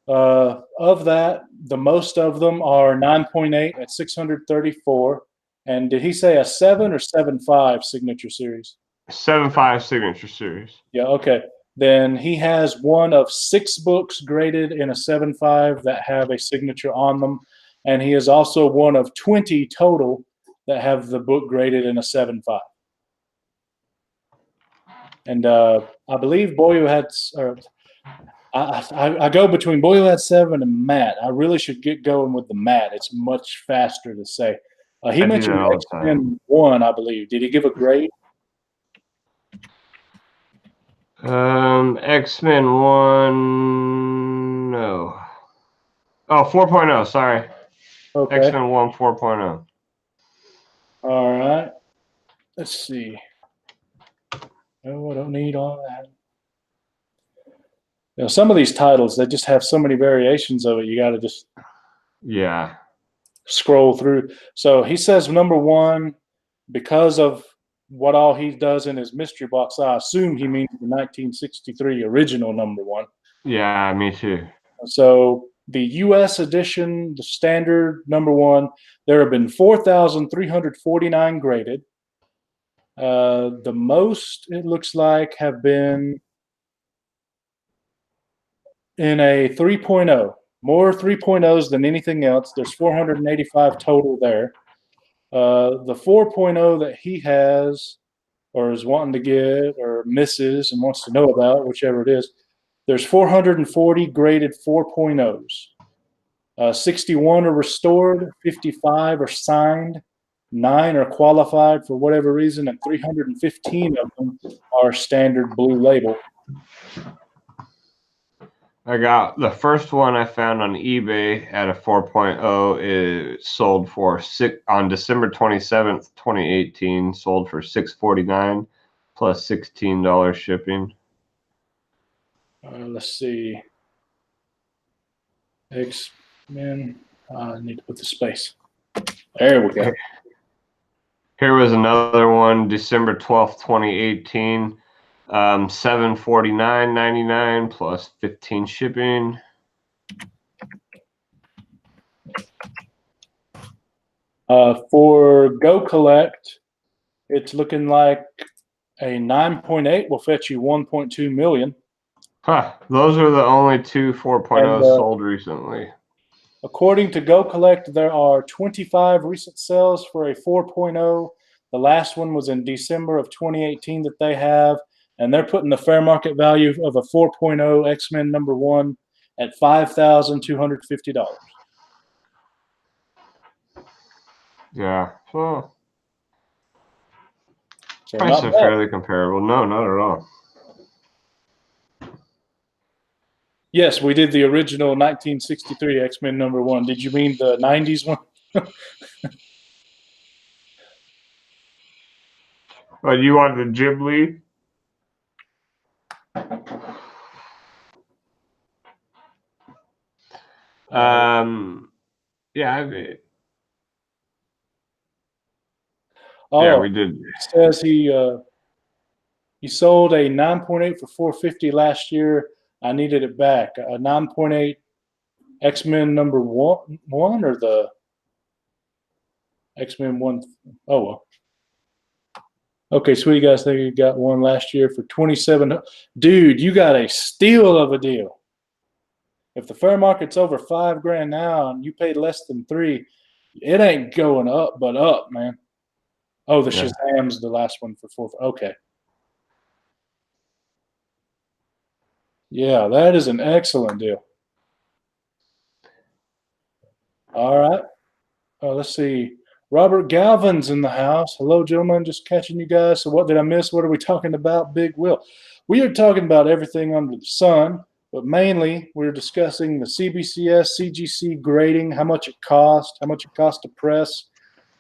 Of that, the most of them are 9.8 at 634. And did he say a 7 or 7.5 signature series? 7.5 signature series. Yeah, okay. Then he has one of 6 books graded in a 7.5 that have a signature on them. And he is also one of 20 total that have the book graded in a 7.5. And I believe Boyo had, or I go between Boyo had 7 and Matt. I really should get going with the Matt. It's much faster to say. He mentioned X-Men 1, I believe. Did he give a grade? X-Men 1, no. Oh, 4.0, sorry. Okay. X-Men 1, 4.0. All right. Let's see. Oh, I don't need all that. You know, some of these titles, they just have so many variations of it. You got to just scroll through. So he says number 1 because of what all he does in his mystery box. I assume he means the 1963 original number 1. Yeah, me too. So the U.S. edition, the standard number 1, there have been 4,349 graded. The most, it looks like, have been in a 3.0. More 3.0s than anything else. There's 485 total there. The 4.0 that he has or is wanting to get or misses and wants to know about, whichever it is, there's 440 graded 4.0s. 61 are restored, 55 are signed, 9 are qualified for whatever reason, and 315 of them are standard blue label. I got the first one I found on eBay at a 4.0. It sold for on December 27th, 2018. Sold for $649 plus $16 shipping. Let's see. X-Men. I need to put the space. There we go. Here was another one, December 12th, 2018. $749.99 plus 15 shipping. For Go Collect, it's looking like a 9.8 will fetch you 1.2 million. Huh. Those are the only 2 4.0s sold recently. According to Go Collect, there are 25 recent sales for a 4.0. The last one was in December of 2018 that they have, and they're putting the fair market value of a 4.0 X-Men number 1 at $5,250. Yeah. So prices are fairly comparable. No, not at all. Yes, we did the original 1963 X-Men number 1. Did you mean the 90s one? Oh, you want the Ghibli? Yeah, Oh, we did. it says he sold a 9.8 for 450 last year. I needed it back. A 9.8 X-Men number one or the X-Men one? Oh well. Okay, sweetie guys, think you got one last year for 27. Dude, you got a steal of a deal. If the fair market's over $5,000 now and you paid less than 3, it ain't going up but up, man. Oh, the Yeah. Shazam's the last one for 4. Okay. Yeah, that is an excellent deal. All right. Let's see. Robert Galvin's in the house. Hello, gentlemen. Just catching you guys. So what did I miss? What are we talking about, Big Will? We are talking about everything under the sun, but mainly we're discussing the CBCS, CGC grading, how much it cost to press,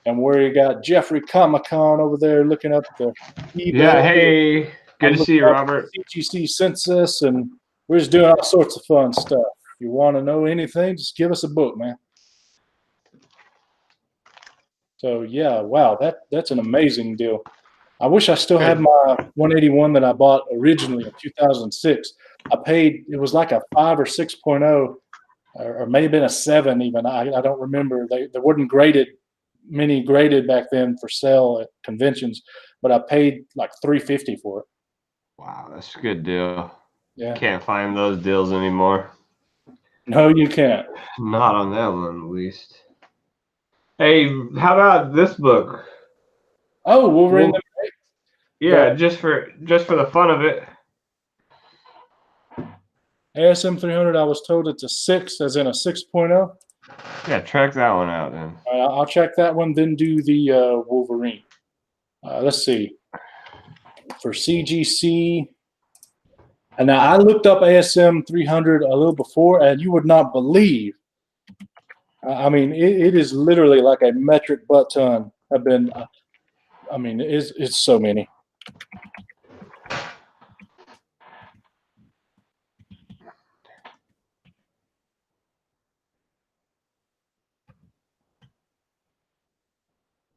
and where you got Jeffrey Comic-Con over there looking up the eBay. Yeah, hey, good to see you, Robert. CGC census, and we're just doing all sorts of fun stuff. If you want to know anything, just give us a book, man. So yeah, wow, that's an amazing deal. I wish I still had my 181 that I bought originally in 2006. I paid, it was like a 5 or 6.0, or may have been a 7 even. I don't remember. There wasn't many graded back then for sale at conventions, but I paid like $350 for it. Wow, that's a good deal. Yeah. Can't find those deals anymore. No, you can't. Not on that one, at least. Hey, how about this book? Oh, Wolverine. Yeah, just for the fun of it. ASM 300, I was told it's a 6, as in a 6.0. Yeah, check that one out then. I'll check that one, then do the Wolverine. Let's see. For CGC, and now I looked up ASM 300 a little before, and you would not believe. I mean, it is literally like a metric butt ton. I mean, it's so many.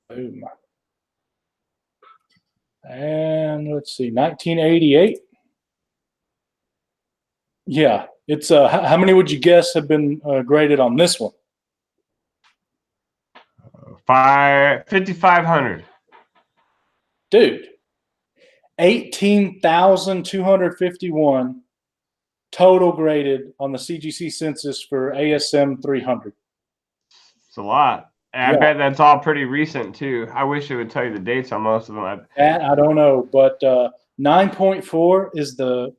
Boom. And let's see, 1988. Yeah, it's how many would you guess have been graded on this one? 5,500. Dude, 18,251 total graded on the CGC census for ASM 300. It's a lot. And Yeah. I bet that's all pretty recent too. I wish it would tell you the dates on most of them. That I don't know, but 9.4 is the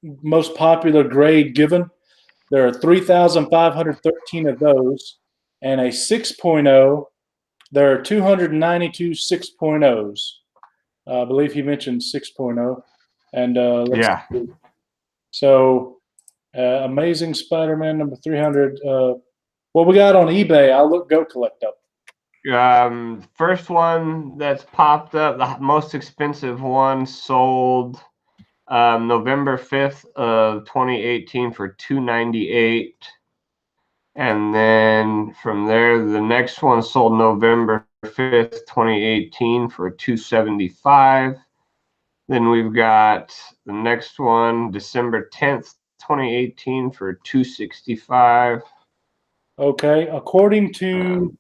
most popular grade given. There are 3,513 of those, and a 6.0. There are 292 6.0s. I believe he mentioned 6.0. And Yeah. see. So, Amazing Spider-Man number 300. What we got on eBay? I'll go collect up. First one that's popped up, the most expensive one, sold November 5th of 2018 for $298. And then from there, the next one sold November 5th, 2018 for $275. Then we've got the next one, December 10th, 2018 for $265. Okay, according to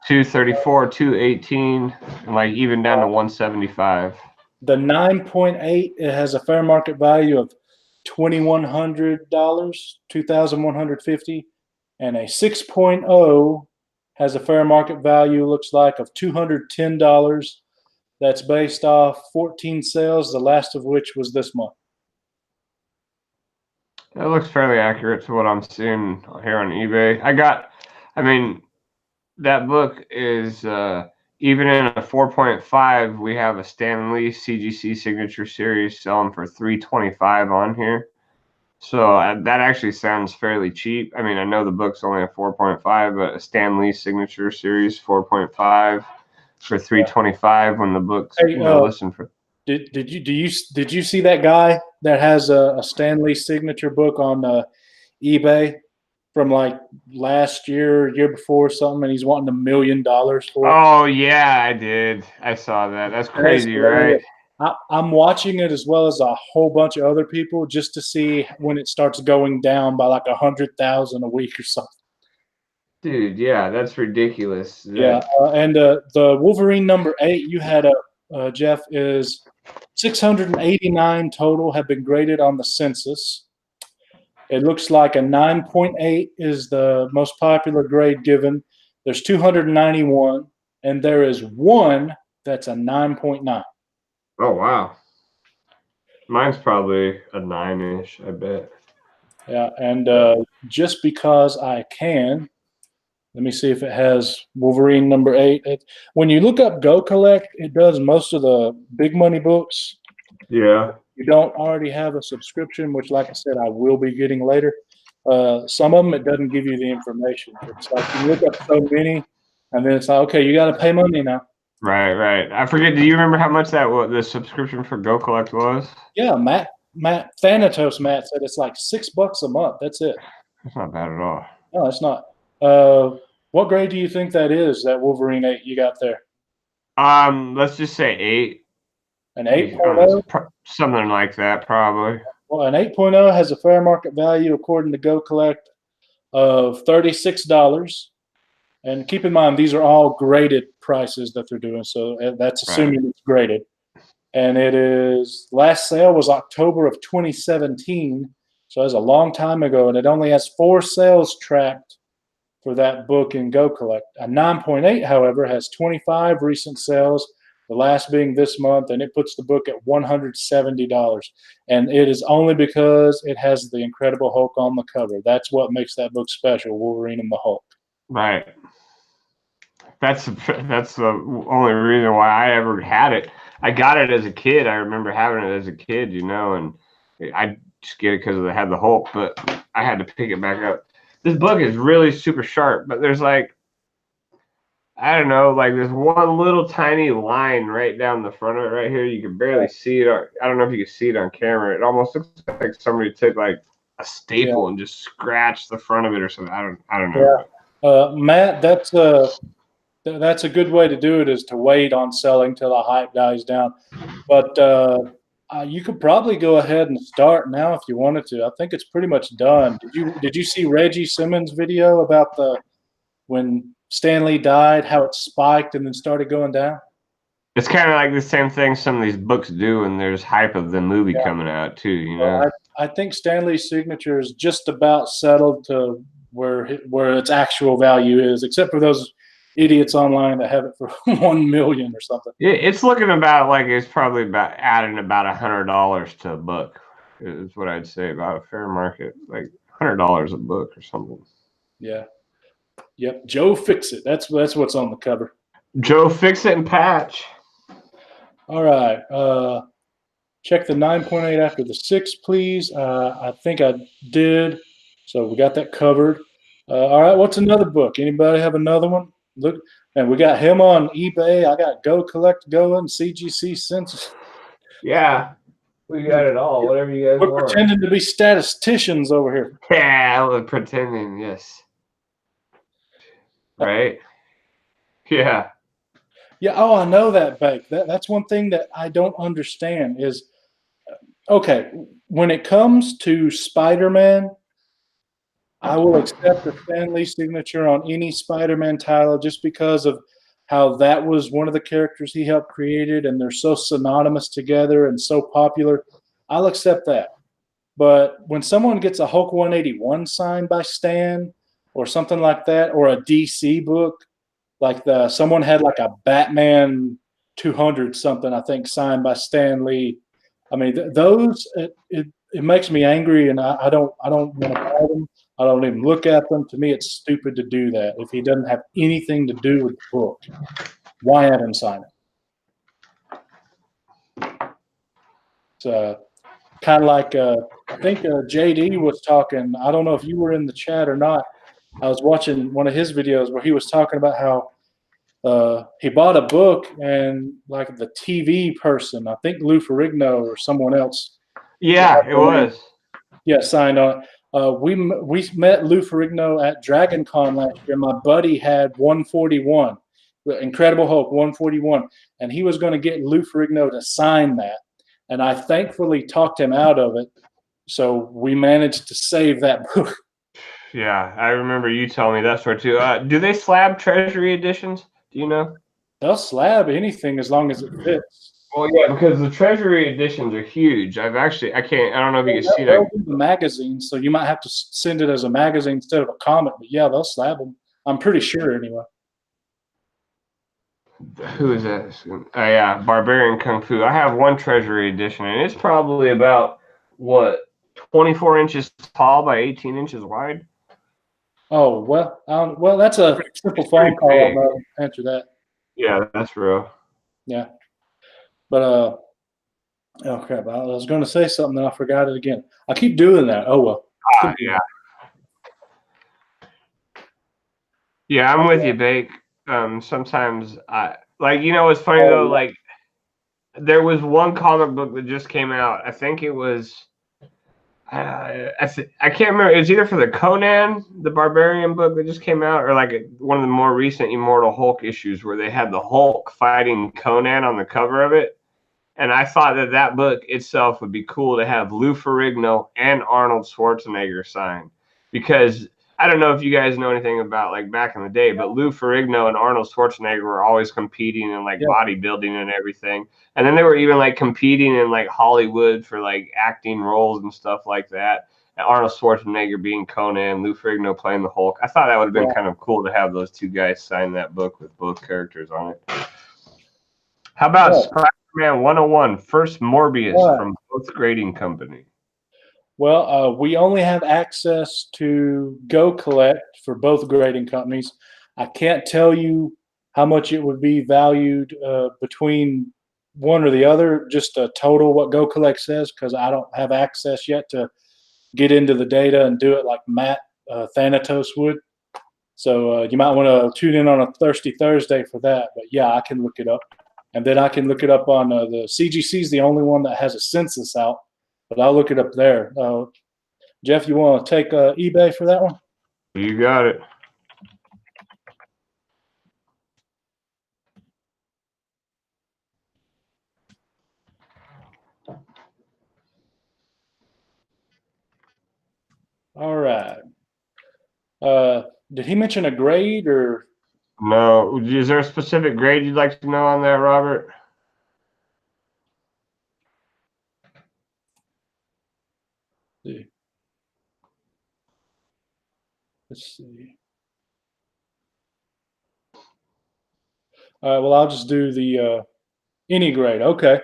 234, 218, and like even down to 175. the 9.8, it has a fair market value of $2,100, $2,150, and a 6.0 has a fair market value, looks like, of $210. That's based off 14 sales, the last of which was this month. That looks fairly accurate to what I'm seeing here on eBay. I mean, that book is even in a 4.5. We have a Stan Lee CGC Signature Series selling for $325 on here. So that actually sounds fairly cheap. I mean, I know the book's only a 4.5, but a Stan Lee Signature Series 4.5 for $325 when the book's listed for. Did you see that guy that has a Stan Lee signature book on eBay? from like last year, year before or something, and he's wanting $1 million for it. Oh yeah, I did. I saw that. That's crazy, right? I'm watching it as well as a whole bunch of other people just to see when it starts going down by like 100,000 a week or something. Dude, yeah, that's ridiculous. Yeah, and the Wolverine number 8 you had Jeff, is 689 total have been graded on the census. It looks like a 9.8 is the most popular grade given. There's 291, and there is one that's a 9.9. Oh wow. Mine's probably a 9-ish, I bet. Yeah, and just because I can, let me see if it has Wolverine number 8. When you look up Go Collect, it does most of the big money books. Yeah. You don't already have a subscription, which, like I said, I will be getting later. Some of them, it doesn't give you the information. It's like you look up so many, and then it's like, okay, you got to pay money now. Right, right. I forget. Do you remember how much the subscription for Go Collect was? Yeah, Thanatos Matt said it's like $6 a month. That's it. That's not bad at all. No, it's not. What grade do you think that is, that Wolverine 8 you got there? Let's just say 8. An 8.0? Something like that, probably. Well, an 8.0 has a fair market value, according to Go Collect, of $36. And keep in mind, these are all graded prices that they're doing, so that's assuming it's graded. And it is, last sale was October of 2017, so that's a long time ago, and it only has 4 sales tracked for that book in Go Collect. A 9.8, however, has 25 recent sales, the last being this month, and it puts the book at $170. And it is only because it has the Incredible Hulk on the cover. That's what makes that book special, Wolverine and the Hulk. Right. That's the only reason why I ever had it. I got it as a kid. I remember having it as a kid, and I just get it because it had the Hulk, but I had to pick it back up. This book is really super sharp, but there's like, I don't know, like there's one little tiny line right down the front of it right here. You can barely see it. I don't know if you can see it on camera. It almost looks like somebody took like a staple and just scratched the front of it or something. I don't know. Yeah. Matt, that's a good way to do it, is to wait on selling till the hype dies down. But you could probably go ahead and start now if you wanted to. I think it's pretty much done. Did you see Reggie Simmons' video about when Stan Lee died, how it spiked and then started going down? It's kind of like the same thing some of these books do, and there's hype of the movie coming out too. You know, well, I think Stan Lee's signature is just about settled to where its actual value is, except for those idiots online that have it for 1 million or something. Yeah, it's looking about like it's probably about adding about $100 to a book. Is what I'd say about a fair market, like $100 a book or something. Yeah. Yep. Joe Fixit. That's what's on the cover. Joe Fixit and Patch. All right. Check the 9.8 after the 6, please. I think I did. So we got that covered. All right. What's another book? Anybody have another one? Look, and we got him on eBay. I got Go Collect going, CGC Census. Yeah, we got it all. Whatever you guys want. We're pretending to be statisticians over here. Yeah, we're pretending. Yes. Right. Yeah. Yeah. Oh, I know that, Bake. That's one thing that I don't understand is, okay, when it comes to Spider-Man, I will accept a Stan Lee signature on any Spider-Man title just because of how that was one of the characters he helped create, and they're so synonymous together and so popular. I'll accept that. But when someone gets a Hulk 181 signed by Stan or something like that, or a DC book, like someone had like a Batman 200 something, I think, signed by Stan Lee. I mean, those it makes me angry, and I don't want to buy them. I don't even look at them. To me, it's stupid to do that. If he doesn't have anything to do with the book, why have him sign it? It's kind of like I think JD was talking. I don't know if you were in the chat or not. I was watching one of his videos where he was talking about how he bought a book, and like the TV person, I think Lou Ferrigno or someone else. Yeah, it was. Yeah, signed on. We met Lou Ferrigno at Dragon Con last year. My buddy had 141, the Incredible Hulk 141, and he was going to get Lou Ferrigno to sign that. And I thankfully talked him out of it. So we managed to save that book. Yeah, I remember you telling me that story too. Do they slab Treasury editions? Do you know? They'll slab anything as long as it fits. Well, yeah, because the Treasury editions are huge. I don't know if you can see They'll that. do the magazine, so you might have to send it as a magazine instead of a comic. But yeah, they'll slab them. I'm pretty sure anyway. Who is that? Oh, yeah, Barbarian Kung Fu. I have one Treasury edition, and it's probably about, 24 inches tall by 18 inches wide? Oh, well, that's a simple phone call. I'll answer that. Yeah, that's real. Yeah. But, oh crap, I was going to say something and I forgot it again. I keep doing that. Oh, well. Yeah. Yeah, I'm with you, Bake. Sometimes it's funny though, like there was one comic book that just came out. I think it was I can't remember. It was either for the Conan, the Barbarian book that just came out, or like one of the more recent Immortal Hulk issues where they had the Hulk fighting Conan on the cover of it. And I thought that book itself would be cool to have Lou Ferrigno and Arnold Schwarzenegger sign, because I don't know if you guys know anything about like back in the day, but Lou Ferrigno and Arnold Schwarzenegger were always competing in like bodybuilding and everything. And then they were even like competing in like Hollywood for like acting roles and stuff like that. And Arnold Schwarzenegger being Conan, Lou Ferrigno playing the Hulk. I thought that would have been kind of cool to have those two guys sign that book with both characters on it. How about Spider-Man 101, first Morbius from both grading company? Well, we only have access to Go Collect for both grading companies. I can't tell you how much it would be valued between one or the other, just a total what Go Collect says, because I don't have access yet to get into the data and do it like Matt Thanatos would. So you might want to tune in on a Thirsty Thursday for that. But yeah, I can look it up. And then I can look it up on the CGC is the only one that has a census out, but I'll look it up there. Jeff, you want to take eBay for that one? You got it. All right. Did he mention a grade or? No. Is there a specific grade you'd like to know on that, Robert? Let's see. All right. Well, I'll just do the any grade. Okay.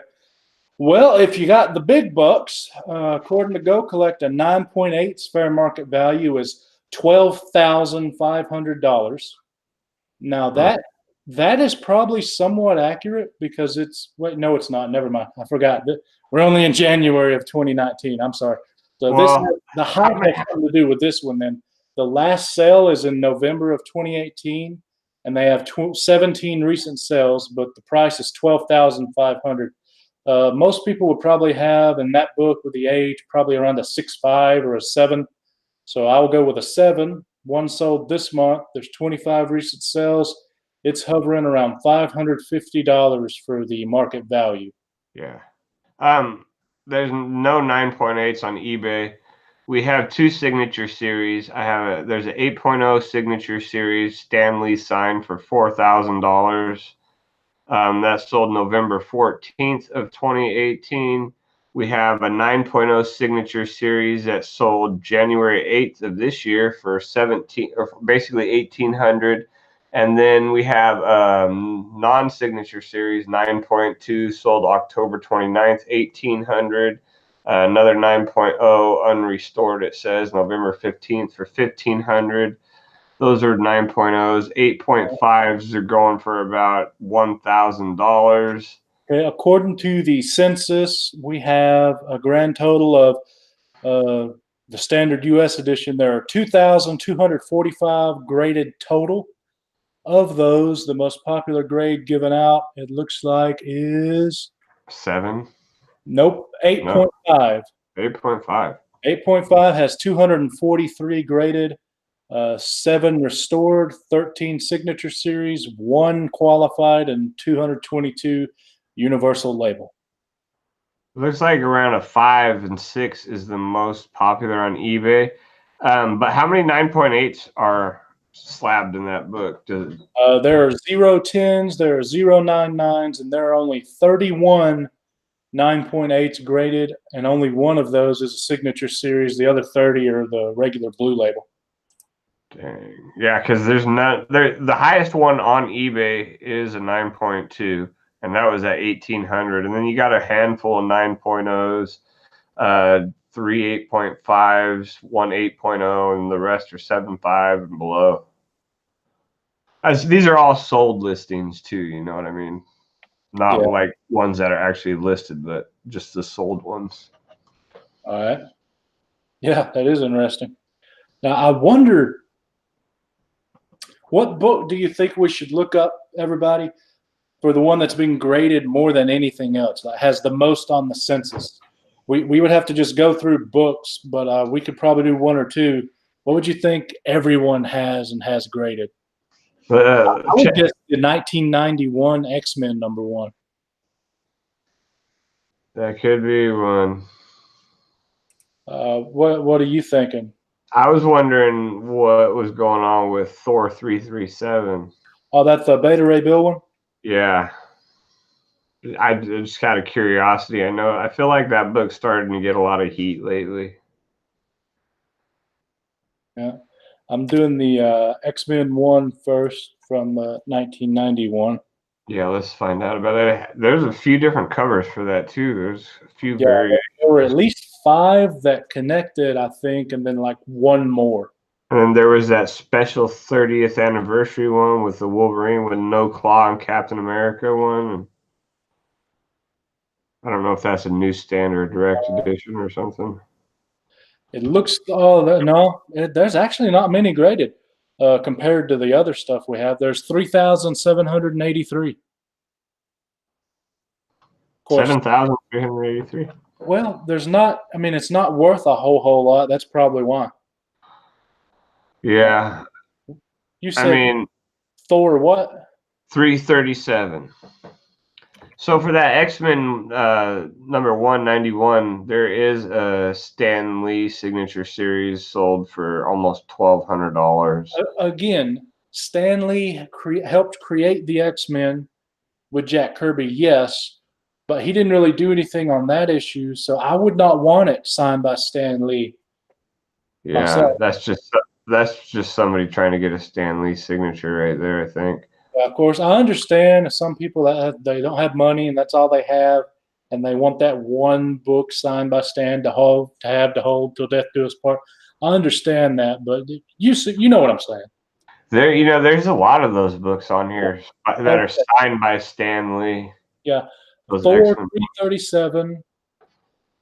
Well, if you got the big bucks, according to Go Collect, a 9.8 fair market value is $12,500. Now that is probably somewhat accurate because it's no, it's not. Never mind. I forgot. We're only in January of 2019. I'm sorry. So the hype has something to do with this one. Then the last sale is in November of 2018, and they have 17 recent sales, but the price is $12,500. Most people would probably have in that book with the age probably around a 6.5 or a 7. So I will go with a 7. One sold this month. There's 25 recent sales. It's hovering around $550 for the market value. Yeah. There's no 9.8s on eBay. We have 2 signature series. There's an 8.0 signature series, Stanley signed for $4,000. That sold November 14th of 2018. We have a 9.0 signature series that sold January 8th of this year for basically $1,800. And then we have non-signature series 9.2 sold October 29th, $1,800. Another 9.0 unrestored, it says November 15th for $1,500. Those are 9.0s. 8.5s are going for about $1,000. Okay, according to the census, we have a grand total of the standard U.S. edition. There are 2,245 graded total. Of those, the most popular grade given out, it looks like, is 7. nope, 8.5. 8.5. 8.5 has 243 graded, 7 restored, 13 signature series, 1 qualified, and 222 universal label. Looks like around a 5 and 6 is the most popular on eBay. But how many 9.8s are slabbed in that book? There are 0.10s, there are 0.99s, and there are only 31 9.8s graded, and only one of those is a signature series. The other 30 are the regular blue label. Dang. Yeah, because there's not there. The highest one on eBay is a 9.2, and that was at 1,800. And then you got a handful of 9.0s, 3 8.5s, 1 8.0, and the rest are 7.5 and below. These are all sold listings too. You know what I mean? Not like ones that are actually listed, but just the sold ones. All right. Yeah, that is interesting. Now, I wonder, what book do you think we should look up, everybody, for the one that's been graded more than anything else, that has the most on the census? We would have to just go through books, but we could probably do 1 or 2. What would you think everyone has and has graded? I would guess the 1991 X-Men #1. That could be one. What are you thinking? I was wondering what was going on with Thor 337. Oh, that's the Beta Ray Bill one? Yeah. I just out of curiosity. I feel like that book's starting to get a lot of heat lately. Yeah. I'm doing the X-Men 1 first from 1991. Yeah, let's find out about it. There's a few different covers for that too. There's a few variations. There were at least 5 that connected, I think, and then like 1 more. And then there was that special 30th anniversary one with the Wolverine with no claw and Captain America one. And I don't know if that's a newsstand or a direct edition or something. It looks no, there's actually not many graded compared to the other stuff we have. There's 3,783. 7,383. Well, there's not. I mean, it's not worth a whole lot. That's probably why. Yeah. You said, I mean, Thor what? 337. So for that X-Men #191, there is a Stan Lee signature series sold for almost $1,200. Again, Stan Lee helped create the X-Men with Jack Kirby, yes, but he didn't really do anything on that issue, so I would not want it signed by Stan Lee. Yeah, myself. that's just somebody trying to get a Stan Lee signature right there, I think. Of course, I understand some people that they don't have money and that's all they have, and they want that one book signed by Stan to hold till death do us part. I understand that, but you know what I'm saying. There's a lot of those books on here that are signed by Stan Lee. Yeah, Those Thor excellent 337.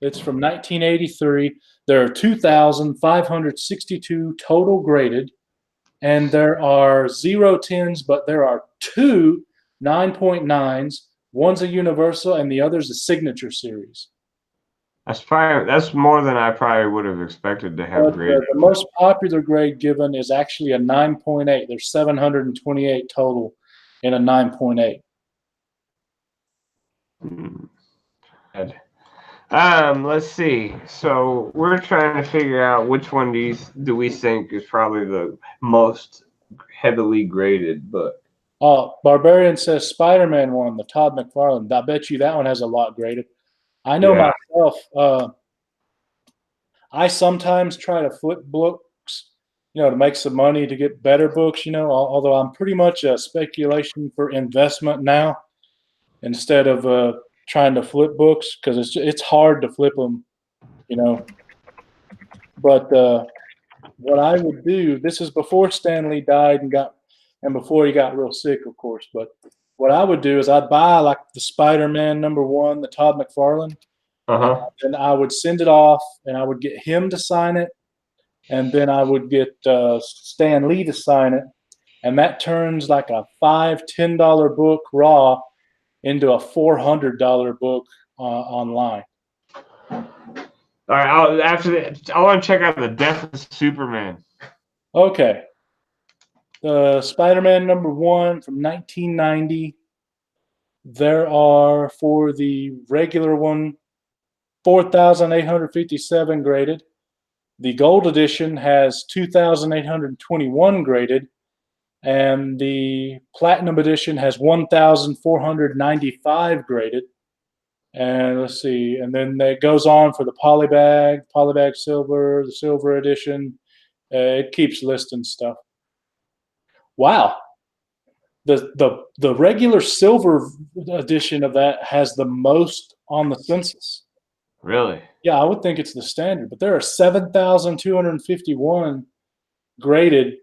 It's from 1983. There are 2,562 total graded, and there are 0.10s, but there are 2 9.9s. One's a universal, and the other's a signature series. That's more than I probably would have expected to have graded. The most popular grade given is actually a 9.8. There's 728 total in a 9.8. Let's see. So we're trying to figure out which one do we think is probably the most heavily graded book. Barbarian says Spider-Man 1, the Todd McFarlane. I bet you that one has a lot graded. I know myself. I sometimes try to flip books, to make some money to get better books, although I'm pretty much a speculation for investment now instead of trying to flip books, because it's hard to flip them, But what I would do, this is before Stan Lee died and before he got real sick, of course. But what I would do is I'd buy like the Spider-Man #1, the Todd McFarlane, and I would send it off, and I would get him to sign it, and then I would get Stan Lee to sign it, and that turns like a $5-10 book raw into a $400 book online. All right, I want to check out the Death of Superman. Okay. Spider-Man #1 from 1990. There are, for the regular one, 4,857 graded. The gold edition has 2,821 graded, and the platinum edition has 1,495 graded. And let's see, and then it goes on for the polybag silver, the silver edition. It keeps listing stuff. Wow, the regular silver edition of that has the most on the census. Really? Yeah, I would think it's the standard, but there are 7,251 graded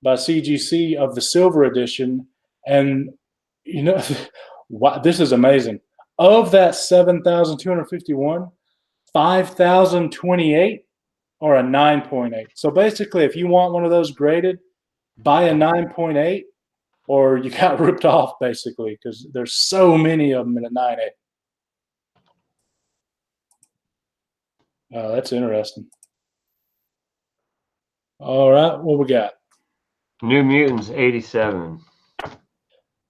by CGC of the silver edition, and you know, wow, this is amazing. Of that 7,251, 5,028 are a 9.8. So basically, if you want one of those graded, buy a 9.8, or you got ripped off basically, because there's so many of them in a 9.8. That's interesting. All right, what we got? New Mutants 87.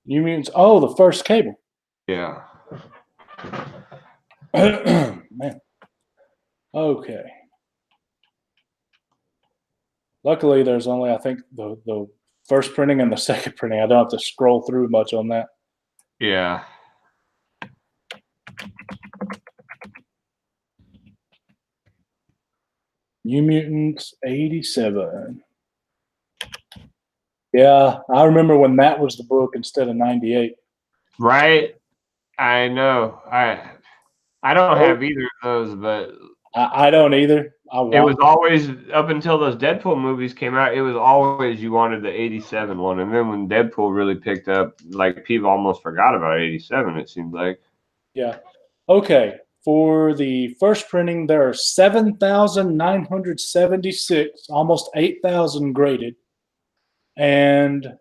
New Mutants. Oh, the first Cable. Yeah. Man. Okay. Luckily, there's only, I think, the first printing and the second printing. I don't have to scroll through much on that. Yeah. New Mutants 87. Yeah, I remember when that was the book instead of 98. Right? I know. I don't have either of those, but I don't either. it was always, up until those Deadpool movies came out, it was always you wanted the 87 one. And then when Deadpool really picked up, like, people almost forgot about 87, it seemed like. Yeah. Okay. For the first printing, there are 7,976, almost 8,000 graded. And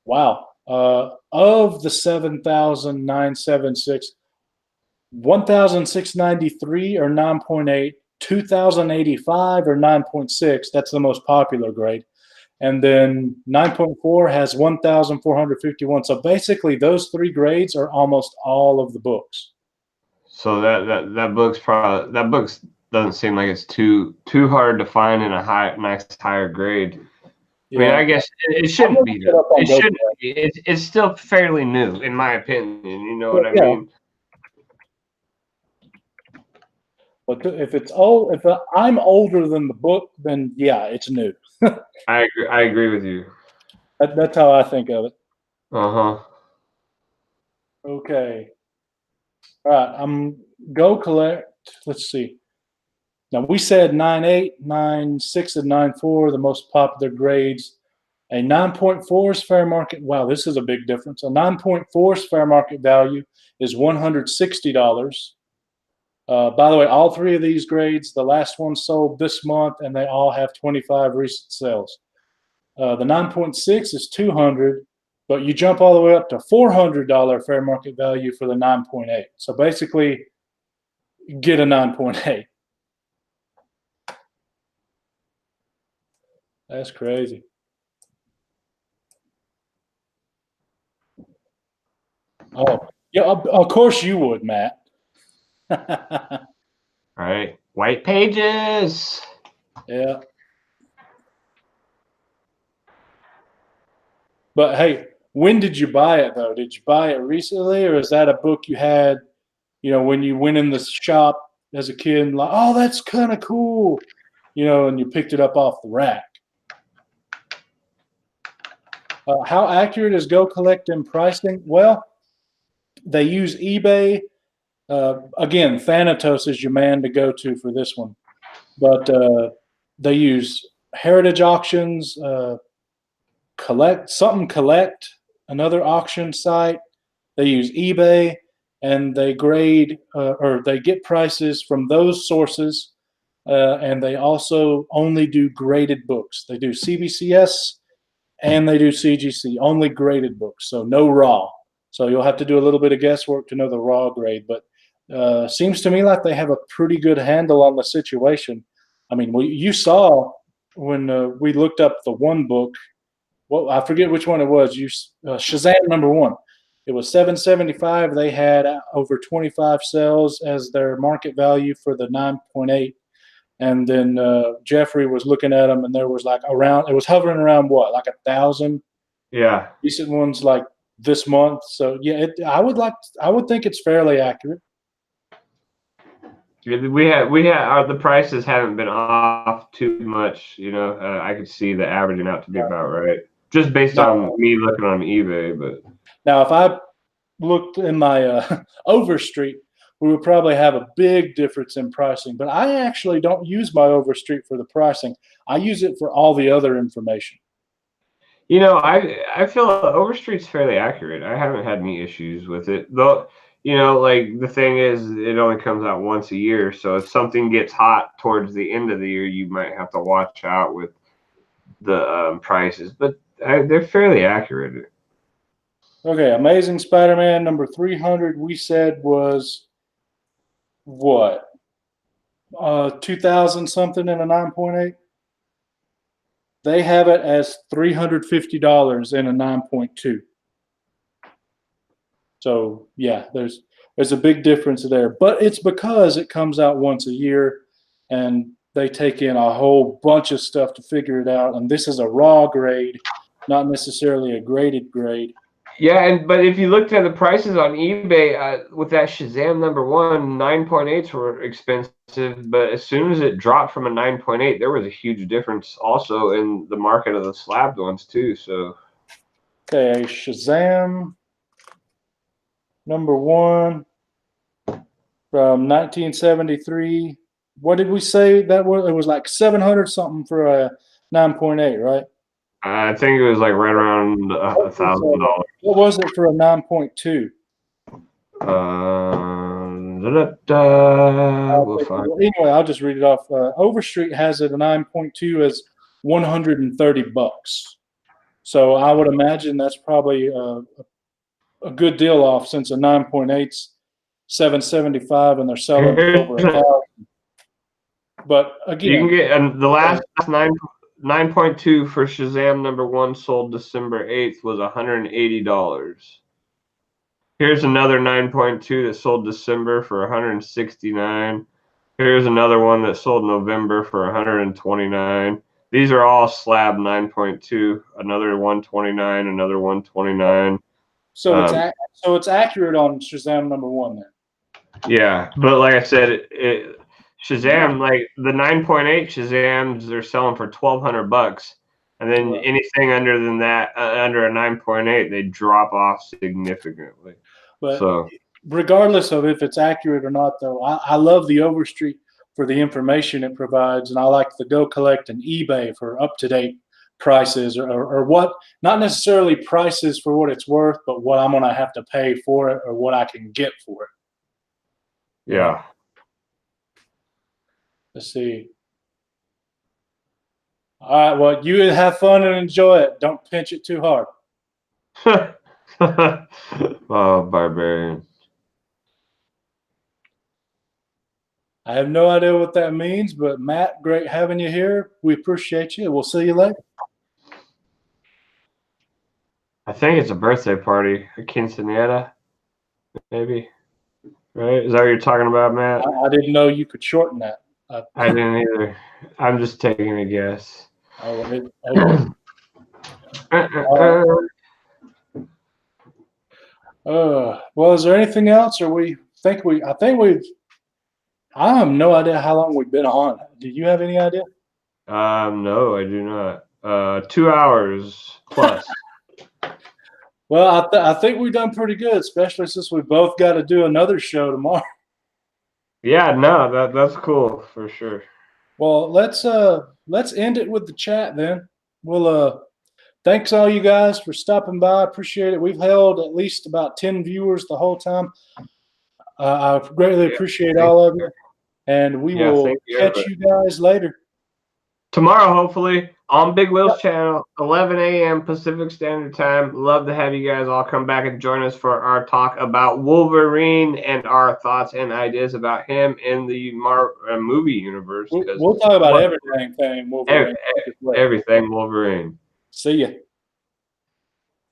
wow, of the 7,976, 1,693 or 9.8, 2,085 or 9.6. That's the most popular grade. And then 9.4 has 1,451. So basically, those three grades are almost all of the books. So that book's probably, that book's doesn't seem like it's too hard to find in a nice higher grade. Yeah. I mean, I guess it shouldn't be. It shouldn't be. It's still fairly new, in my opinion. You know what I mean? But if it's old, if I'm older than the book, then yeah, it's new. I agree with you. That's how I think of it. Uh-huh. Okay. All right. I'm go collect. Let's see. Now we said 9.8, 9.6, and 9.4, the most popular grades. A 9.4 is fair market. Wow, this is a big difference. A 9.4's fair market value is $160. By the way, all three of these grades, the last one sold this month, and they all have 25 recent sales. The 9.6 is $200, but you jump all the way up to $400 fair market value for the 9.8. So basically, get a 9.8. That's crazy. Oh, yeah, of course you would, Matt. All right. White pages. Yeah. But hey, when did you buy it though? Did you buy it recently, or is that a book you had, when you went in the shop as a kid and like, oh, that's kind of cool, and you picked it up off the rack? How accurate is Go Collect in pricing? Well, they use eBay. Again, Thanatos is your man to go to for this one. But they use Heritage Auctions, Collect, another auction site. They use eBay, and they grade or they get prices from those sources. And they also only do graded books. They do CBCS and they do CGC, only graded books, so no raw. So you'll have to do a little bit of guesswork to know the raw grade. But Seems to me like they have a pretty good handle on the situation. I mean, you saw when we looked up the one book. Well, I forget which one it was. Shazam #1. It was $7.75. They had over 25 sales as their market value for the 9.8. And then Jeffrey was looking at them, and there was like around. It was hovering around what, like 1,000 Yeah. decent ones like this month. So yeah, I would think it's fairly accurate. The prices haven't been off too much. I could see the averaging out to be about right, just based on me looking on eBay. But now, if I looked in my Overstreet, we would probably have a big difference in pricing. But I actually don't use my Overstreet for the pricing. I use it for all the other information. I feel Overstreet's fairly accurate. I haven't had any issues with it, though. Like the thing is, it only comes out once a year. So if something gets hot towards the end of the year, you might have to watch out with the prices. But they're fairly accurate. Okay, Amazing Spider-Man number 300, we said was what? 2,000 something in a 9.8? They have it as $350 in a 9.2. So yeah, there's a big difference there. But it's because it comes out once a year and they take in a whole bunch of stuff to figure it out. And this is a raw grade, not necessarily a graded grade. Yeah, but if you looked at the prices on eBay with that Shazam #1, 9.8s were expensive, but as soon as it dropped from a 9.8, there was a huge difference also in the market of the slabbed ones too. So, okay, Shazam #1 from 1973. What did we say that was? It was like 700 something for a 9.8, right? I think it was like right around $1,000. What was it for a 9.2? We'll find. Anyway, I'll just read it off. Overstreet has it a 9.2 as $130. So I would imagine that's probably a good deal off, since a 9.8's $7.75 and they're selling over 1,000. But again, you can get the last 9.2 for Shazam #1 sold December 8th was $180. Here's another 9.2 that sold December for $169. Here's another one that sold November for $129. These are all slab 9.2. Another 129, another 129. So it's accurate on Shazam #1 then. Yeah, but like I said, Shazam, like the 9.8 Shazams, they're selling for $1,200, and then anything under than that, under a 9.8, they drop off significantly. But regardless of if it's accurate or not, though, I love the Overstreet for the information it provides, and I like the Go Collect and eBay for up-to-date prices, or what, not necessarily prices for what it's worth, but what I'm going to have to pay for it or what I can get for it. Yeah. Let's see. All right, well, you have fun and enjoy it. Don't pinch it too hard. Oh, barbarian. I have no idea what that means, but Matt, great having you here. We appreciate you. We'll see you later. I think it's a birthday party, a quinceañera, maybe. Right? Is that what you're talking about, Matt? I didn't know you could shorten that. I didn't either. I'm just taking a guess. Okay. Well, is there anything else, or I have no idea how long we've been on. Do you have any idea? No, I do not. 2 hours plus. Well, I think we've done pretty good, especially since we both got to do another show tomorrow. Yeah, no, that's cool for sure. Well, let's end it with the chat then. We'll thanks all you guys for stopping by. Appreciate it. We've held at least about 10 viewers the whole time. I greatly appreciate all of you, and we will catch you guys later. Tomorrow, hopefully. on Big Will's channel, 11 a.m. Pacific Standard Time. Love to have you guys all come back and join us for our talk about Wolverine and our thoughts and ideas about him in the movie universe. We'll talk about everything Wolverine. Everything Wolverine. See ya.